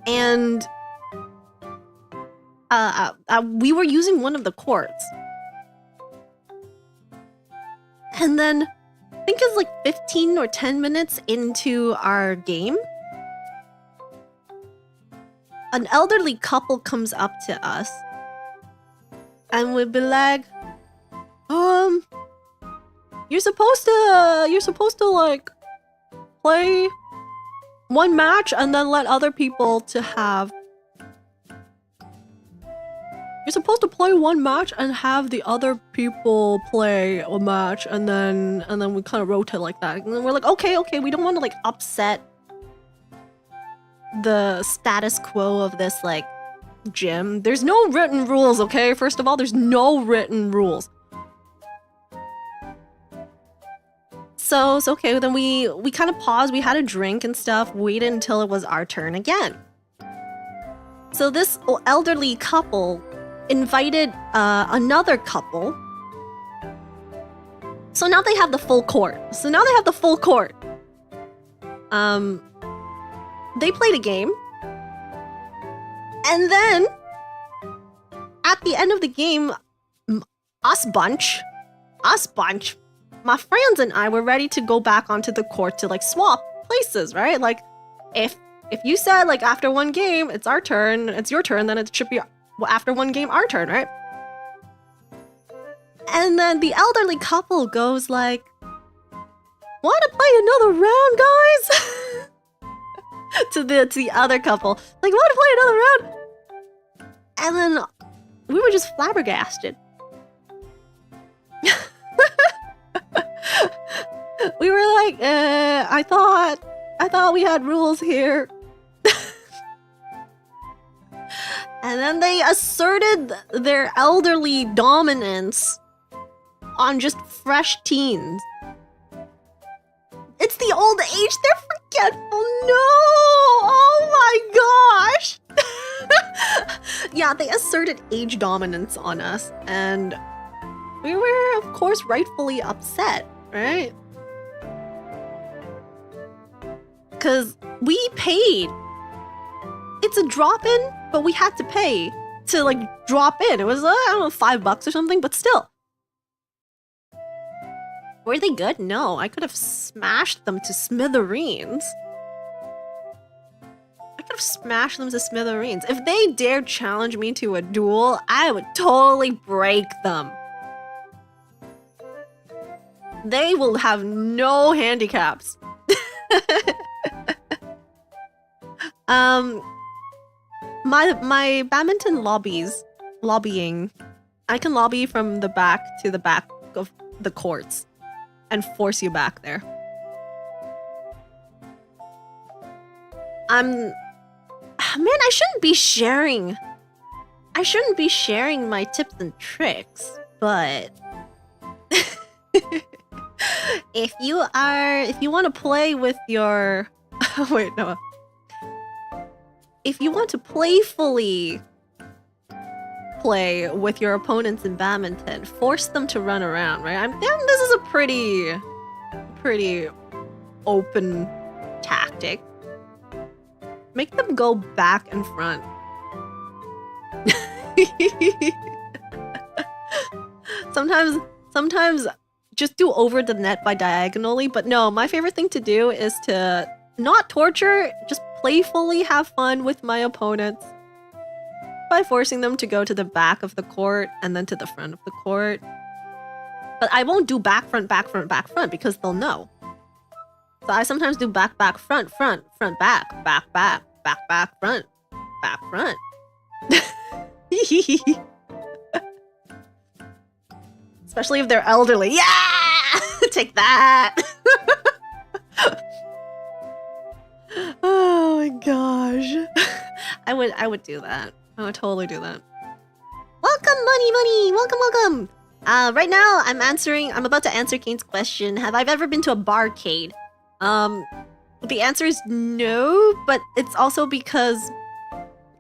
And we were using one of the courts. And then I think it's like 15 or 10 minutes into our game, an elderly couple comes up to us and would be like, you're supposed to like play one match and then let other people to have. You're supposed to play one match and have the other people play a match, and then we kind of rotate like that. And then we're like, okay, we don't want to like upset the status quo of this like gym. There's no written rules, okay? First of all, there's no written rules. So okay, then we kind of paused, we had a drink and stuff, waited until it was our turn again. So this elderly couple invited another couple. So now they have the full court. They played a game. And then at the end of the game, us bunch, my friends and I were ready to go back onto the court to like swap places, right? Like if you said like after one game, it's our turn, it's your turn, then it should be after one game, our turn, right? And then the elderly couple goes like, want to play another round, guys? to the other couple, like, want to play another round? And then we were just flabbergasted. We were like, I thought we had rules here. And then they asserted their elderly dominance on just fresh teens. It's the old age, they're forgetful. No! Oh my gosh! Yeah, they asserted age dominance on us, and we were, of course, rightfully upset, right? Because we paid. It's a drop-in, but we had to pay to, like, drop in. It was, I don't know, $5 or something, but still. Were they good? No, I could have smashed them to smithereens. If they dared challenge me to a duel, I would totally break them. They will have no handicaps. My badminton lobbying, I can lobby from the back to the back of the courts and force you back there. Man, I shouldn't be sharing my tips and tricks, but if you want to play with your wait, no. If you want to playfully play with your opponents in badminton, force them to run around, right? This is a pretty open tactic. Make them go back and front. Sometimes just do over the net by diagonally, but no, my favorite thing to do is to not torture, just playfully have fun with my opponents by forcing them to go to the back of the court and then to the front of the court. But I won't do back, front, back, front, back, front because they'll know. So I sometimes do back, back, front, front, front, back, back, back, back, back, front, back, front. Especially if they're elderly. Yeah! Take that! Oh my gosh. I would do that. I would totally do that. Welcome, Money! Welcome, welcome! Right now, I'm about to answer Kane's question. Have I ever been to a barcade? The answer is no, but it's also because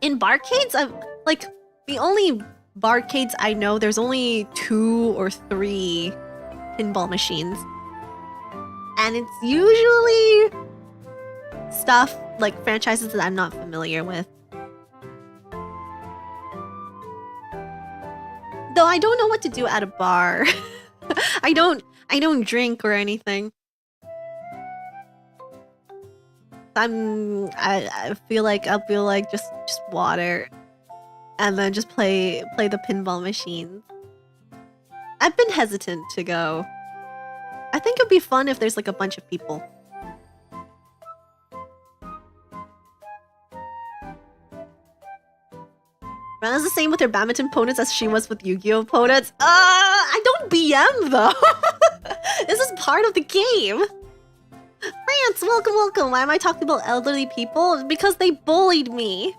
in barcades, the only barcades I know, there's only 2 or 3 pinball machines. And it's usually stuff like franchises that I'm not familiar with. Though I don't know what to do at a bar. I don't drink or anything. I feel like I'll feel like just water. And then just play the pinball machines. I've been hesitant to go. I think it'd be fun if there's like a bunch of people. Rana's the same with her badminton opponents as she was with Yu-Gi-Oh opponents. I don't BM though. This is part of the game. France, welcome, welcome. Why am I talking about elderly people? Because they bullied me.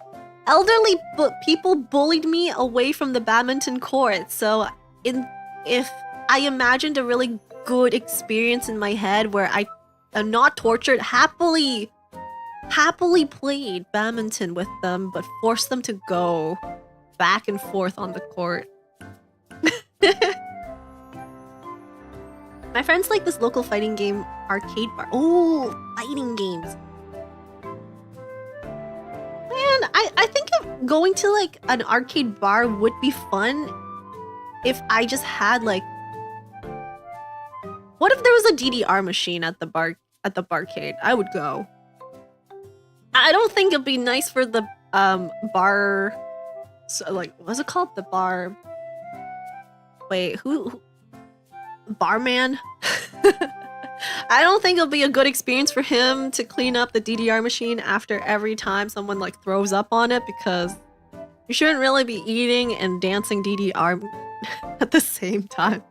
Elderly people bullied me away from the badminton court. So if I imagined a really good experience in my head where I am not tortured, happily played badminton with them, but forced them to go back and forth on the court. My friends like this local fighting game arcade bar. Oh, fighting games. Man, I think going to like an arcade bar would be fun if I just had like... What if there was a DDR machine at the barcade? I would go. I don't think it'd be nice for the bar... So, like, what's it called? The bar... Wait, who... Barman? I don't think it'll be a good experience for him to clean up the DDR machine after every time someone like throws up on it, because you shouldn't really be eating and dancing DDR at the same time.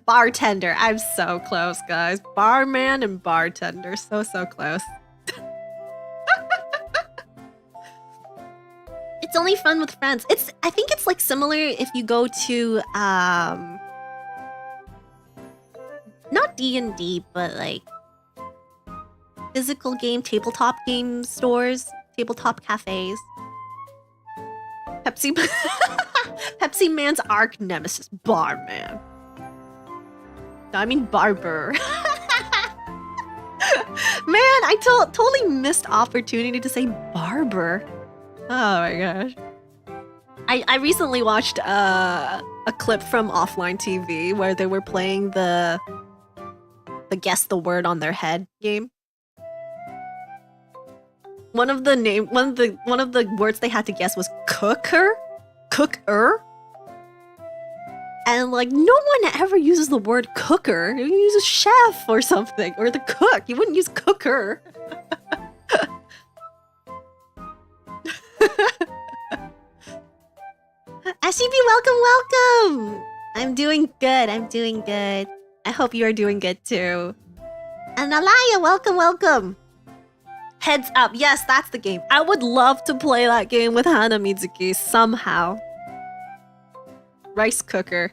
Bartender. I'm so close, guys. Barman and bartender. So close. It's only fun with friends. I think it's like similar if you go to not D&D, but like physical game, tabletop game stores, tabletop cafes. Pepsi Man's arch nemesis, Barman. No, I mean Barber. Man, I totally missed opportunity to say Barber. Oh my gosh. I recently watched a clip from Offline TV where they were playing the guess the word on their head game. One of the words they had to guess was cooker. And like no one ever uses the word cooker. You use chef or something, or the cook. You wouldn't use cooker. SCB, welcome! I'm doing good. I hope you are doing good too. And Alaya, welcome! Heads up, yes, that's the game. I would love to play that game with Hana Mizuki somehow. Rice cooker.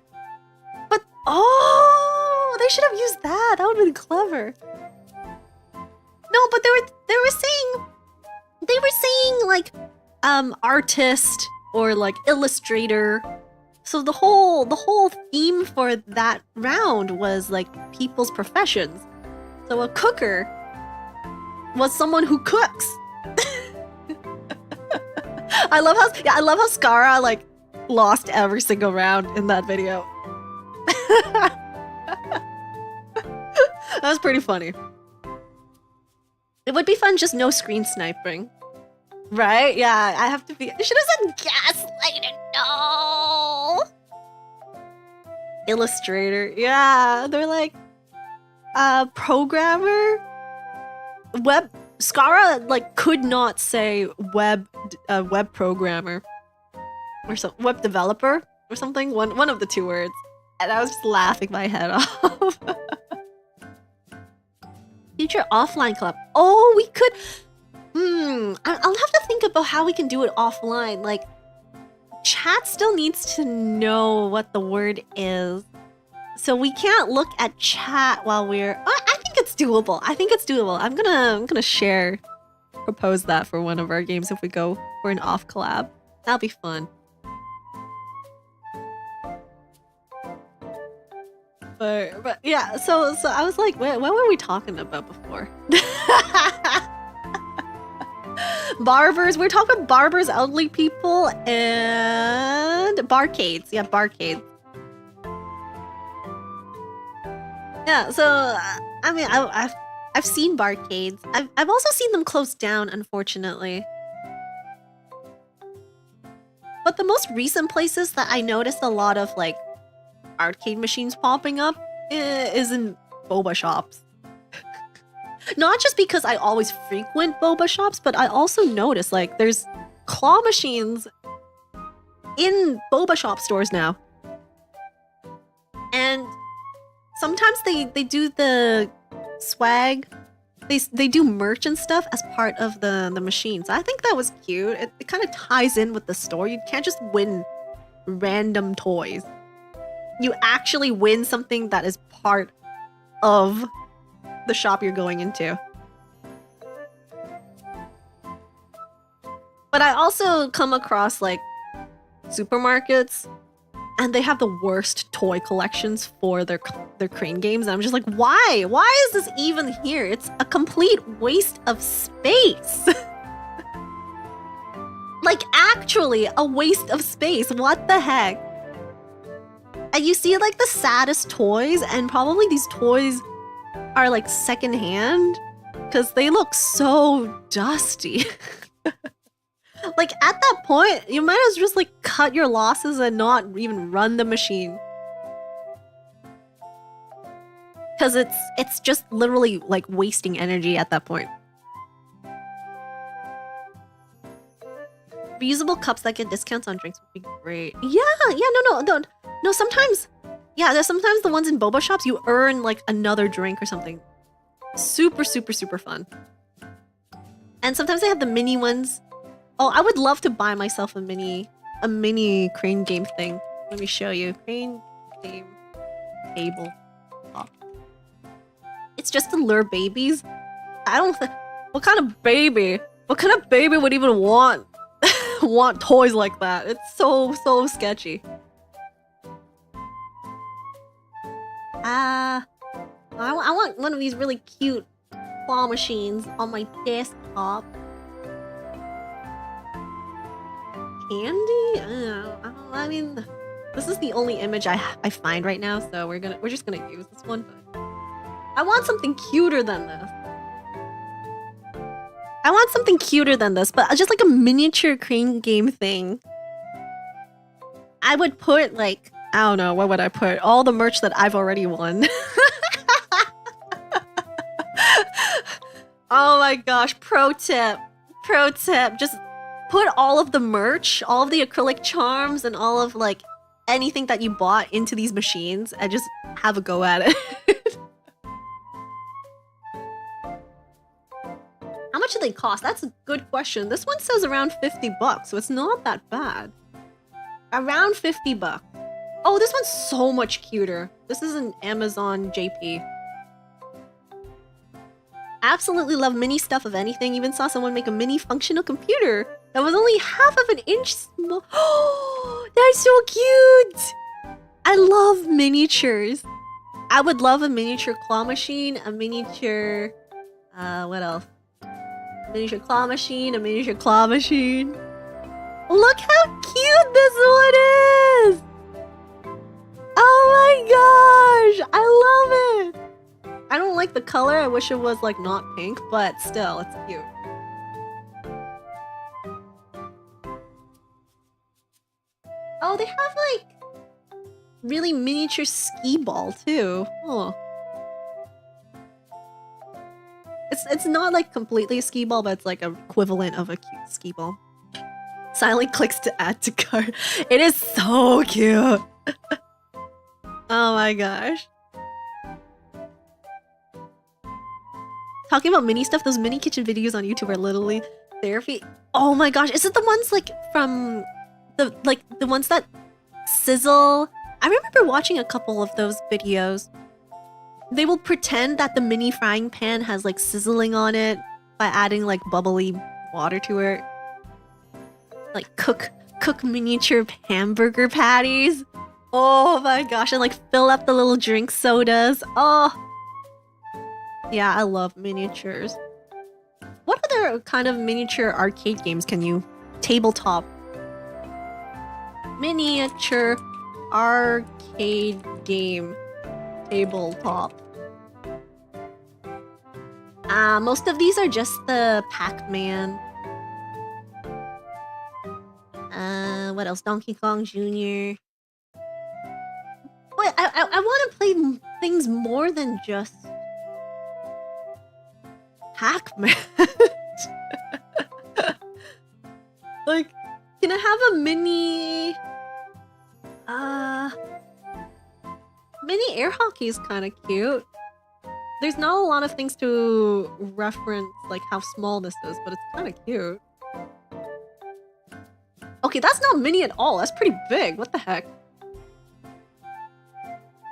But, oh, they should have used that. That would have been clever. No, but they were saying like, artist or like illustrator. So the whole theme for that round was like people's professions. So a cooker was someone who cooks. I love how Skara like lost every single round in that video. That was pretty funny. It would be fun just no screen sniping. Right? Yeah, I have to be. I should have said gaslighter. No. Illustrator. Yeah, they're like programmer. Web. Skara like could not say web programmer or some web developer or something. One of the two words, and I was just laughing my head off. Future offline club. Oh, we could. I'll have to think about how we can do it offline. Like, chat still needs to know what the word is, so we can't look at chat while we're. I think it's doable. I think it's doable. I'm gonna propose that for one of our games if we go for an off collab. That'll be fun. But yeah, so I was like, what were we talking about before? Barbers. We're talking about barbers, elderly people, and barcades. Yeah, barcades. Yeah. So I mean, I've seen barcades. I've also seen them close down, unfortunately. But the most recent places that I noticed a lot of like arcade machines popping up is in boba shops. Not just because I always frequent boba shops, but I also notice like there's claw machines in boba shop stores now. And sometimes they do the swag. They do merch and stuff as part of the machine. So I think that was cute. It kind of ties in with the store. You can't just win random toys. You actually win something that is part of the shop you're going into. But I also come across like supermarkets and they have the worst toy collections for their crane games. And I'm just like, why? Why is this even here? It's a complete waste of space. Like actually a waste of space. What the heck? And you see like the saddest toys, and probably these toys are like secondhand because they look so dusty. Like at that point, you might as well just like cut your losses and not even run the machine. Because it's just literally like wasting energy at that point. Reusable cups that get discounts on drinks would be great. Yeah, no, sometimes. Yeah, there's sometimes the ones in boba shops, you earn like another drink or something. Super, super, super fun. And sometimes they have the mini ones. Oh, I would love to buy myself a mini crane game thing. Let me show you. Crane game table. Oh. It's just to lure babies. I don't what kind of baby would even want toys like that? It's so sketchy. I want one of these really cute claw machines on my desktop. Candy? I mean, this is the only image I find right now, so we're just gonna use this one. But I want something cuter than this. I want something cuter than this, but just like a miniature crane game thing. I would put like, I don't know, what would I put? All the merch that I've already won. Oh my gosh, pro tip, just put all of the merch, all of the acrylic charms, and all of like anything that you bought into these machines and just have a go at it. How much do they cost? That's a good question. This one says around 50 bucks, so it's not that bad. Around 50 bucks. Oh, this one's so much cuter. This is an Amazon JP. Absolutely love mini stuff of anything. Even saw someone make a mini functional computer that was only half of an inch small. Oh, that's so cute! I love miniatures. I would love a miniature claw machine, a miniature... what else? Miniature claw machine, a miniature claw machine. Look how cute this one is! Oh my gosh! I love it! I don't like the color. I wish it was like not pink, but still, it's cute. Oh, they have like really miniature skee ball too. Oh. It's not like completely a skee ball, but it's like an equivalent of a cute skee ball. Silent clicks to add to cart. It is so cute. Oh my gosh. Talking about mini stuff, those mini kitchen videos on YouTube are literally therapy. Oh my gosh, is it the ones like from the ones that sizzle? I remember watching a couple of those videos. They will pretend that the mini frying pan has like sizzling on it by adding like bubbly water to it. Like cook miniature hamburger patties. Oh my gosh, and like fill up the little drink sodas. Oh. Yeah, I love miniatures. What other kind of miniature arcade games can you tabletop? Miniature arcade game. Tabletop. Most of these are just the Pac-Man. What else? Donkey Kong Jr. Wait, I want to play things more than just Pac-Man. Like, can I have a mini air hockey is kind of cute. There's not a lot of things to reference like how small this is, but it's kind of cute. Okay, that's not mini at all. That's pretty big. What the heck?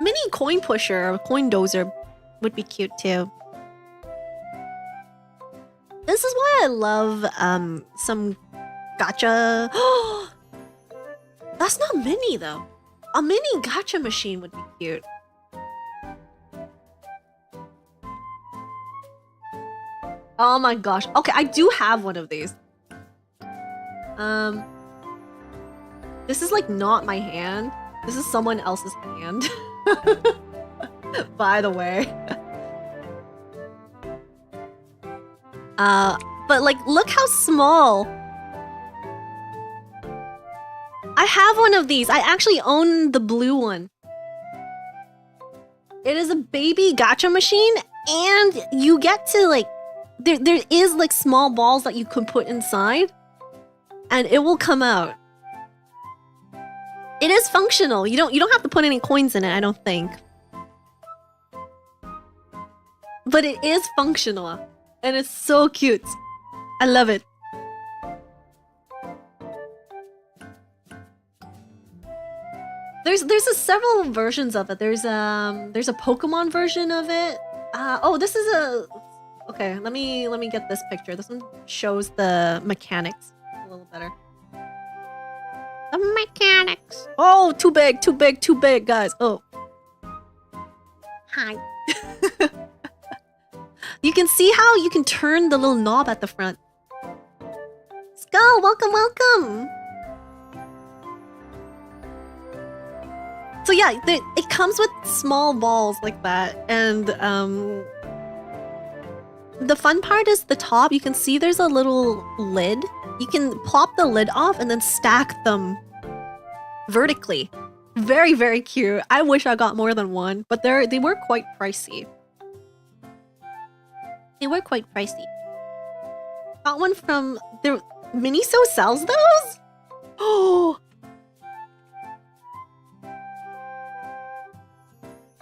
Mini coin pusher or coin dozer would be cute too. This is why I love some gacha. That's not mini though. A mini gacha machine would be cute. Oh my gosh. Okay, I do have one of these. This is like not my hand. This is someone else's hand. By the way. But like, look how small. I have one of these. I actually own the blue one. It is a baby gacha machine, and you get to like, there is like small balls that you can put inside, and it will come out. It is functional. You don't have to put any coins in it, I don't think. But it is functional, and it's so cute. I love it. There's several versions of it. There's a Pokemon version of it. Oh, this is a. Okay, let me get this picture. This one shows the mechanics a little better. The mechanics. Oh, too big, guys. Oh. Hi. You can see how you can turn the little knob at the front. Skull, welcome. So yeah, it comes with small balls like that, and the fun part is the top. You can see there's a little lid. You can plop the lid off and then stack them vertically. Very, very cute. I wish I got more than one, but they were quite pricey. Got one from their Miniso sells those? Oh.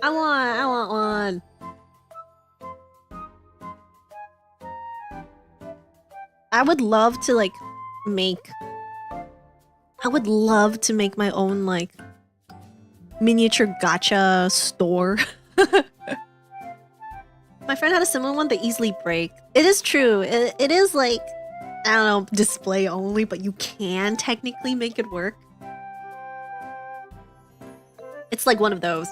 I want one. I would love to like make my own like miniature gacha store. My friend had a similar one, they easily break. It is true. It is like, I don't know, display only, but you can technically make it work. It's like one of those.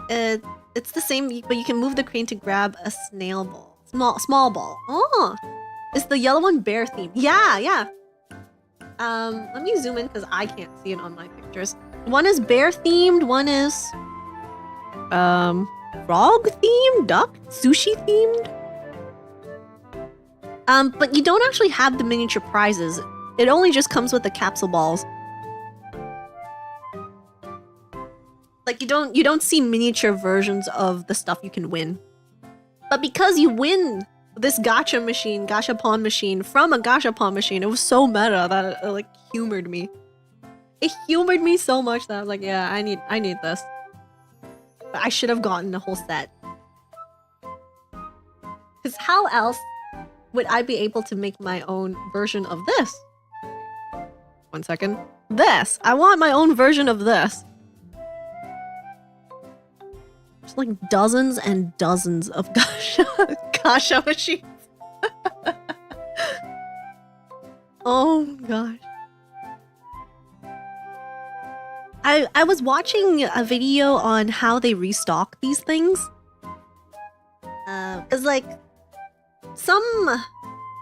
It's the same, but you can move the crane to grab a snail ball. Small ball. Oh, is the yellow one bear themed? Yeah, yeah. Let me zoom in because I can't see it on my pictures. One is bear themed, one is frog themed, duck, sushi themed. But you don't actually have the miniature prizes. It only just comes with the capsule balls. Like you don't see miniature versions of the stuff you can win. But because you win this gachapon machine from a gachapon machine, it was so meta that it like humored me. It humored me so much that I was like, yeah, I need this. But I should have gotten the whole set. Because how else would I be able to make my own version of this? 1 second. This! I want my own version of this. There's like dozens and dozens of gacha machines. Oh gosh. I was watching a video on how they restock these things. Cause like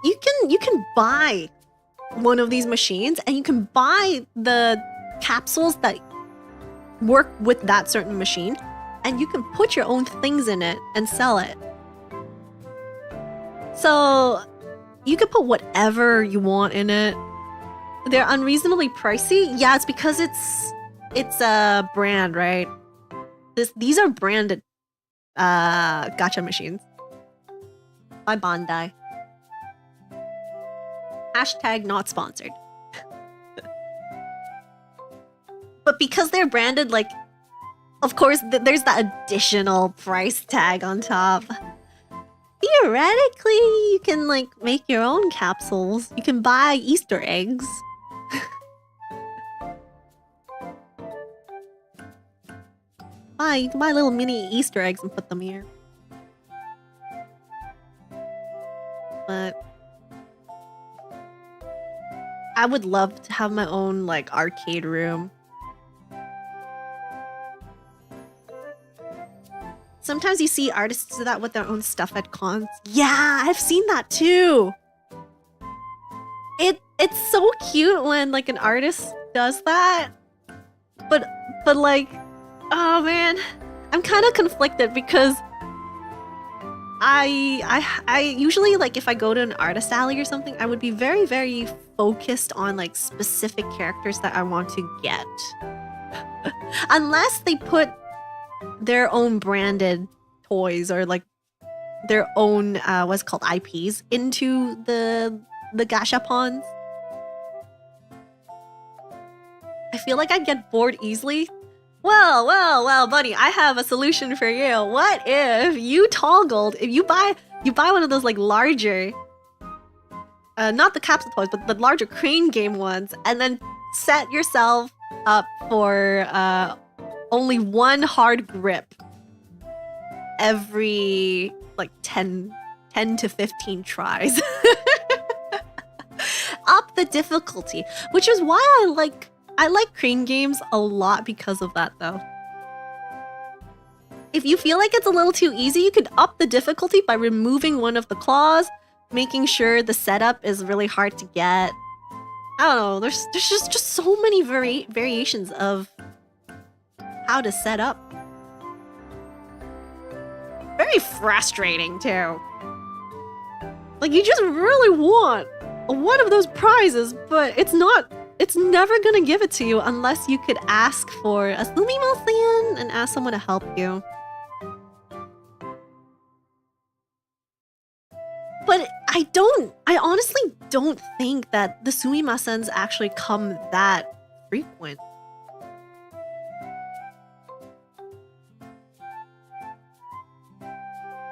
you can buy one of these machines and you can buy the capsules that work with that certain machine and you can put your own things in it and sell it. So you can put whatever you want in it. They're unreasonably pricey. Yeah, it's because it's a brand, right? These are branded gacha machines by Bandai. Hashtag not sponsored. But because they're branded, like, of course, there's that additional price tag on top. Theoretically, you can, like, make your own capsules. You can buy Easter eggs. You can buy little mini Easter eggs and put them here. But I would love to have my own, like, arcade room. Sometimes you see artists do that with their own stuff at cons. Yeah, I've seen that too. It's so cute when like an artist does that. But like, oh man, I'm kind of conflicted because I usually, like, if I go to an artist alley or something, I would be very, very focused on like specific characters that I want to get. Unless they put their own branded toys or like their own what's called IPs into the gashapons. I feel like I'd get bored easily. Well, buddy, I have a solution for you. What if you if you buy one of those like larger not the capsule toys, but the larger crane game ones, and then set yourself up for only one hard grip every like 10 to 15 tries. Up the difficulty, which is why I like crane games a lot because of that though. If you feel like it's a little too easy, you could up the difficulty by removing one of the claws, making sure the setup is really hard to get. I don't know, there's just so many variations of how to set up. Very frustrating too. Like you just really want one of those prizes, but it's never gonna give it to you unless you could ask for a sumimasen and ask someone to help you. But I honestly don't think that the sumimasens actually come that frequent.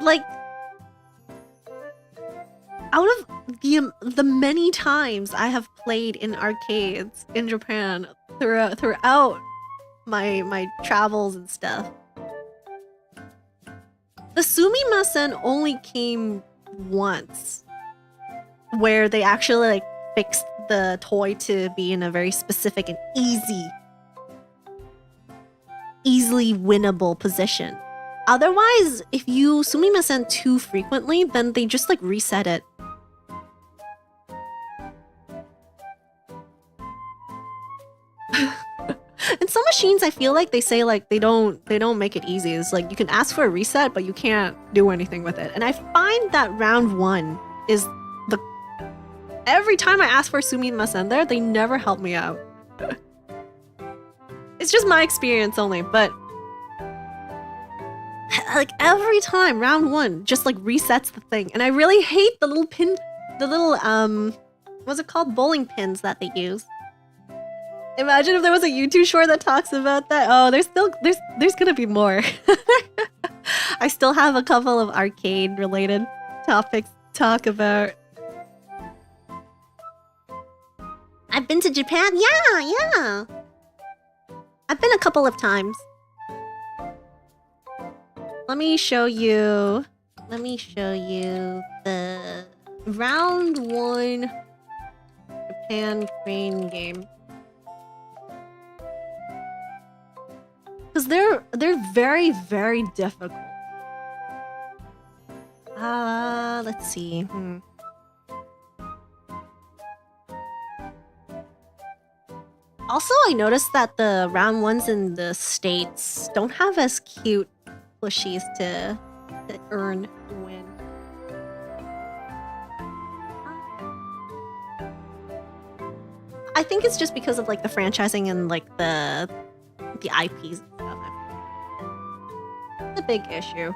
Like, out of the many times I have played in arcades in Japan throughout my travels and stuff, the sumimasen only came once, where they actually like fixed the toy to be in a very specific and easily winnable position. Otherwise, if you sumimasen too frequently, then they just like reset it. In some machines, I feel like they say like they don't make it easy. It's like you can ask for a reset, but you can't do anything with it. And I find that round 1 is the every time I ask for sumimasen there, they never help me out. It's just my experience only, but like every time round 1 just like resets the thing, and I really hate the little pin, the little what's it called, bowling pins that they use. Imagine if there was a YouTube short that talks about that. Oh, there's gonna be more. I still have a couple of arcade related topics to talk about. I've been to Japan. Yeah. I've been a couple of times. Let me show you the round 1 Japan crane game. Because they're very, very difficult. Let's see. Also, I noticed that the round 1s in the States don't have as cute plushies to earn the win. I think it's just because of like the franchising and like the IPs and stuff. It's a big issue.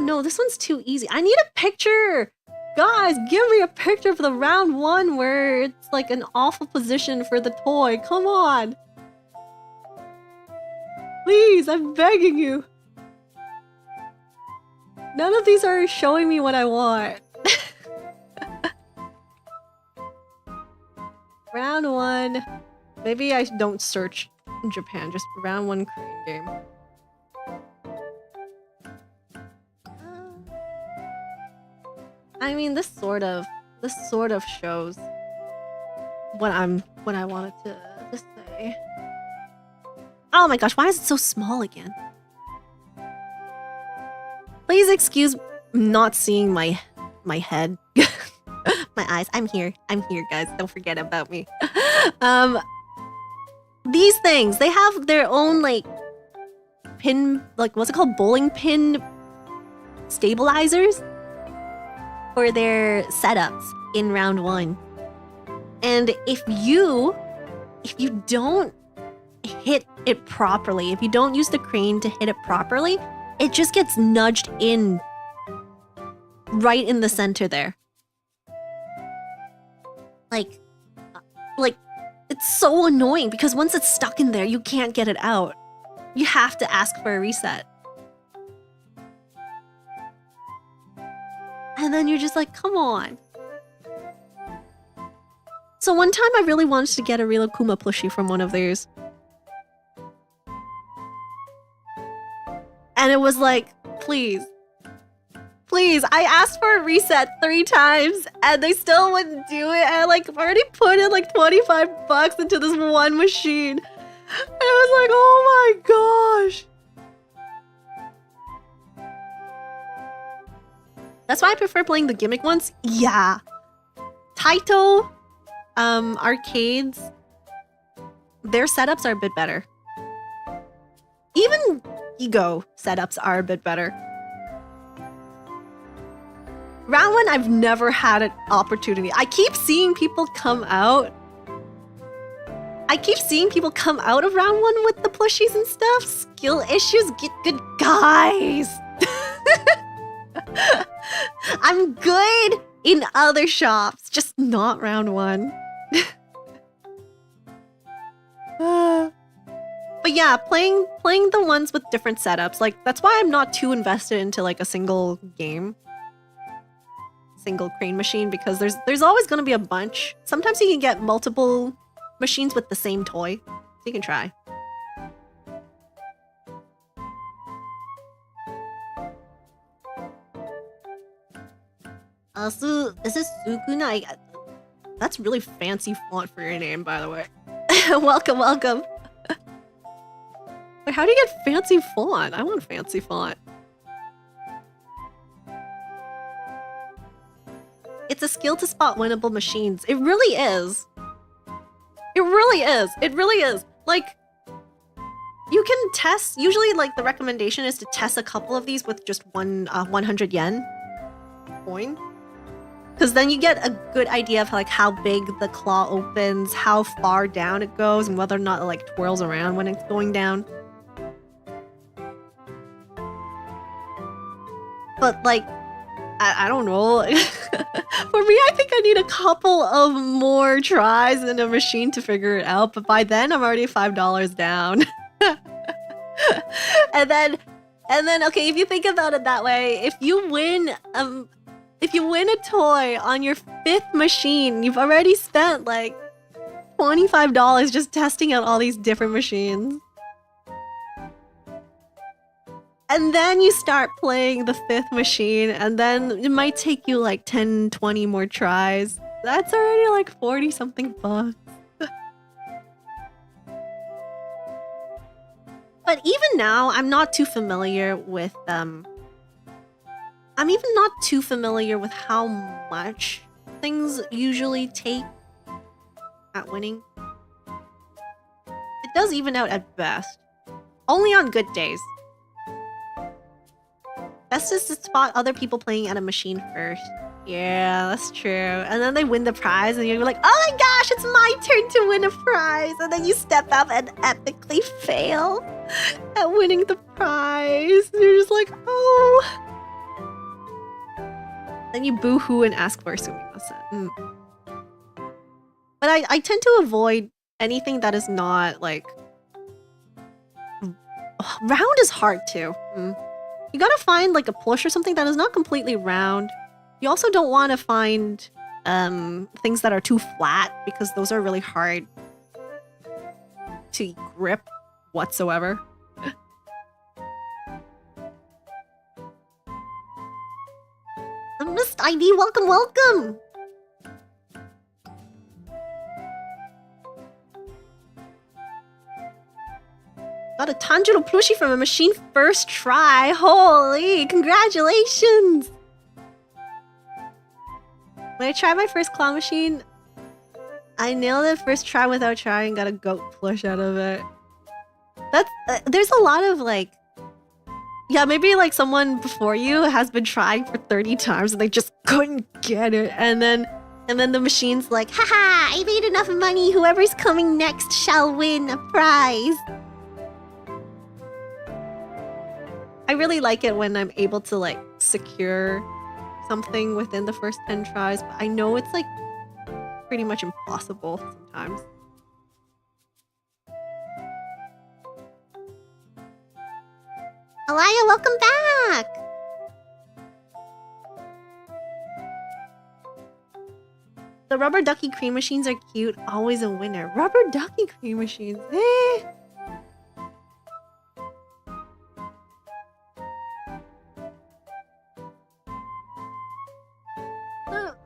No, this one's too easy. I need a picture! Guys, give me a picture for the round 1 where it's like an awful position for the toy. Come on! Please, I'm begging you. None of these are showing me what I want. Round 1. Maybe I don't search in Japan, just round 1 crane game. I mean, this sort of shows what I wanted to say. Oh my gosh, why is it so small again? Please excuse not seeing my head. My eyes. I'm here, guys. Don't forget about me. These things, they have their own like pin, like what's it called? Bowling pin stabilizers for their setups in round 1. And if you don't hit it properly, if you don't use the crane to hit it properly, it just gets nudged in right in the center there. Like it's so annoying because once it's stuck in there, you can't get it out. You have to ask for a reset. And then you're just like, come on. So one time I really wanted to get a real Akuma plushie from one of theirs. And it was like, please. Please, I asked for a reset 3 times and they still wouldn't do it. I like already put in like 25 bucks into this one machine. And I was like, oh my gosh. That's why I prefer playing the gimmick ones. Yeah. Taito arcades, their setups are a bit better. Even Ego setups are a bit better. Round 1, I've never had an opportunity. I keep seeing people come out. Of round 1 with the plushies and stuff. Skill issues, get good guys. I'm good in other shops, just not round 1. But yeah, playing the ones with different setups, like that's why I'm not too invested into like a single game. Single crane machine, because there's always going to be a bunch. Sometimes you can get multiple machines with the same toy, so you can try. This is Sukuna. That's really fancy font for your name, by the way. Welcome. Wait, how do you get fancy font? I want fancy font. It's a skill to spot winnable machines. It really is. It really is. It really is. Like, you can test, usually like the recommendation is to test a couple of these with just 100 yen coin. Because then you get a good idea of like how big the claw opens, how far down it goes, and whether or not it like twirls around when it's going down. But like, I don't know. For me, I think I need a couple of more tries in a machine to figure it out. But by then, I'm already $5 down. and then, okay, if you think about it that way, if you win a toy on your 5th machine, you've already spent like $25 just testing out all these different machines. And then you start playing the 5th machine, and then it might take you like 10, 20 more tries. That's already like 40 something bucks. But even now, I'm not too familiar with I'm even not too familiar with how much things usually take at winning. It does even out at best. Only on good days. Best is to spot other people playing at a machine first. Yeah, that's true. And then they win the prize and you're like, oh my gosh, it's my turn to win a prize. And then you step up and epically fail at winning the prize. And you're just like, oh. Then you boo-hoo and ask for a sumimasen. But I tend to avoid anything that is not like... Round is hard too. You gotta find like a plush or something that is not completely round. You also don't want to find things that are too flat because those are really hard to grip whatsoever. Mist ID, welcome, welcome! Got a Tanjiro plushie from a machine first try. Holy, congratulations! When I tried my first claw machine, I nailed it first try without trying, got a goat plush out of it. That's there's a lot of like, yeah, maybe like someone before you has been trying for 30 times and they just couldn't get it, and then the machine's like, haha, I made enough money, whoever's coming next shall win a prize. I really like it when I'm able to like secure something within the first 10 tries, but I know it's like pretty much impossible sometimes. Alaya, welcome back! The rubber ducky cream machines are cute, always a winner. Rubber ducky cream machines, eh?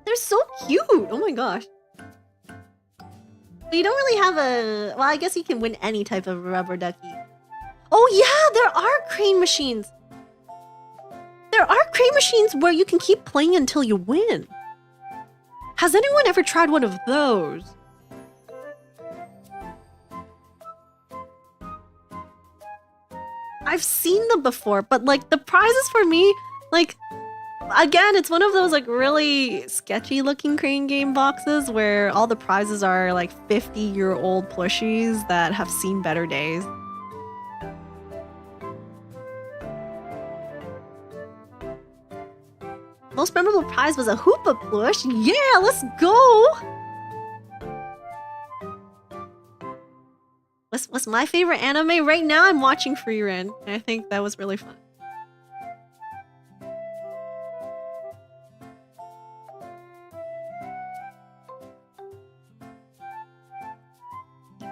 They're so cute! Oh my gosh. But you don't really have a... Well, I guess you can win any type of rubber ducky. Oh yeah, there are crane machines! There are crane machines where you can keep playing until you win. Has anyone ever tried one of those? I've seen them before, but like the prizes for me, like... Again, it's one of those like really sketchy looking crane game boxes where all the prizes are like 50-year-old plushies that have seen better days. Most memorable prize was a Hoopa plush. Yeah, let's go! What's my favorite anime? Right now I'm watching Frieren. I think that was really fun.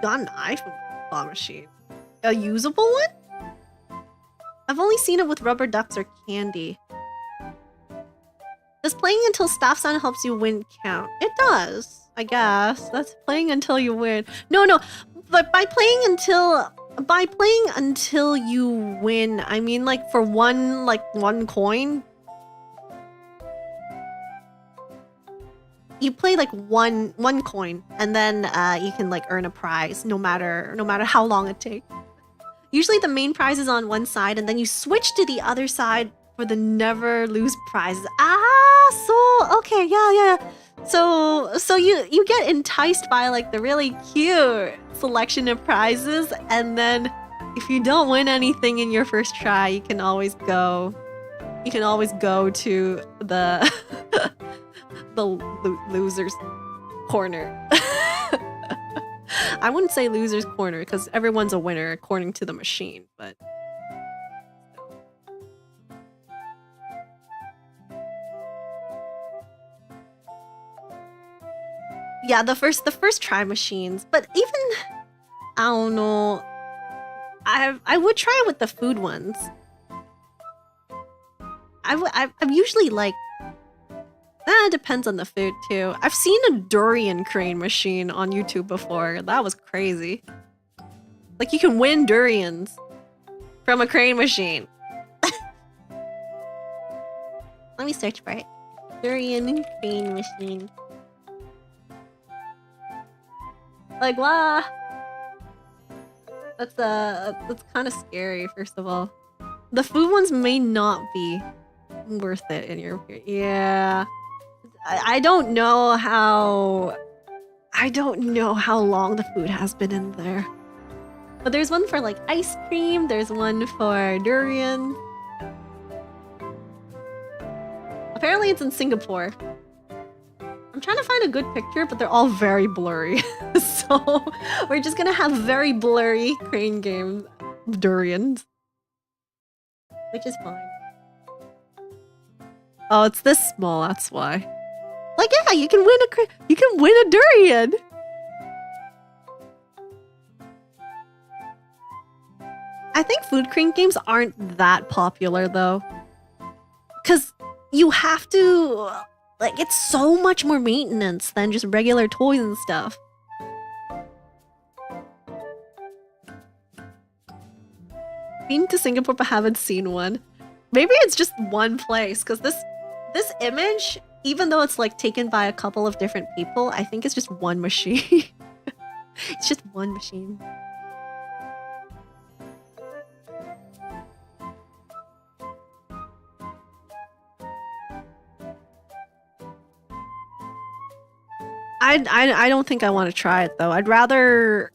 Got an eye from the claw machine. A usable one? I've only seen it with rubber ducks or candy. Does playing until stop sign helps you win count? It does, I guess. That's playing until you win. No, but by playing until By playing until you win, I mean like for one coin. You play like one coin, and then you can like earn a prize no matter how long it takes. Usually the main prize is on one side, and then you switch to the other side for the never lose prizes. So okay, yeah. So you get enticed by like the really cute selection of prizes, and then if you don't win anything in your first try, you can always go to the the loser's corner. I wouldn't say loser's corner because everyone's a winner according to the machine, but yeah, the first try machines. But even I don't know. I would try it with the food ones. I'm usually like, it depends on the food too. I've seen a durian crane machine on YouTube before. That was crazy. Like you can win durians from a crane machine. Let me search for it. Durian crane machine. Like what? That's kind of scary. First of all, the food ones may not be worth it in your opinion. Yeah. I don't know how long the food has been in there. But there's one for like ice cream, there's one for durian. Apparently it's in Singapore. I'm trying to find a good picture, but they're all very blurry. So we're just gonna have very blurry crane games of durians. Which is fine. Oh, it's this small, that's why. Like, yeah, you can win a durian. I think food crane games aren't that popular though. Cause you have to, like, it's so much more maintenance than just regular toys and stuff. Been to Singapore but haven't seen one. Maybe it's just one place, cause this image, even though it's like taken by a couple of different people, I think it's just one machine. It's just one machine. I don't think I want to try it though. I'd rather...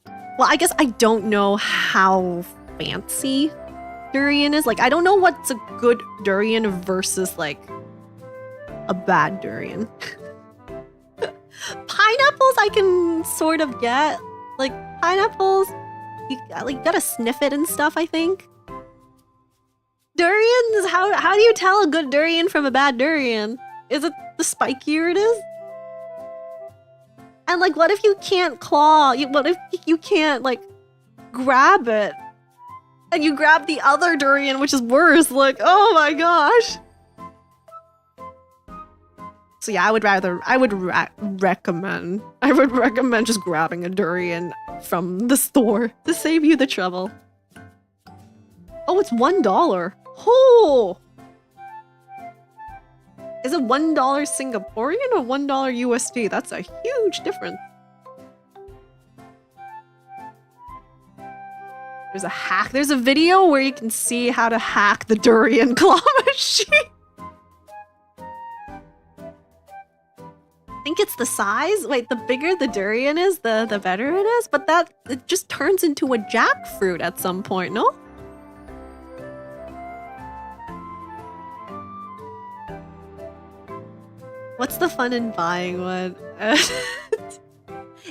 Well, I guess I don't know how fancy durian is. Like, I don't know what's a good durian versus like a bad durian. Pineapples I can sort of get. Like, pineapples, you gotta sniff it and stuff, I think. Durians, how do you tell a good durian from a bad durian? Is it the spikier it is? And like, what if you can't claw? What if you can't like grab it? And you grab the other durian, which is worse. Like, oh my gosh. So yeah, I would recommend just grabbing a durian from the store to save you the trouble. Oh, it's $1. Oh! Is it $1 Singaporean or $1 USD? That's a huge difference. There's a hack. There's a video where you can see how to hack the durian claw machine. I think it's the size. Wait, the bigger the durian is, the better it is. But it just turns into a jackfruit at some point, no? What's the fun in buying one?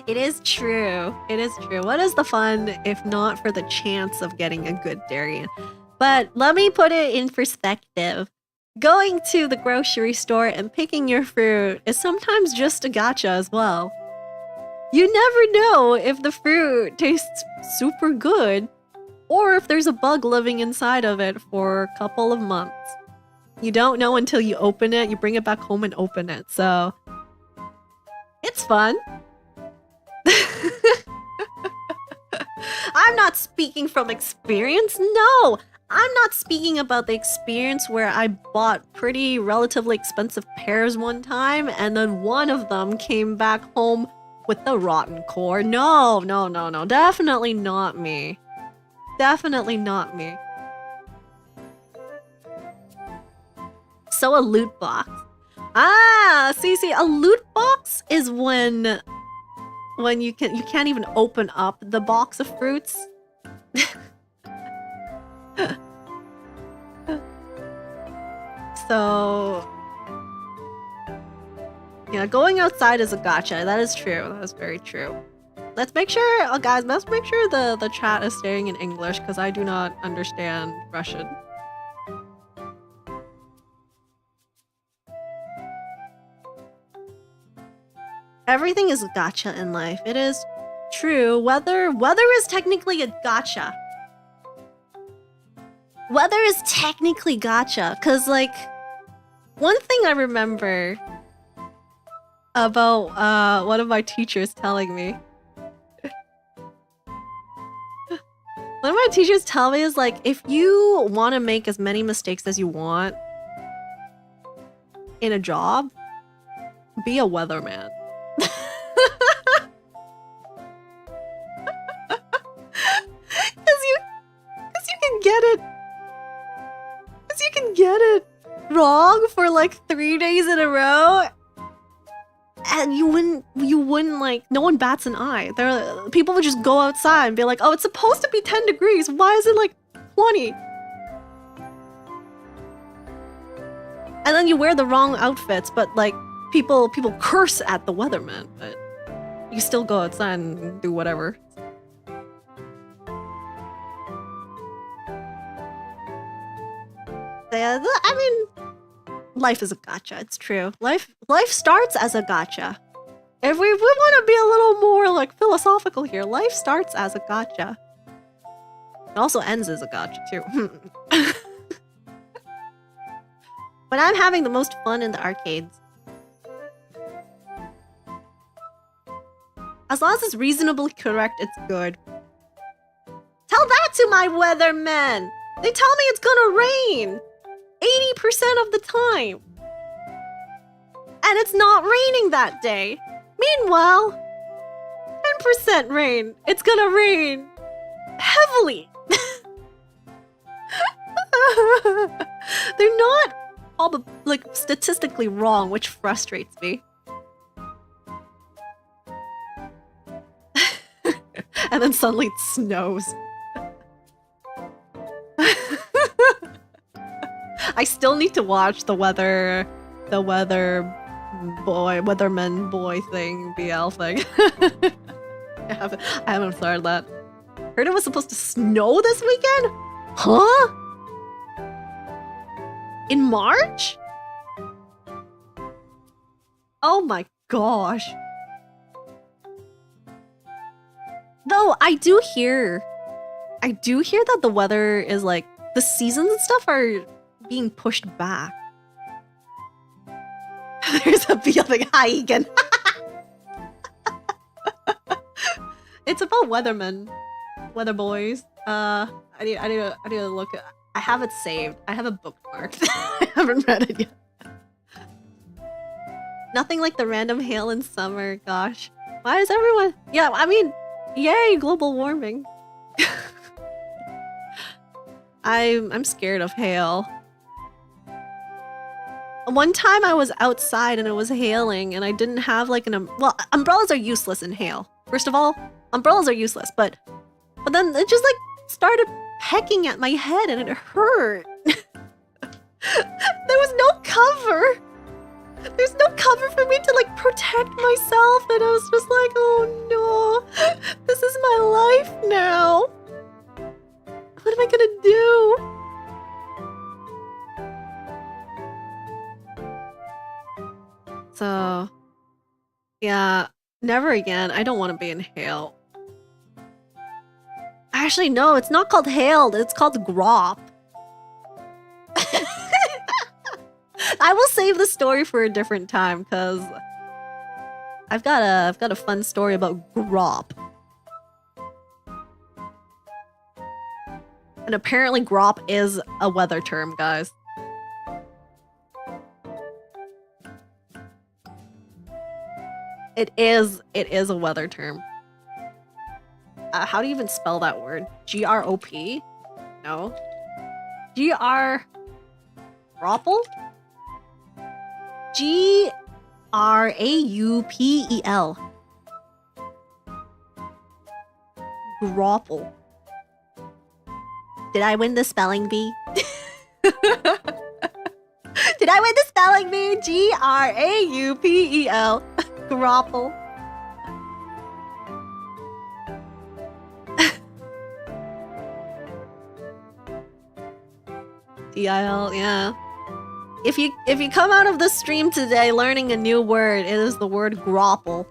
It is true. It is true. What is the fun if not for the chance of getting a good durian? But let me put it in perspective. Going to the grocery store and picking your fruit is sometimes just a gacha as well. You never know if the fruit tastes super good or if there's a bug living inside of it for a couple of months. You don't know until you open it, you bring it back home and open it, so it's fun. I I'm not speaking from experience. No, I'm not speaking about the experience where I bought pretty relatively expensive pears one time and then one of them came back home with the rotten core. No, no, no, no. Definitely not me. Definitely not me. So a loot box. Ah, see, a loot box is when you can't even open up the box of fruits. So yeah, going outside is a gotcha. That is true. That is very true. Let's make sure, guys, let's make sure the chat is staying in English because I do not understand Russian. Everything is a gotcha in life. It is true. Weather is technically a gotcha. Weather is technically gotcha. Cause like one thing I remember about one of my teachers telling me. One of my teachers tell me is like, if you want to make as many mistakes as you want in a job, be a weatherman. Cause you can get it wrong for like 3 days in a row, and you wouldn't like, no one bats an eye. People would just go outside and be like, oh, it's supposed to be 10 degrees. Why is it like 20? And then you wear the wrong outfits, but like people curse at the weatherman, but you still go outside and do whatever. I mean, life is a gotcha. It's true. Life starts as a gotcha. If we want to be a little more like philosophical here, life starts as a gotcha. It also ends as a gotcha too. But I'm having the most fun in the arcades. As long as it's reasonably correct, it's good. Tell that to my weathermen! They tell me it's gonna rain 80% of the time. And it's not raining that day. Meanwhile, 10% rain. It's gonna rain heavily. They're not all like statistically wrong, which frustrates me. And then suddenly it snows. I still need to watch the weatherman boy thing, BL thing. I haven't started that. Heard it was supposed to snow this weekend? Huh? In March? Oh my gosh. Though I do hear that the weather is like, the seasons and stuff are being pushed back. There's a BL thing. Hi, Egan. It's about weathermen, weather boys. I need to look at. I have it saved. I have it bookmarked. I haven't read it yet. Nothing like the random hail in summer. Gosh, why is everyone? Yeah, I mean, yay, global warming. I'm scared of hail. One time I was outside and it was hailing and I didn't have like well, umbrellas are useless in hail. First of all, umbrellas are useless, but then it just like started pecking at my head and it hurt. There was no cover. There's no cover for me to like protect myself, and I was just like, oh no, this is my life now. What am I gonna do? So, yeah, never again. I don't want to be in hail. Actually, no, it's not called hail. It's called grop. I will save the story for a different time because I've got a fun story about grop. And apparently grop is a weather term, guys. It is a weather term. How do you even spell that word? G-R-O-P? No. G-R... Grapple? G-R-A-U-P-E-L. Grapple. Did I win the spelling bee? Did I win the spelling bee? G-R-A-U-P-E-L. Grapple. D-I-L, yeah. If you come out of the stream today learning a new word, it is the word grapple.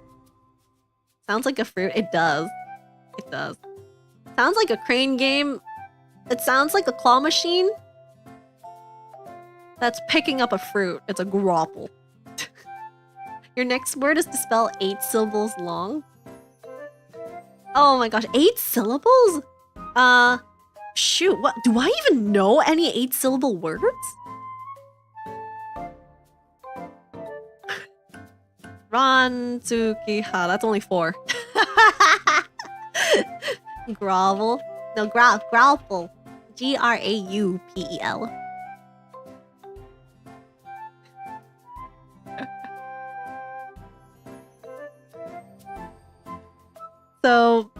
Sounds like a fruit. It does. It does. Sounds like a crane game. It sounds like a claw machine that's picking up a fruit. It's a grapple. Your next word is to spell 8 syllables long. Oh my gosh, 8 syllables? Shoot, what? Do I even know any 8-syllable words? Ranzukiha, that's only 4. Grovel. No, grapple. G-R-A-U-P-E-L. So,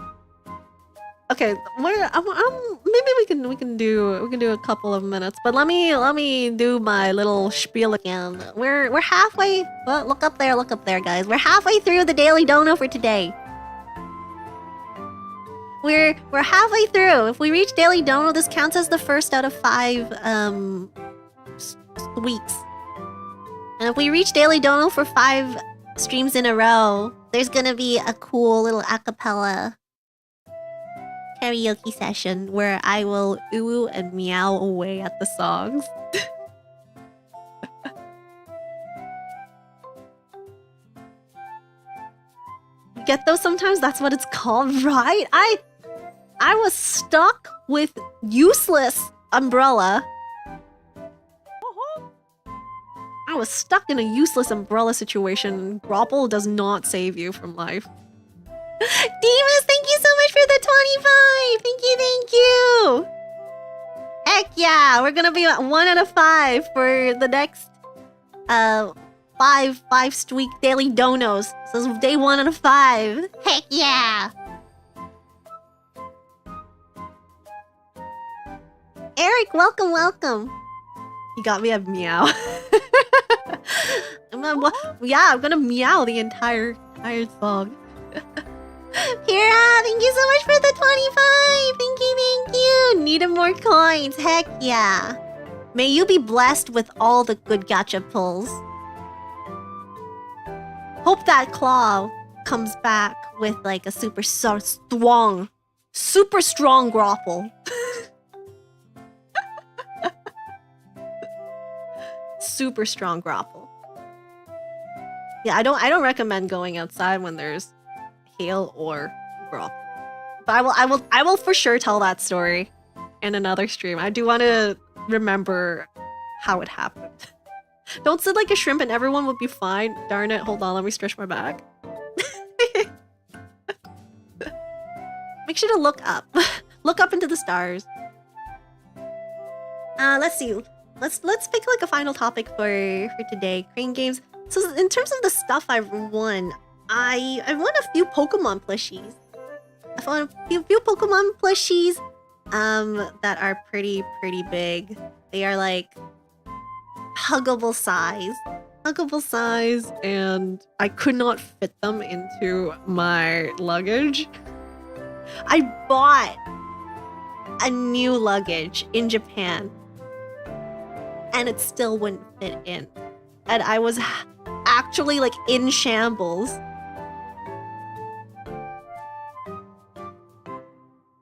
okay, maybe we can do a couple of minutes, but let me do my little spiel again. We're halfway. Well, look up there, guys. We're halfway through the Daily Dono for today. We're halfway through. If we reach Daily Dono, this counts as the first out of 5 weeks. And if we reach Daily Dono for 5 streams in a row, there's gonna be a cool little acapella karaoke session where I will ooh and meow away at the songs. You get those sometimes? That's what it's called, right? I was stuck with useless umbrella. I was stuck in a useless umbrella situation. Grapple does not save you from life. Demas, thank you so much for the 25! Thank you! Heck yeah! We're gonna be at 1 out of 5 for the next 5 week Daily Donos. So it's day 1 out of 5. Heck yeah! Eric, welcome! You got me a meow. I'm gonna meow the entire song. Pira, thank you so much for the 25! Thank you! Needed more coins, heck yeah! May you be blessed with all the good gacha pulls. Hope that claw comes back with like a super strong grapple. Super strong grapple. Yeah, I don't recommend going outside when there's hail or grapple. But I will for sure tell that story in another stream. I do want to remember how it happened. Don't sit like a shrimp and everyone will be fine. Darn it, hold on, let me stretch my back. Make sure to look up. Look up into the stars. Let's see. Let's pick like a final topic for today. Crane games. So in terms of the stuff I've won, I won a few Pokemon plushies. I won a few Pokemon plushies that are pretty big. They are like huggable size, and I could not fit them into my luggage. I bought a new luggage in Japan and it still wouldn't fit in. And I was actually like in shambles.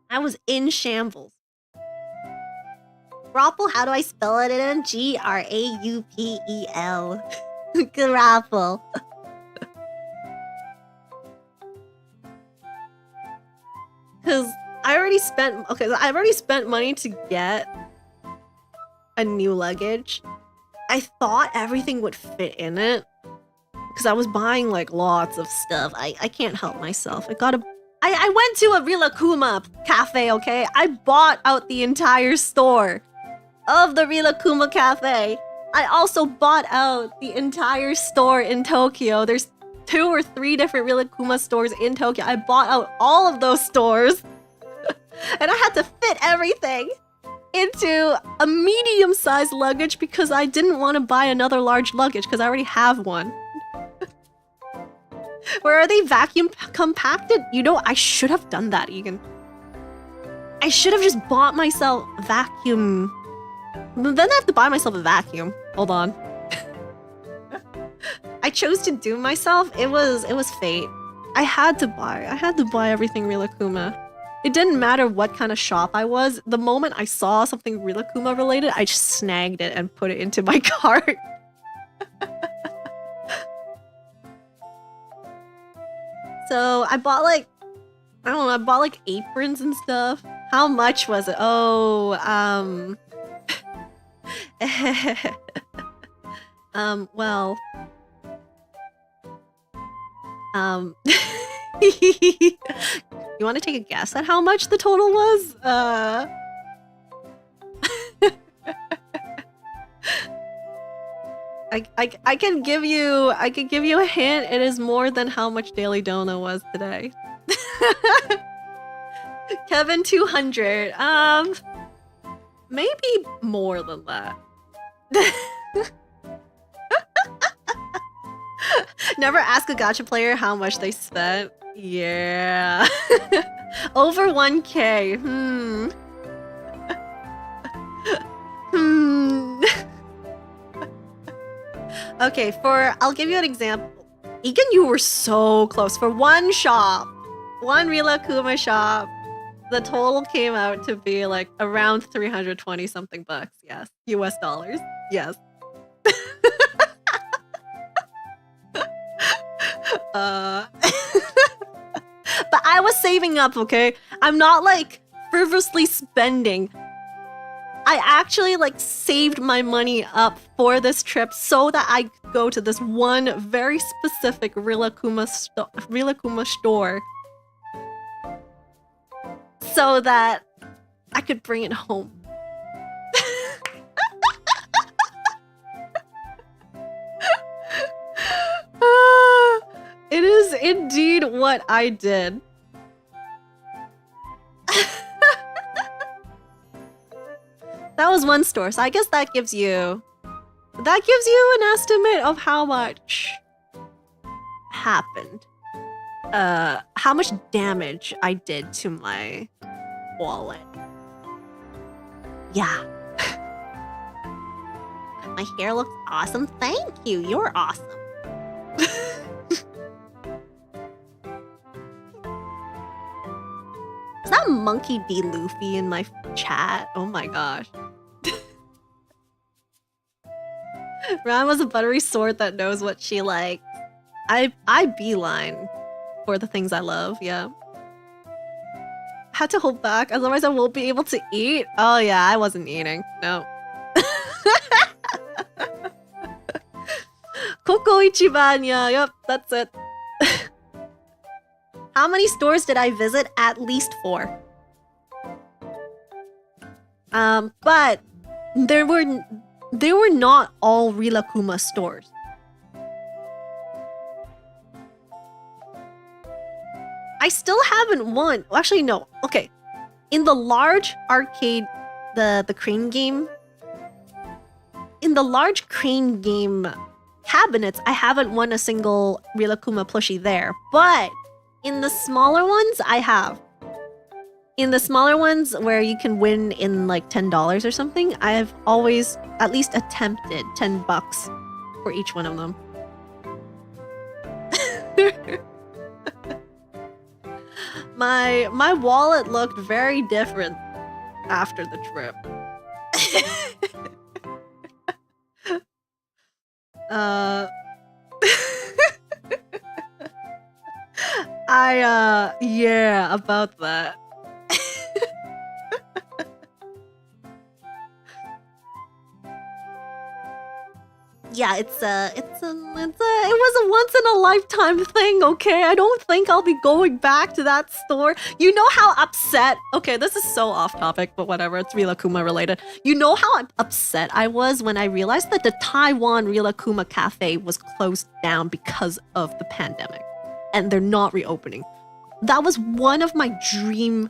I was in shambles. Grapple, how do I spell it in? G-R-A-U-P-E-L. Grapple. Because I already spent, okay, I've already spent money to get a new luggage. I thought everything would fit in it because I was buying like lots of stuff. I can't help myself. I went to a Rilakuma cafe, okay? I bought out the entire store of the Rilakuma cafe. I also bought out the entire store in Tokyo. There's 2 or 3 different Rilakuma stores in Tokyo. I bought out all of those stores. And I had to fit everything into a medium-sized luggage because I didn't want to buy another large luggage because I already have one. Where are they vacuum compacted? You know, I should have done that, Egan. I should have just bought myself a vacuum. Then I have to buy myself a vacuum. Hold on. I chose to do myself. It was fate. I had to buy everything Rilakuma. It didn't matter what kind of shop I was. The moment I saw something Rilakuma related, I just snagged it and put it into my cart. So I bought like, I don't know, I bought like aprons and stuff. How much was it? Oh, well, you want to take a guess at how much the total was? I can give you a hint. It is more than how much Daily Dona was today. Kevin 200. Maybe more than that. Never ask a gacha player how much they spent. Yeah. Over 1K. Okay, I'll give you an example. Egan, you were so close. For one shop, one Rilakuma shop, the total came out to be like around 320 something bucks. Yes. US dollars. Yes. But I was saving up, okay? I'm not like frivolously spending. I actually like saved my money up for this trip so that I could go to this one very specific Rilakuma store so that I could bring it home. It is indeed what I did. That was one store, so I guess that gives you an estimate of how much happened. How much damage I did to my wallet. Yeah. My hair looks awesome. Thank you. You're awesome. Is that Monkey D. Luffy in my chat? Oh my gosh. Ram was a buttery sword that knows what she likes. I beeline for the things I love, yeah. Had to hold back, otherwise I won't be able to eat. Oh yeah, I wasn't eating. No. Koko Ichiban, yeah, yep, that's it. How many stores did I visit? At least 4. But they were not all Rilakuma stores. I still haven't won. Actually, no. Okay. In the large arcade, the crane game. In the large crane game cabinets, I haven't won a single Rilakuma plushie there. But in the smaller ones, I have. In the smaller ones where you can win in like $10 or something, I've always at least attempted $10 for each one of them. My wallet looked very different after the trip. Yeah, about that. yeah, it was a once in a lifetime thing, okay? I don't think I'll be going back to that store. You know how upset, okay, this is so off topic, but whatever, it's Rilakuma related. You know how upset I was when I realized that the Taiwan Rilakuma cafe was closed down because of the pandemic and they're not reopening. That was one of my dream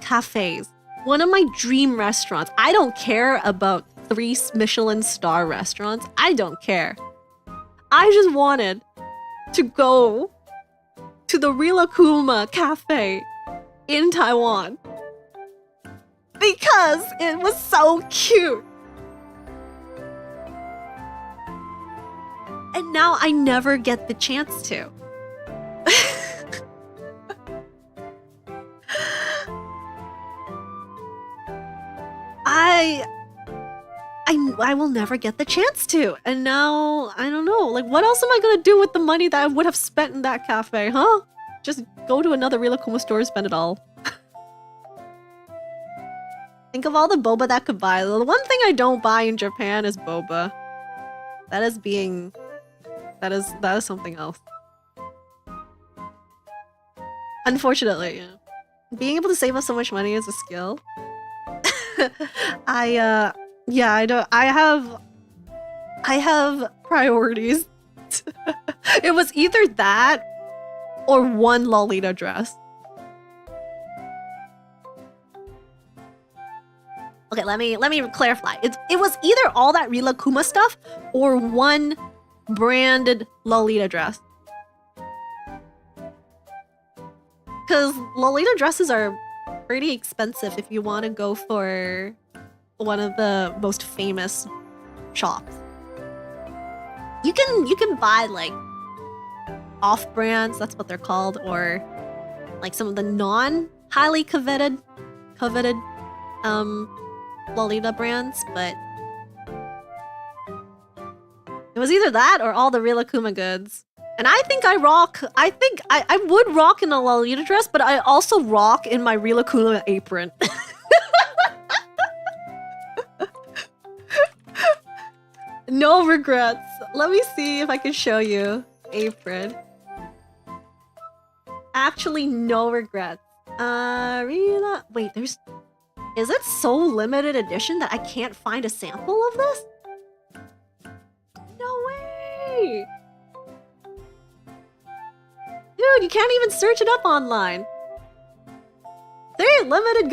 cafes, one of my dream restaurants. I don't care about 3 Michelin star restaurants. I don't care. I just wanted to go to the Rilakuma cafe in Taiwan because it was so cute. And now I never get the chance to. I will never get the chance to. And now, I don't know, like what else am I gonna do with the money that I would have spent in that cafe, huh? Just go to another Rilakuma store and spend it all. Think of all the boba that could buy. The one thing I don't buy in Japan is boba. That is something else. Unfortunately, yeah. Being able to save up so much money is a skill. Yeah, I don't. I have priorities. It was either that or one Lolita dress. Okay, let me clarify. It was either all that Rilakuma stuff or one branded Lolita dress. Because Lolita dresses are pretty expensive if you want to go for one of the most famous shops. You can buy like off brands, that's what they're called, or like some of the non-highly coveted Lolita brands, but it was either that or all the Rilakuma goods. And I think I would rock in a Lolita dress, but I also rock in my Rilakuma apron. No regrets. Let me see if I can show you apron. Actually, no regrets. Wait, is it so limited edition that I can't find a sample of this? No way! Dude, you can't even search it up online. Hey, limited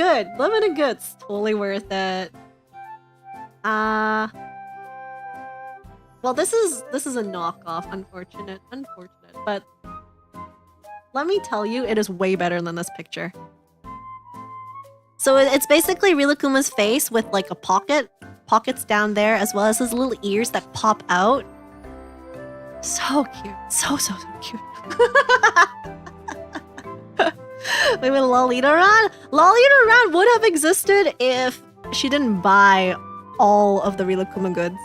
goods. Totally worth it. Well, this is a knockoff, unfortunate, but let me tell you, it is way better than this picture. So it's basically Rilakuma's face with like a pockets down there, as well as his little ears that pop out. So cute, so cute. Wait, with Lolita Ran? Lolita Ran would have existed if she didn't buy all of the Rilakuma goods.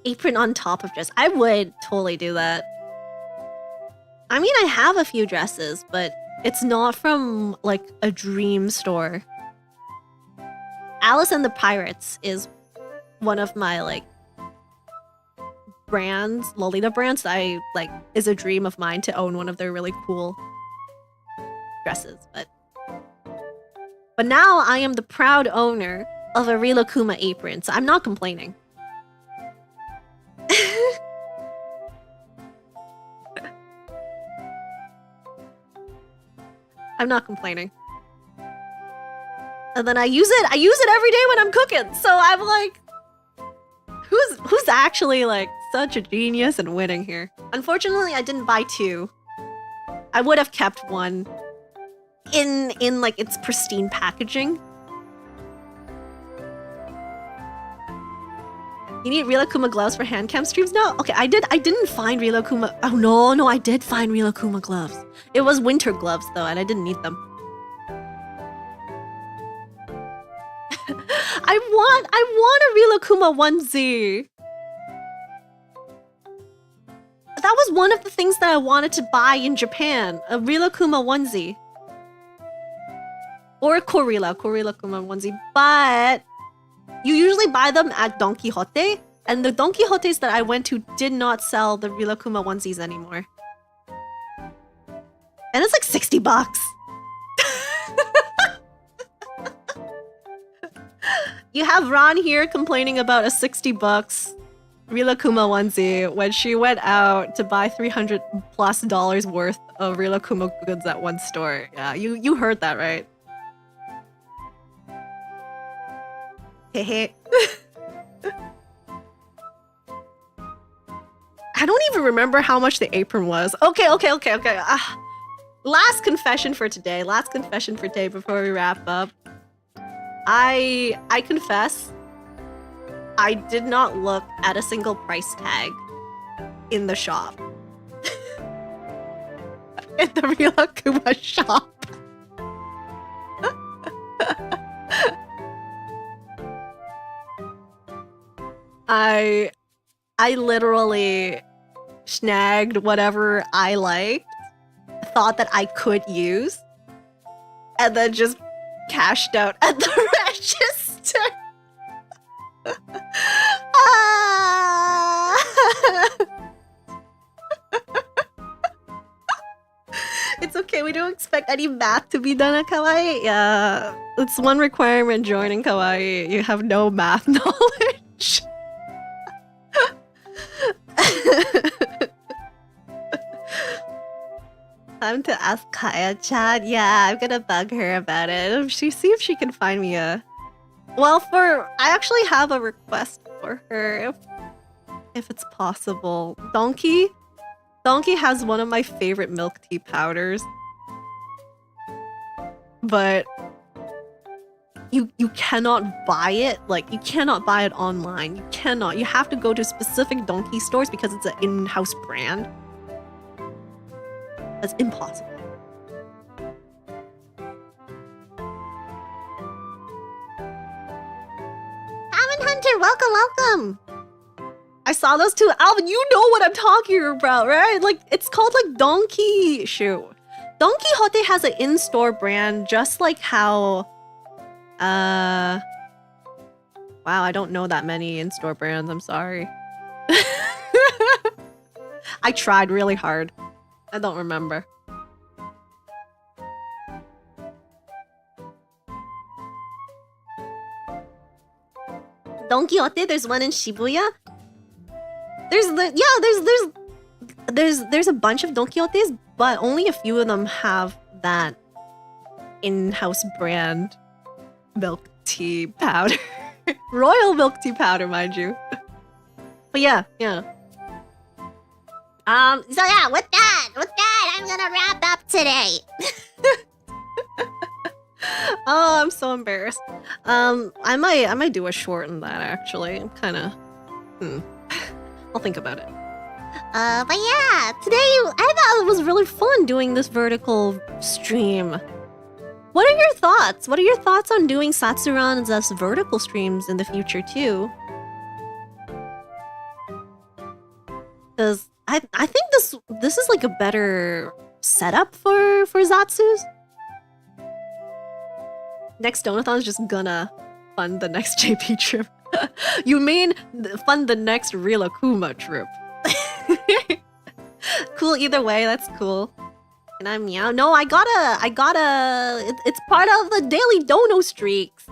Apron on top of dress. I would totally do that. I mean, I have a few dresses, but it's not from like a dream store. Alice and the Pirates is one of my like brands, Lolita brands that I like is a dream of mine to own one of their really cool dresses, but now I am the proud owner of a Rilakuma apron, so I'm not complaining. I'm not complaining. And then I use it every day when I'm cooking. So I'm like, who's actually like such a genius and winning here? Unfortunately, I didn't buy 2. I would have kept one in like its pristine packaging. You need Rilakuma gloves for hand cam streams? No, okay, I didn't find Rilakuma. Oh no, I did find Rilakuma gloves. It was winter gloves though, and I didn't need them. I want a Rilakuma onesie. That was one of the things that I wanted to buy in Japan, a Rilakuma onesie. Or Korila Kuma onesie. But you usually buy them at Don Quixote, and the Don Quixotes that I went to did not sell the Rilakuma onesies anymore. And it's like 60 bucks. You have Ron here complaining about a 60 bucks Rilakuma onesie when she went out to buy $300+ worth of Rilakuma goods at one store. Yeah, you heard that right. Hehe. I don't even remember how much the apron was. Okay. Last confession for today. Before we wrap up. I confess, I did not look at a single price tag in the shop. In the Rilakuma shop. I literally snagged whatever I liked, thought that I could use, and then just cashed out at the register. It's okay, we don't expect any math to be done at Kawaii. Yeah, it's one requirement joining Kawaii. You have no math knowledge. Time to ask Kaya-chan. Yeah, I'm gonna bug her about it. See if she can find me a... Well, I actually have a request for her, if it's possible. Donkey has one of my favorite milk tea powders. But... You cannot buy it. Like, you cannot buy it online. You cannot. You have to go to specific Donkey stores because it's an in-house brand. That's impossible. Alvin Hunter, welcome. I saw those too. Alvin, you know what I'm talking about, right? Like, it's called like Donkey... Shoot. Don Quixote has an in-store brand just like how... Wow, I don't know that many in-store brands. I'm sorry. I tried really hard. I don't remember. Don Quixote, there's one in Shibuya. There's a bunch of Don Quixotes, but only a few of them have that in-house brand milk tea powder. Royal milk tea powder, mind you. But yeah. So yeah, with that, I'm gonna wrap up today. Oh, I'm so embarrassed. I might do a short on that actually. I'm kind of, I'll think about it. But yeah, today I thought it was really fun doing this vertical stream. What are your thoughts? What are your thoughts on doing SatsuRan as vertical streams in the future too? Because I think this is like a better setup for Zatsu's. Next Donathon is just gonna fund the next JP trip. You mean fund the next Rilakuma trip? Cool either way, that's cool. Can I meow? No, I gotta... It's part of the daily dono streaks.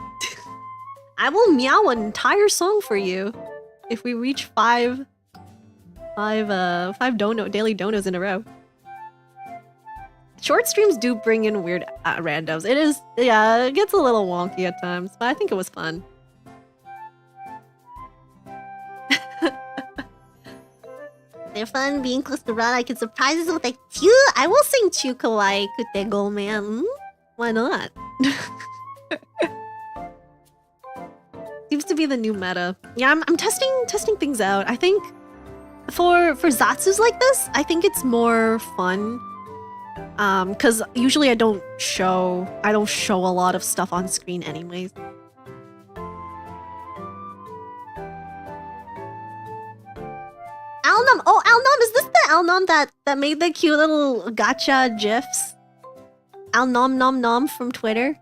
I will meow an entire song for you if we reach five daily donos in a row. Short streams do bring in weird randos. It is, yeah, it gets a little wonky at times, but I think it was fun. They're fun being close to Ron. I can surprise us with like Chu. I will sing Chu Kawaii Kute Go Man. Why not? Seems to be the new meta. Yeah, I'm testing things out. I think for Zatsus like this, I think it's more fun. Cause usually I don't show a lot of stuff on screen anyways. Alnum! Oh, Alnum! Is this the Alnum that made the cute little gacha gifs? Alnom nom nom from Twitter?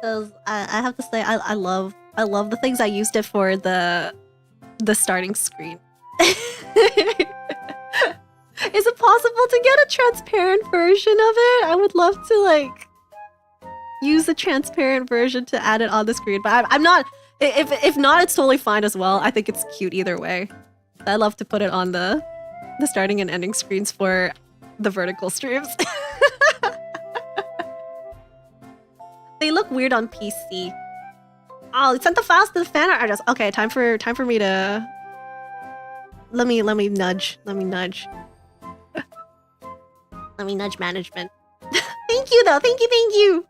because I have to say I love the things I used it for the starting screen. Is it possible to get a transparent version of it? I would love to like use the transparent version to add it on the screen, but I'm not. If not, it's totally fine as well. I think it's cute either way. I love to put it on the starting and ending screens for the vertical streams. They look weird on PC. Oh, it sent the files to the fan art artist. Okay, time for me to let me nudge. Let me nudge. Let me nudge management. Thank you though. Thank you.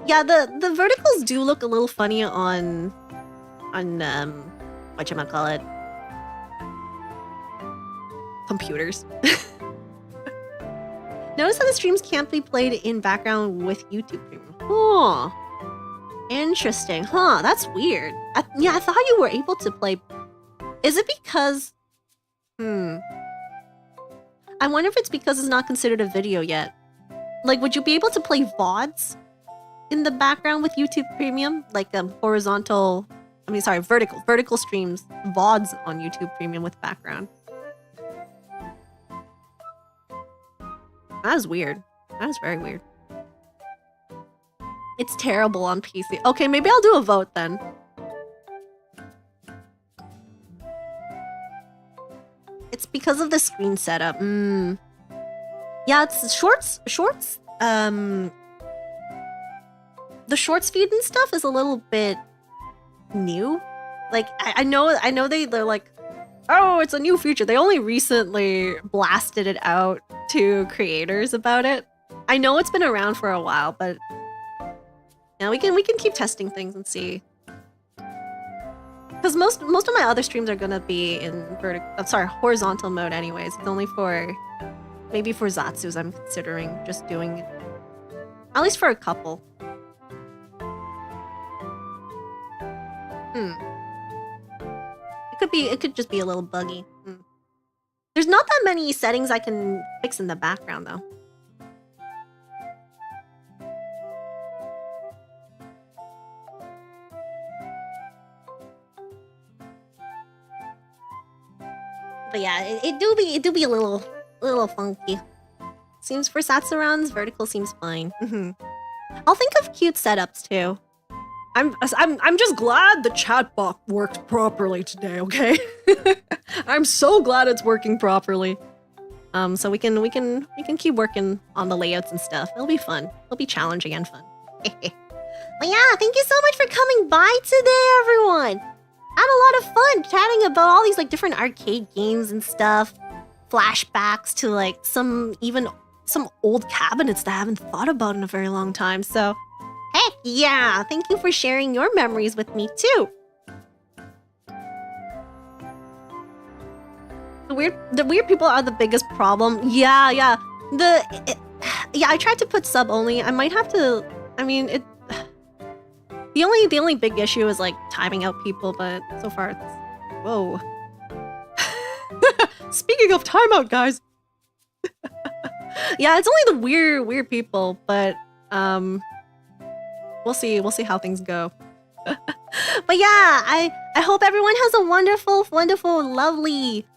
Yeah, the verticals do look a little funny on whatchamacallit, computers. Notice how the streams can't be played in background with YouTube Premium. Oh, interesting. Huh, that's weird. Yeah, I thought you were able to play. Is it because... I wonder if it's because it's not considered a video yet. Like, would you be able to play VODs in the background with YouTube Premium? Like vertical streams, VODs on YouTube Premium with background. That was weird. That was very weird. It's terrible on PC. Okay, maybe I'll do a vote then. It's because of the screen setup. Yeah, it's shorts. The shorts feed and stuff is a little bit new. Like I know they're like, oh, it's a new feature. They only recently blasted it out to creators about it. I know it's been around for a while, but yeah, we can keep testing things and see. Because most of my other streams are gonna be in horizontal mode anyways. It's only maybe for Zatsu's I'm considering just doing it. At least for a couple. It could just be a little buggy. There's not that many settings I can fix in the background though. But yeah, it do be a little funky. Seems for SatsuRan's vertical seems fine. I'll think of cute setups too. I'm just glad the chatbot worked properly today, okay? I'm so glad it's working properly. So we can keep working on the layouts and stuff. It'll be fun. It'll be challenging and fun. But yeah, thank you so much for coming by today, everyone. I had a lot of fun chatting about all these like different arcade games and stuff. Flashbacks to like some old cabinets that I haven't thought about in a very long time. So heck yeah, thank you for sharing your memories with me too. The weird people are the biggest problem. Yeah. I tried to put sub only. I might have to. I mean, the only big issue is like timing out people, but so far it's whoa. Speaking of timeout, guys. Yeah, it's only the weird people, but we'll see how things go. But yeah, I hope everyone has a wonderful, lovely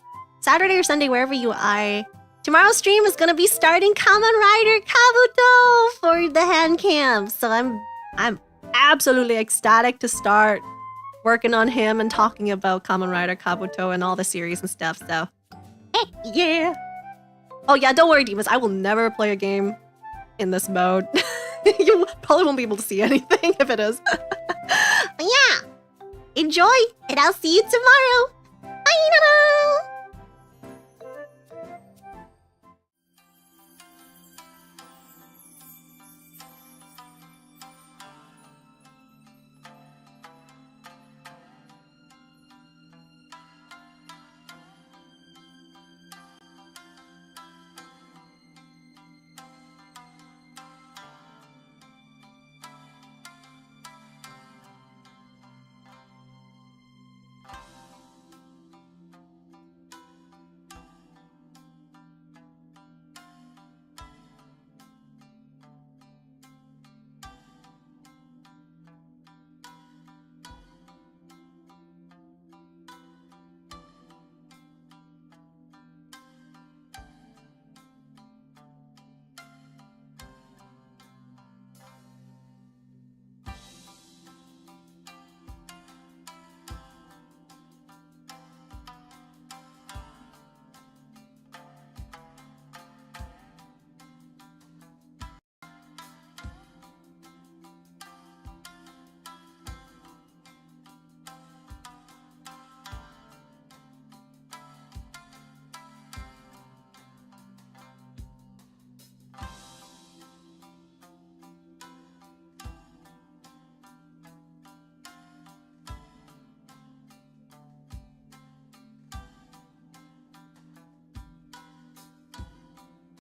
Saturday or Sunday, wherever you are. Tomorrow's stream is gonna be starting Kamen Rider Kabuto for the hand cam. So I'm absolutely ecstatic to start working on him and talking about Kamen Rider Kabuto and all the series and stuff. So heck yeah. Oh yeah, don't worry, Demas. I will never play a game in this mode. You probably won't be able to see anything if it is. But yeah, enjoy, and I'll see you tomorrow. Bye.